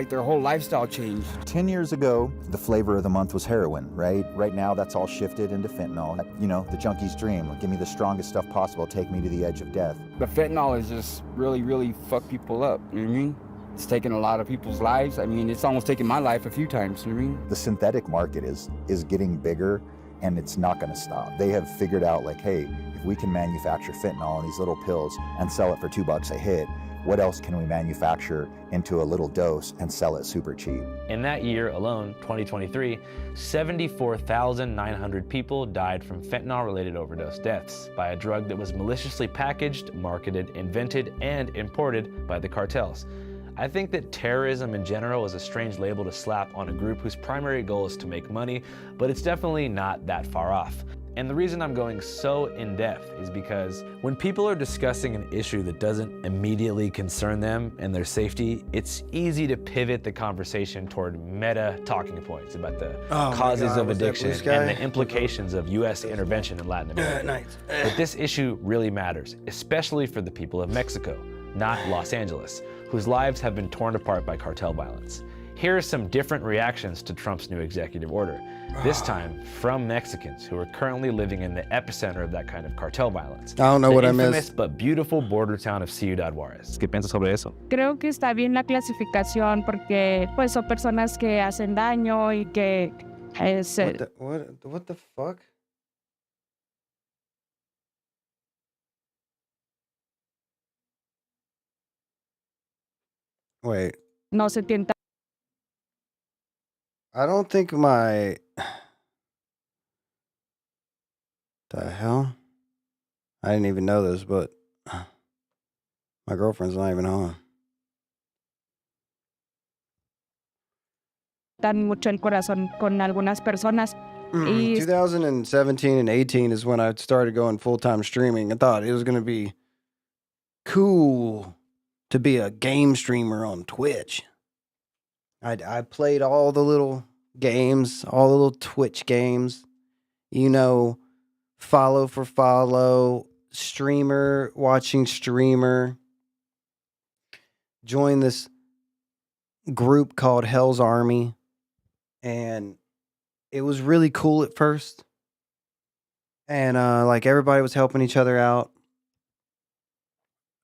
their whole lifestyle changed. 10 years ago, the flavor of the month was heroin, right? Right now, that's all shifted into fentanyl. You know, the junkie's dream. Give me the strongest stuff possible, take me to the edge of death. The fentanyl has just really fucked people up, you know what I mean? It's taken a lot of people's lives. I mean, it's almost taken my life a few times, you know what I mean? The synthetic market is getting bigger, and it's not gonna stop. They have figured out, hey, if we can manufacture fentanyl in these little pills and sell it for $2 a hit, what else can we manufacture into a little dose and sell it super cheap? In that year alone, 2023, 74,900 people died from fentanyl-related overdose deaths by a drug that was maliciously packaged, marketed, invented, and imported by the cartels. I think that terrorism in general is a strange label to slap on a group whose primary goal is to make money, but it's definitely not that far off. And the reason I'm going so in-depth is because when people are discussing an issue that doesn't immediately concern them and their safety, it's easy to pivot the conversation toward meta talking points about the causes of addiction and the implications of U.S. intervention in Latin America. But this issue really matters, especially for the people of Mexico, not Los Angeles, whose lives have been torn apart by cartel violence. Here are some different reactions to Trump's new executive order, this time from Mexicans who are currently living in the epicenter of that kind of cartel violence. I don't know what I missed. The infamous but beautiful border town of Ciudad Juárez. ¿Qué piensas sobre eso? Creo que está bien la clasificación porque pues son personas que hacen daño y que What the fuck? Wait. no se tientan. I don't think my The hell? I didn't even know this, but my girlfriend's not even home. Dan mucho el corazón con algunas personas. Y 2017 and 18 is when I started going full-time streaming. I thought it was going to be cool to be a game streamer on Twitch. I played all the little games, all the little Twitch games. You know, follow for follow, streamer watching streamer. Joined this group called Hell's Army, and it was really cool at first. And like everybody was helping each other out.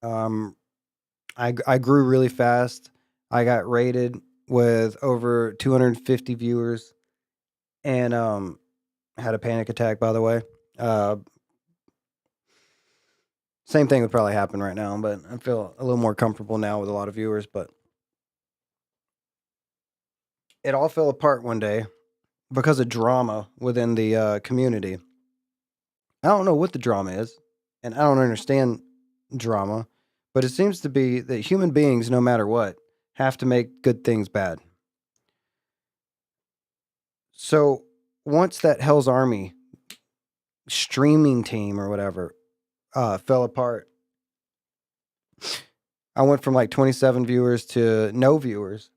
I grew really fast. I got rated with over 250 viewers, and had a panic attack, by the way. Same thing would probably happen right now, but I feel a little more comfortable now with a lot of viewers. But it all fell apart one day because of drama within the community. I don't know what the drama is, and I don't understand drama, but it seems to be that human beings, no matter what, have to make good things bad. So once that Hell's Army streaming team or whatever fell apart, I went from like 27 viewers to no viewers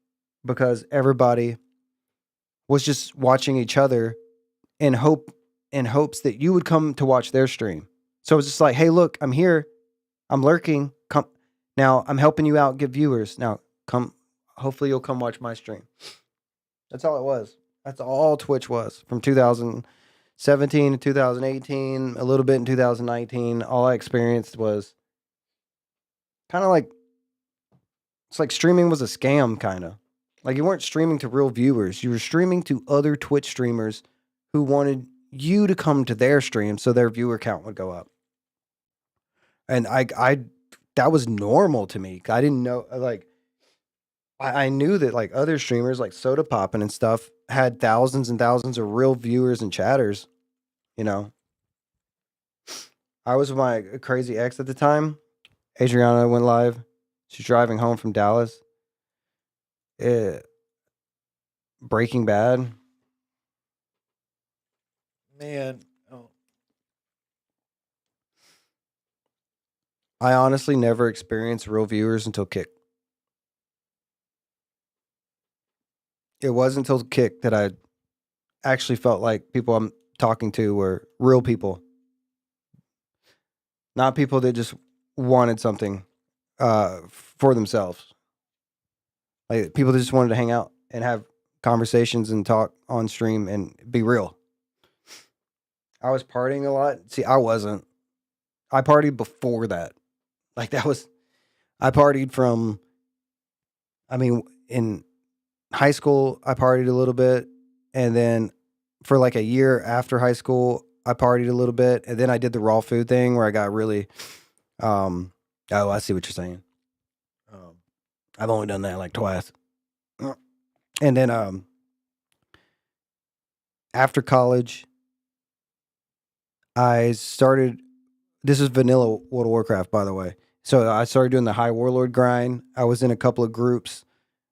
because everybody was just watching each other in hopes that you would come to watch their stream. So it's just like, hey, look, I'm here. I'm lurking. Come now, I'm helping you out, get viewers. Now come, hopefully you'll come watch my stream. That's all it was. That's all Twitch was from 2017 to 2018, a little bit in 2019. All I experienced was kind of like, it's like streaming was a scam, kind of. Like you weren't streaming to real viewers. You were streaming to other Twitch streamers who wanted you to come to their stream so their viewer count would go up. And I that was normal to me. I didn't know, like, I knew that like other streamers like Soda Poppin' and stuff had thousands and thousands of real viewers and chatters, you know. I was with my crazy ex at the time. Adriana went live. She's driving home from Dallas. Breaking Bad. Man. Oh. I honestly never experienced real viewers until Kick. It wasn't until Kick that I actually felt like people I'm talking to were real people. Not people that just wanted something for themselves. Like people that just wanted to hang out and have conversations and talk on stream and be real. I was partying a lot. See, I wasn't. I partied before that. Like that was, I partied from, I mean, in high school, I partied a little bit. And then for like a year after high school, I partied a little bit. And then I did the raw food thing where I got really, oh, I see what you're saying. I've only done that like twice. And then after college, I started, this is vanilla World of Warcraft, by the way. So I started doing the High Warlord grind. I was in a couple of groups.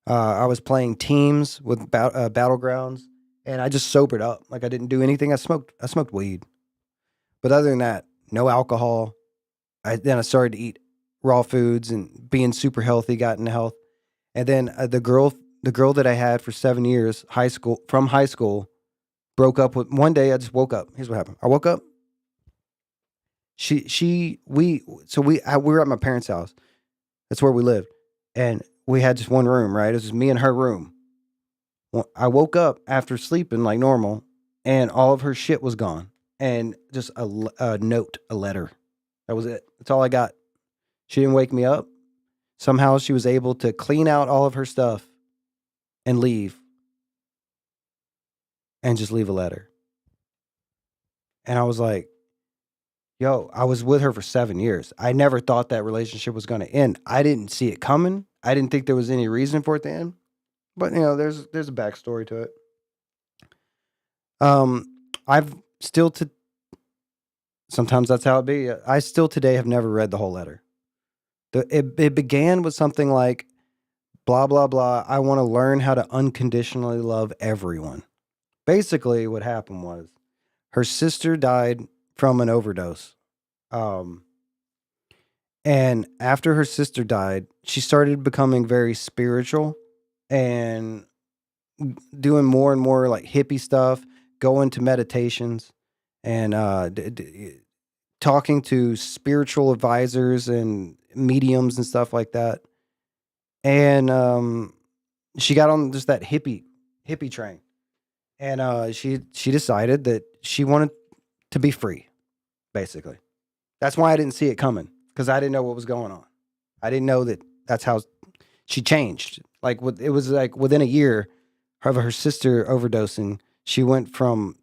I was playing teams with Battlegrounds, and I just sobered up. Like I didn't do anything. I smoked weed. But other than that, no alcohol. Then I started to eat raw foods and being super healthy, got into health. And then the girl that I had for 7 years, from high school, broke up with, one day I just woke up. Here's what happened. I woke up. We were at my parents' house. That's where we lived. And we had just one room, right? It was just me and her room. Well, I woke up after sleeping like normal, and all of her shit was gone. And just a note, a letter. That was it. That's all I got. She didn't wake me up. Somehow she was able to clean out all of her stuff and leave. And just leave a letter. And I was like, yo, I was with her for 7 years. I never thought that relationship was going to end. I didn't see it coming. I didn't think there was any reason for it to end. But, you know, there's a backstory to it. I've still sometimes that's how it be. I still today have never read the whole letter. It began with something like, blah, blah, blah. I want to learn how to unconditionally love everyone. Basically, what happened was her sister died from an overdose. And after her sister died, she started becoming very spiritual and doing more and more like hippie stuff, going to meditations and talking to spiritual advisors and mediums and stuff like that. And she got on just that hippie train. And she decided that she wanted to be free, basically. That's why I didn't see it coming, because I didn't know what was going on. I didn't know that that's how she changed. Like it was like within a year of her sister overdosing, she went from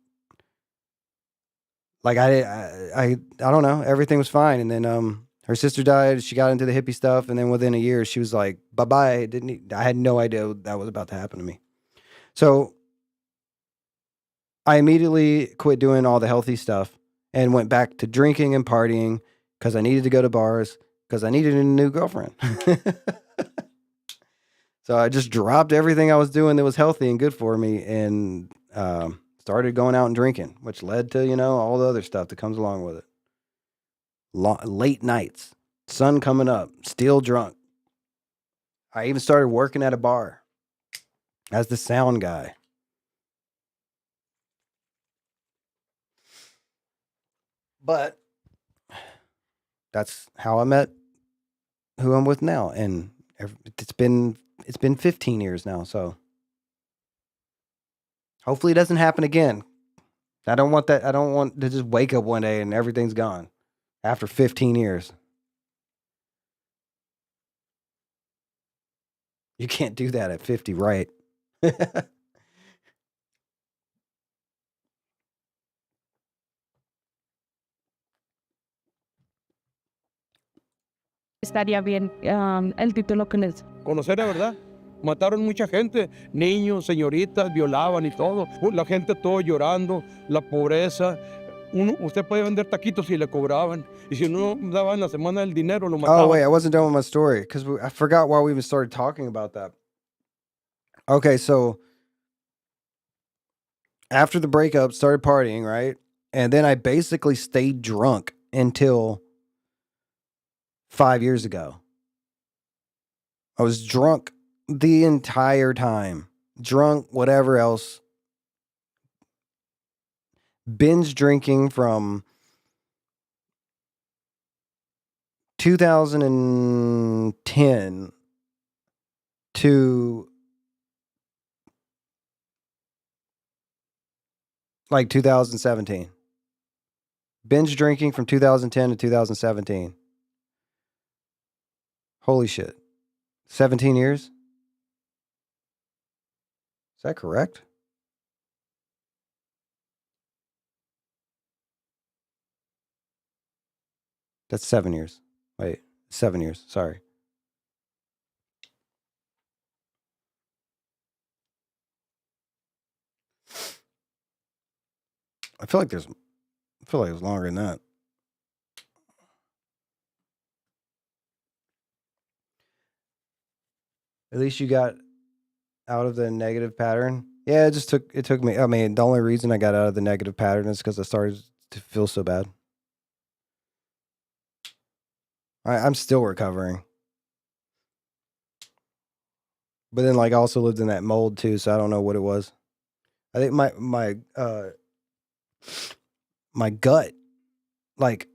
like I don't know, everything was fine, and then her sister died. She got into the hippie stuff, and then within a year, she was like, bye bye. I had no idea that was about to happen to me. So I immediately quit doing all the healthy stuff and went back to drinking and partying because I needed to go to bars because I needed a new girlfriend. So I just dropped everything I was doing that was healthy and good for me and started going out and drinking, which led to, all the other stuff that comes along with it. Late nights, sun coming up, still drunk. I even started working at a bar as the sound guy. But that's how I met who I'm with now, and it's been 15 years now, so hopefully it doesn't happen again. I don't want that. I don't want to just wake up one day and everything's gone after 15 years. You can't do that at 50, right? Estaría bien el título con eso. Conocer la verdad. Mataron mucha gente, niños, señoritas, violaban y todo. La gente todo llorando, la pobreza. Usted puede vender taquitos y le cobraban. Y si no daban la semana el dinero, lo mataban. Oh, wait, I wasn't done with my story because I forgot why we even started talking about that. Okay, so after the breakup, started partying, right? And then I basically stayed drunk until 5 years ago. I was drunk the entire time. Drunk, whatever else. Binge drinking from 2010 to like 2017. Binge drinking from 2010 to 2017. Holy shit. 17 years? Is that correct? That's 7 years. Wait, 7 years. Sorry. I feel like it was longer than that. At least you got out of the negative pattern. Yeah, it took me. I mean, the only reason I got out of the negative pattern is because I started to feel so bad. I'm still recovering. But then like I also lived in that mold too, so I don't know what it was. I think my gut, like,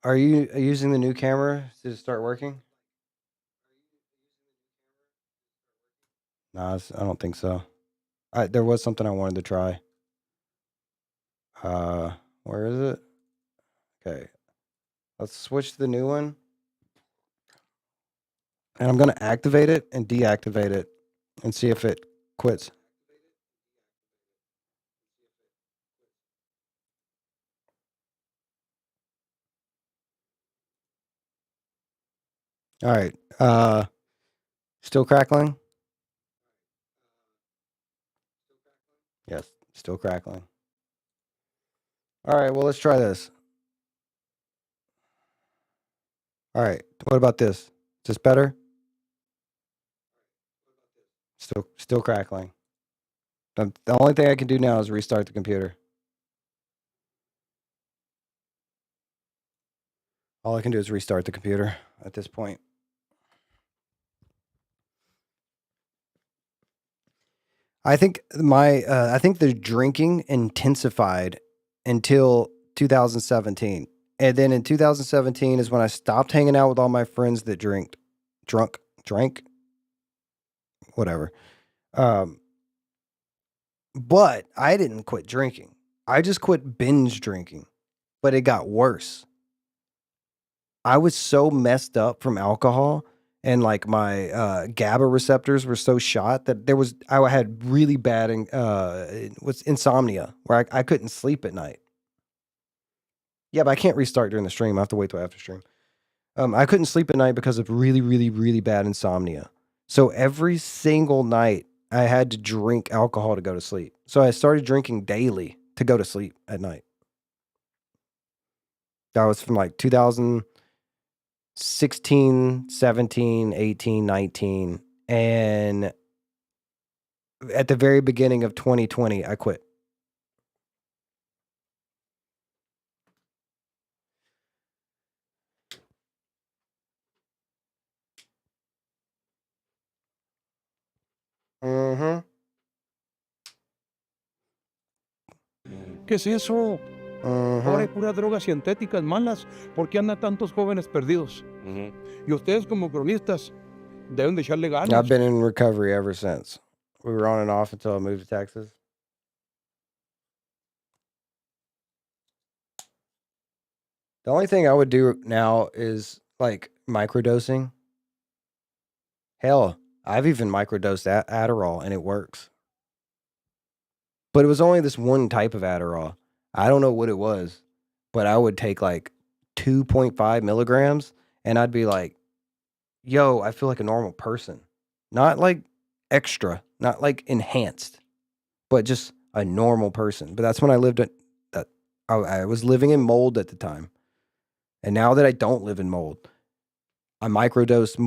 are you using the new camera to start working? No, I don't think so. There was something I wanted to try. Where is it? Okay. Let's switch to the new one. And I'm going to activate it and deactivate it and see if it quits. All right. Still crackling? Yes, still crackling. All right, well, let's try this. All right. What about this? Is this better? Still crackling. The only thing I can do now is restart the computer. All I can do is restart the computer at this point. I think the drinking intensified until 2017. And then in 2017 is when I stopped hanging out with all my friends that drank, whatever. But I didn't quit drinking. I just quit binge drinking. But it got worse. I was so messed up from alcohol, and like my GABA receptors were so shot that I had really bad insomnia where I couldn't sleep at night. Yeah, but I can't restart during the stream. I have to wait till after stream. I couldn't sleep at night because of really, really, really bad insomnia. So every single night I had to drink alcohol to go to sleep. So I started drinking daily to go to sleep at night. That was from like 2016, 17, 18, 19. And at the very beginning of 2020, I quit. ¿Qué es eso? Ahora hay puras drogas sintéticas malas. ¿Por qué andan tantos jóvenes perdidos? Y ustedes como cronistas deben de echarle ganas. I've been in recovery ever since. We were on and off until I moved to Texas. The only thing I would do now is like microdosing. Hell, I've even microdosed Adderall and it works. But it was only this one type of Adderall. I don't know what it was, but I would take like 2.5 milligrams and I'd be like, yo, I feel like a normal person. Not like extra, not like enhanced, but just a normal person. But that's when I lived I was living in mold at the time. And now that I don't live in mold, I microdose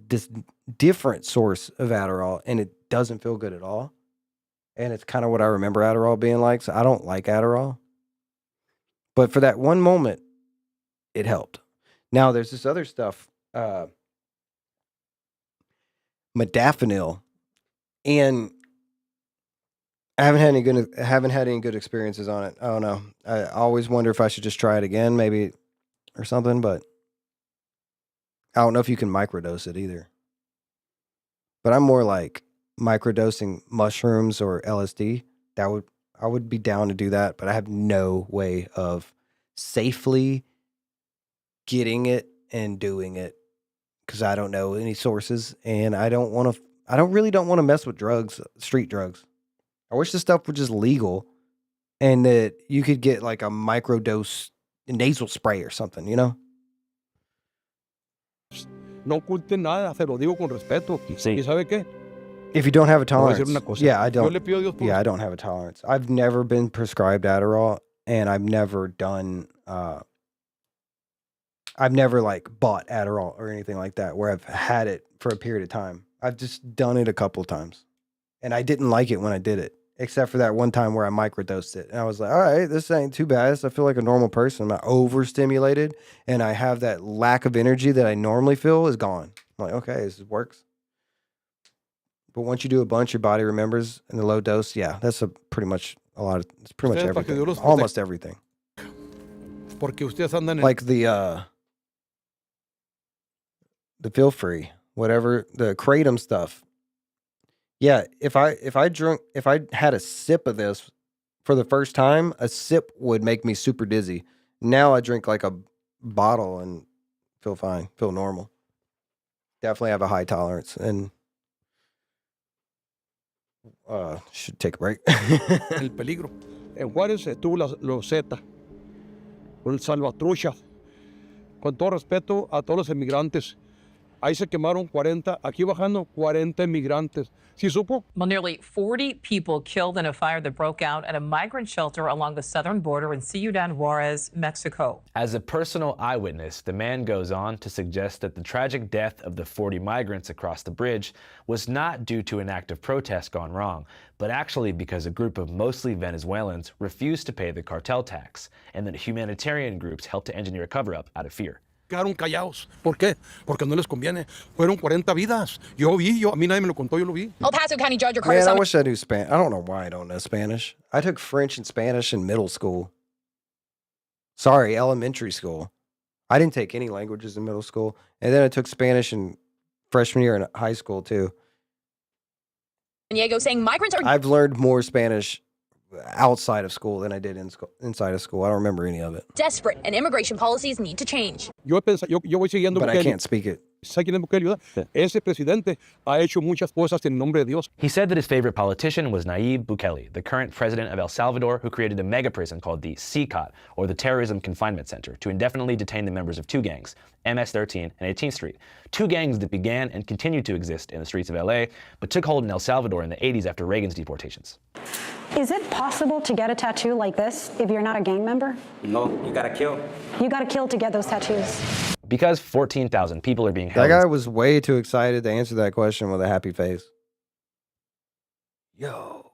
this different source of Adderall and it doesn't feel good at all. And it's kind of what I remember Adderall being like. So I don't like Adderall. But for that one moment, it helped. Now there's this other stuff, modafinil, and I haven't had any good experiences on it. I don't know. I always wonder if I should just try it again, maybe, or something. But I don't know if you can microdose it either. But I'm more like microdosing mushrooms or LSD. I would be down to do that, but I have no way of safely getting it and doing it because I don't know any sources, and I don't really want to mess with drugs, street drugs. I wish this stuff were just legal and that you could get like a microdose nasal spray or something, you know? No oculten nada, se lo digo con respeto. Sí. ¿Y sabe qué? If you don't have a Le voy a decir tolerance. una cosa. Yeah, I Yo don't. le pido a Dios por Yeah, I don't have a tolerance. I've never been prescribed Adderall, and I've never done. I've never like bought Adderall or anything like that where I've had it for a period of time. I've just done it a couple of times, and I didn't like it when I did it, except for that one time where I microdosed it, and I was like, "All right, this ain't too bad. I feel like a normal person. I'm not overstimulated, and I have that lack of energy that I normally feel is gone." I'm like, "Okay, this works." But once you do a bunch, your body remembers in the low dose. Yeah, that's it's pretty much everything. Almost everything. Porque ustedes andan en... Like the feel free, whatever, the kratom stuff. Yeah, if I had a sip of this for the first time, a sip would make me super dizzy. Now I drink like a bottle and feel fine, feel normal. Definitely have a high tolerance and should take a break. El peligro. En Juárez estuvo los Z, con el salvatrucha. Con todo respeto a todos los emigrantes, Ahí se quemaron 40, aquí bajando 40 inmigrantes. ¿Sí supo? Well, nearly 40 people killed in a fire that broke out at a migrant shelter along the southern border in Ciudad Juarez, Mexico. As a personal eyewitness, the man goes on to suggest that the tragic death of the 40 migrants across the bridge was not due to an act of protest gone wrong, but actually because a group of mostly Venezuelans refused to pay the cartel tax, and that humanitarian groups helped to engineer a cover-up out of fear. Quedaron callados. ¿Por qué? Porque no les conviene. Fueron 40 vidas. A mí nadie me lo contó, yo lo vi. El Paso County Judge Carter. Man, I wish I knew Spanish. I don't know why I don't know Spanish. I took French and Spanish in middle school. Sorry, elementary school. I didn't take any languages in middle school. And then I took Spanish in freshman year in high school, too. Diego saying migrants are. I've learned more Spanish outside of school than I did inside of school. I don't remember any of it. Desperate and immigration policies need to change. Yo voy siguiendo But I can't speak it. ¿Sabe quién es Bukele? Ese presidente ha hecho muchas cosas en nombre de Dios. He said that his favorite politician was Nayib Bukele, the current president of El Salvador, who created a mega prison called the CCOT, or the Terrorism Confinement Center, to indefinitely detain the members of two gangs, MS-13 and 18th Street. Two gangs that began and continued to exist in the streets of LA, but took hold in El Salvador in the 80s after Reagan's deportations. Is it possible to get a tattoo like this if you're not a gang member? No, you gotta kill. You gotta kill to get those tattoos. Because 14,000 people are being held. That guy was way too excited to answer that question with a happy face. Yo.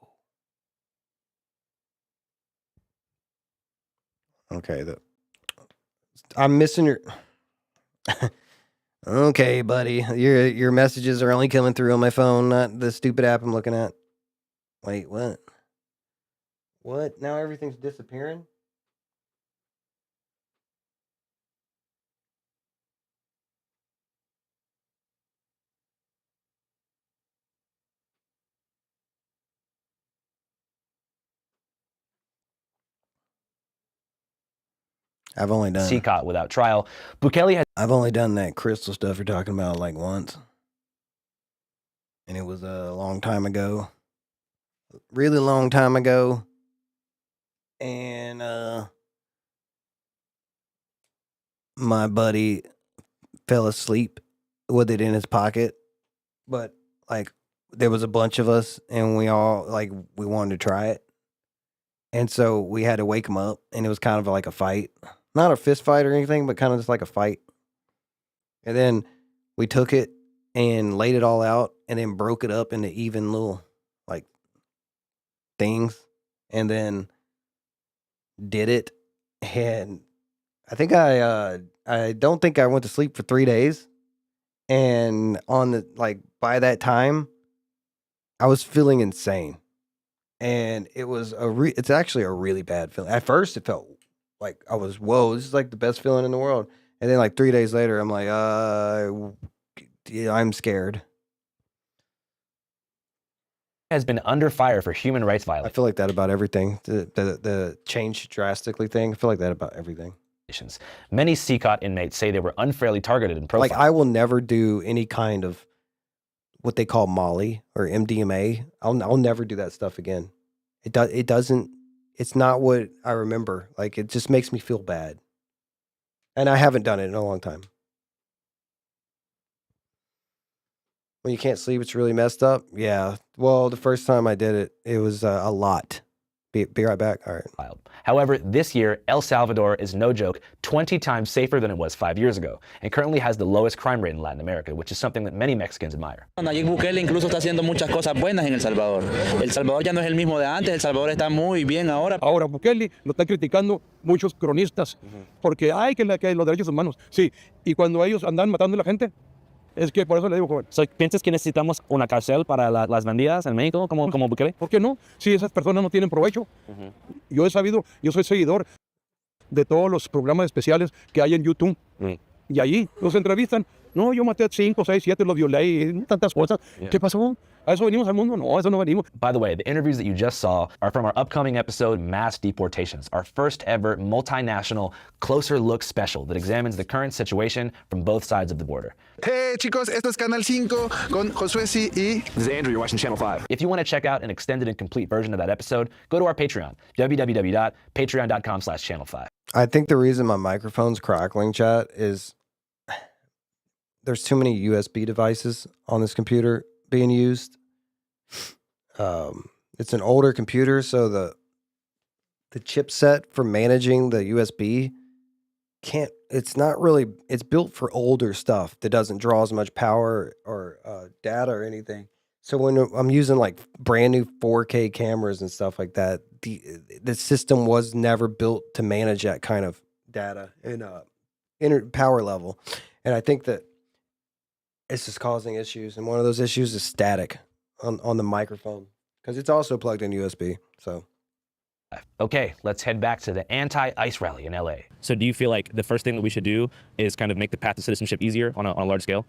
Okay, I'm missing your. Okay, buddy, your messages are only coming through on my phone, not the stupid app I'm looking at. Wait, what? What? Now everything's disappearing? I've only done CCOT without trial. Bukele has. I've only done that crystal stuff you're talking about like once. And it was a long time ago. Really long time ago. And my buddy fell asleep with it in his pocket. But like there was a bunch of us and we all we wanted to try it. And so we had to wake him up and it was kind of like a fight. Not a fist fight or anything, but kind of just like a fight. And then we took it and laid it all out and then broke it up into even little things and then did it. And I think I don't think I went to sleep for 3 days. And on the by that time, I was feeling insane. And it was it's actually a really bad feeling. At first it felt like I was, whoa, this is like the best feeling in the world. And then 3 days later, I'm like, yeah, I'm scared. Has been under fire for human rights violations. I feel like that about everything. The change drastically thing. I feel like that about everything. Many CCOT inmates say they were unfairly targeted and profiled. I will never do any kind of what they call Molly or MDMA. I'll never do that stuff again. It doesn't. It's not what I remember. It just makes me feel bad. And I haven't done it in a long time. When you can't sleep, it's really messed up. Yeah. Well, the first time I did it, it was a lot. Be right back. All right. However, this year, El Salvador is no joke 20 times safer than it was 5 years ago, and currently has the lowest crime rate in Latin America, which is something that many Mexicans admire. Nayib Bukele incluso está haciendo muchas cosas buenas en El Salvador. El Salvador ya no es el mismo de antes, El Salvador está muy bien ahora. Ahora Bukele lo están criticando muchos cronistas, porque hay que los derechos humanos. Sí, y cuando ellos andan matando a la gente, es que por eso le digo, joven. ¿Piensas que necesitamos una cárcel para las bandidas en México como Bukele? ¿Por qué no? Si esas personas no tienen provecho. Yo he sabido, yo soy seguidor de todos los programas especiales que hay en YouTube. Y allí los entrevistan. No, yo maté a 5, 6, 7, los violé y tantas cosas. ¿Qué pasó? ¿A eso venimos al mundo? No, a eso no venimos. By the way, the interviews that you just saw are from our upcoming episode, Mass Deportations, our first ever multinational closer look special that examines the current situation from both sides of the border. Hey chicos, esto es Canal 5 con Josué C. y... This is Andrew, you're watching Channel 5. If you want to check out an extended and complete version of that episode, go to our Patreon, www.patreon.com/channel5. I think the reason my microphone's crackling, chat, is there's too many USB devices on this computer being used. It's an older computer, so the chipset for managing the USB it's not really, it's built for older stuff that doesn't draw as much power or data or anything. So when I'm using like brand new 4K cameras and stuff like that, the system was never built to manage that kind of data and power level. And I think that it's just causing issues. And one of those issues is static on the microphone because it's also plugged in USB. So. Okay, let's head back to the anti-ICE rally in LA. So do you feel like the first thing that we should do is kind of make the path to citizenship easier on a large scale?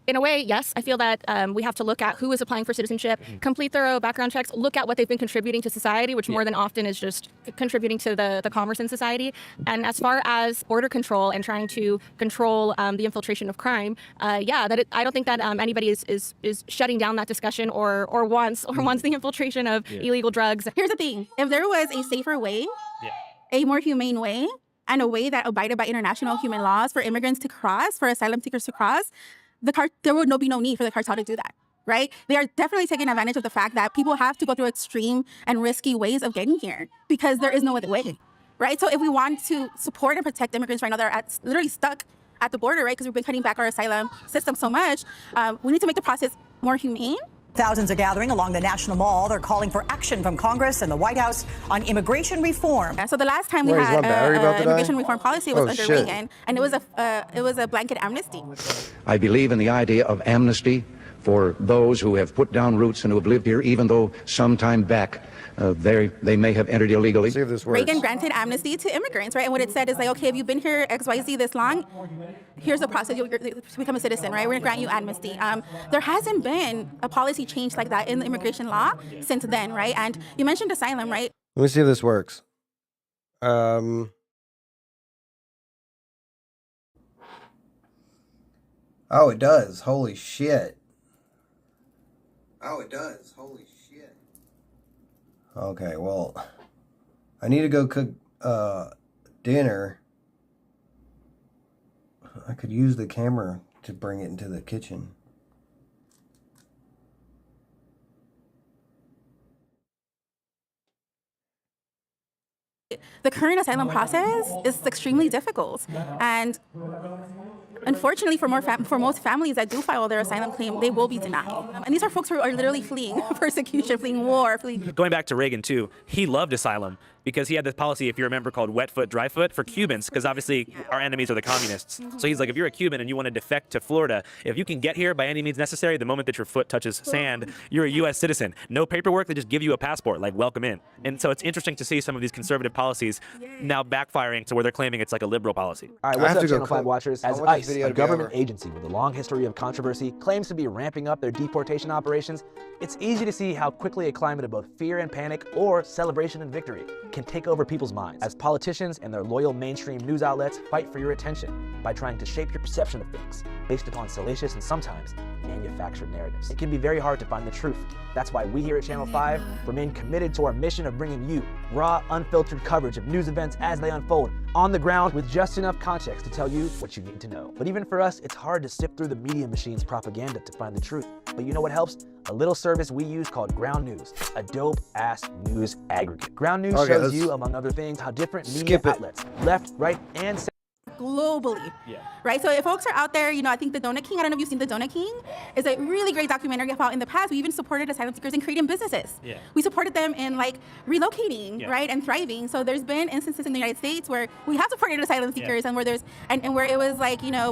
In a way, yes. I feel that we have to look at who is applying for citizenship, complete thorough background checks, look at what they've been contributing to society, which more than often is just contributing to the commerce in society. And as far as border control and trying to control the infiltration of crime, I don't think that anybody is shutting down that discussion or wants the infiltration of illegal drugs. Here's the thing: if there was a safer way, a more humane way, and a way that abided by international human laws for immigrants to cross, for asylum seekers to cross, there would be no need for the cartel to do that, right? They are definitely taking advantage of the fact that people have to go through extreme and risky ways of getting here because there is no other way, right? So if we want to support and protect immigrants right now that are literally stuck at the border, right, because we've been cutting back our asylum system so much, we need to make the process more humane. Thousands are gathering along the National Mall. They're calling for action from Congress and the White House on immigration reform. So the last time we had immigration reform policy was under Reagan, and it was a blanket amnesty. I believe in the idea of amnesty for those who have put down roots and who have lived here, even though some time back they may have entered illegally. See if this works. Reagan granted amnesty to immigrants, right? And what it said is like, okay, if you've been here XYZ this long, here's the process to become a citizen, right? We're gonna grant you amnesty. There hasn't been a policy change like that in the immigration law since then, right? And you mentioned asylum, right? Let me see if this works. Oh, it does. Holy shit. Oh, it does. Holy shit. Okay, well, I need to go cook dinner. I could use the camera to bring it into the kitchen. The current asylum process is extremely difficult, and unfortunately for most families that do file their asylum claim, they will be denied. And these are folks who are literally fleeing persecution, fleeing war, Going back to Reagan too, he loved asylum because he had this policy, if you remember, called wet foot, dry foot for Cubans, because obviously our enemies are the communists. So he's like, if you're a Cuban and you want to defect to Florida, if you can get here by any means necessary, the moment that your foot touches sand, you're a U.S. citizen. No paperwork, they just give you a passport, like welcome in. And so it's interesting to see some of these conservative policies now backfiring to where they're claiming it's like a liberal policy. All right, what's up, Channel 5 watchers? As ICE, a government agency with a long history of controversy, claims to be ramping up their deportation operations, it's easy to see how quickly a climate of both fear and panic or celebration and victory can take over people's minds as politicians and their loyal mainstream news outlets fight for your attention by trying to shape your perception of things based upon salacious and sometimes manufactured narratives. It can be very hard to find the truth. That's why we here at Channel 5 remain committed to our mission of bringing you raw, unfiltered coverage of news events as they unfold on the ground with just enough context to tell you what you need to know. But even for us, it's hard to sift through the media machine's propaganda to find the truth. But you know what helps? A little service we use called Ground News, a dope-ass news aggregate. Ground News shows you, among other things, how different media outlets, left, right, and center, globally, right? So if folks are out there, I think The Donut King, I don't know if you've seen The Donut King, is a really great documentary about in the past. We even supported asylum seekers in creating businesses. We supported them in relocating, right, and thriving. So there's been instances in the United States where we have supported asylum seekers and where there's, and where it was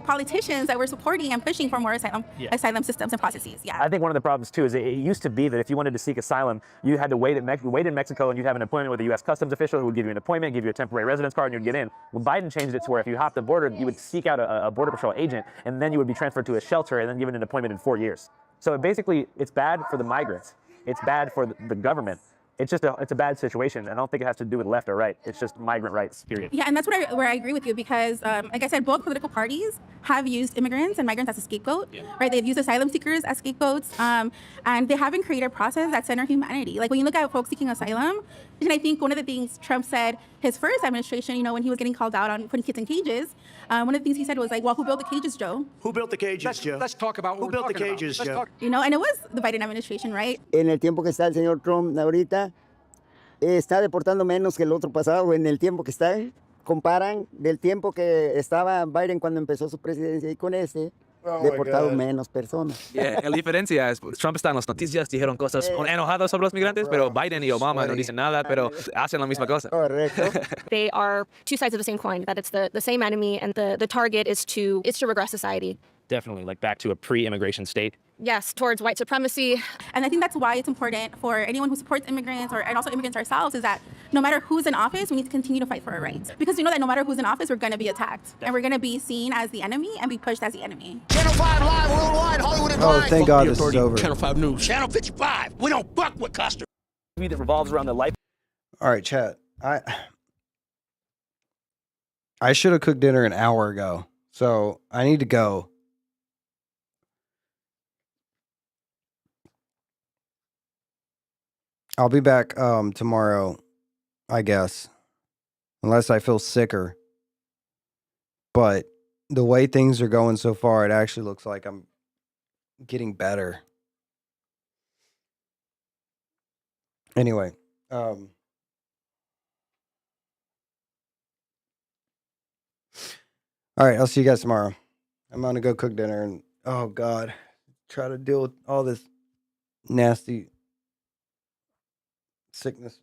politicians that were supporting and pushing for more asylum systems and processes. I think one of the problems too is it used to be that if you wanted to seek asylum, you had to wait in Mexico and you'd have an appointment with a U.S. Customs official who would give you an appointment, give you a temporary residence card, and you'd get in. Well, Biden changed it to where if you hopped the border, you would seek out a Border Patrol agent, and then you would be transferred to a shelter and then given an appointment in 4 years. So basically, it's bad for the migrants. It's bad for the government. it's a bad situation. I don't think it has to do with left or right. It's just migrant rights, period. Yeah, and that's where I agree with you because, like I said, both political parties have used immigrants and migrants as a scapegoat, right? They've used asylum seekers as scapegoats, and they haven't created a process that center humanity. Like when you look at folks seeking asylum, and I think one of the things Trump said his first administration, you know, when he was getting called out on putting kids in cages, one of the things he said was like, well, who built the cages, Joe? Who built the cages, Joe? Let's talk about who built the cages, Joe. You know, and it was the Biden administration, right? En el tiempo que está el señor Trump ahorita, está deportando menos que el otro pasado. En el tiempo que está, comparan del tiempo que estaba Biden cuando empezó su presidencia y con este, deportado menos personas. Yeah, la diferencia es, Trump está en las noticias, dijeron cosas enojadas sobre los migrantes, pero Biden y Obama no dicen nada, pero hacen la misma cosa. Correcto. They are two sides of the same coin, that it's the same enemy, and the target is to regress society. Definitely, like back to a pre-immigration state. Yes, towards white supremacy. And I think that's why it's important for anyone who supports immigrants and also immigrants ourselves is that no matter who's in office, we need to continue to fight for our rights. Because we know that no matter who's in office, we're going to be attacked. And we're going to be seen as the enemy and be pushed as the enemy. Channel 5 live worldwide, Hollywood and Oh, thank God this is over. Channel 5 News. Channel 55. We don't fuck with customers. That revolves around the life. All right, chat. I should have cooked dinner an hour ago, so I need to go. I'll be back tomorrow, I guess, unless I feel sicker. But the way things are going so far, it actually looks like I'm getting better. Anyway, all right, I'll see you guys tomorrow. I'm gonna go cook dinner and, oh God, try to deal with all this nasty sickness.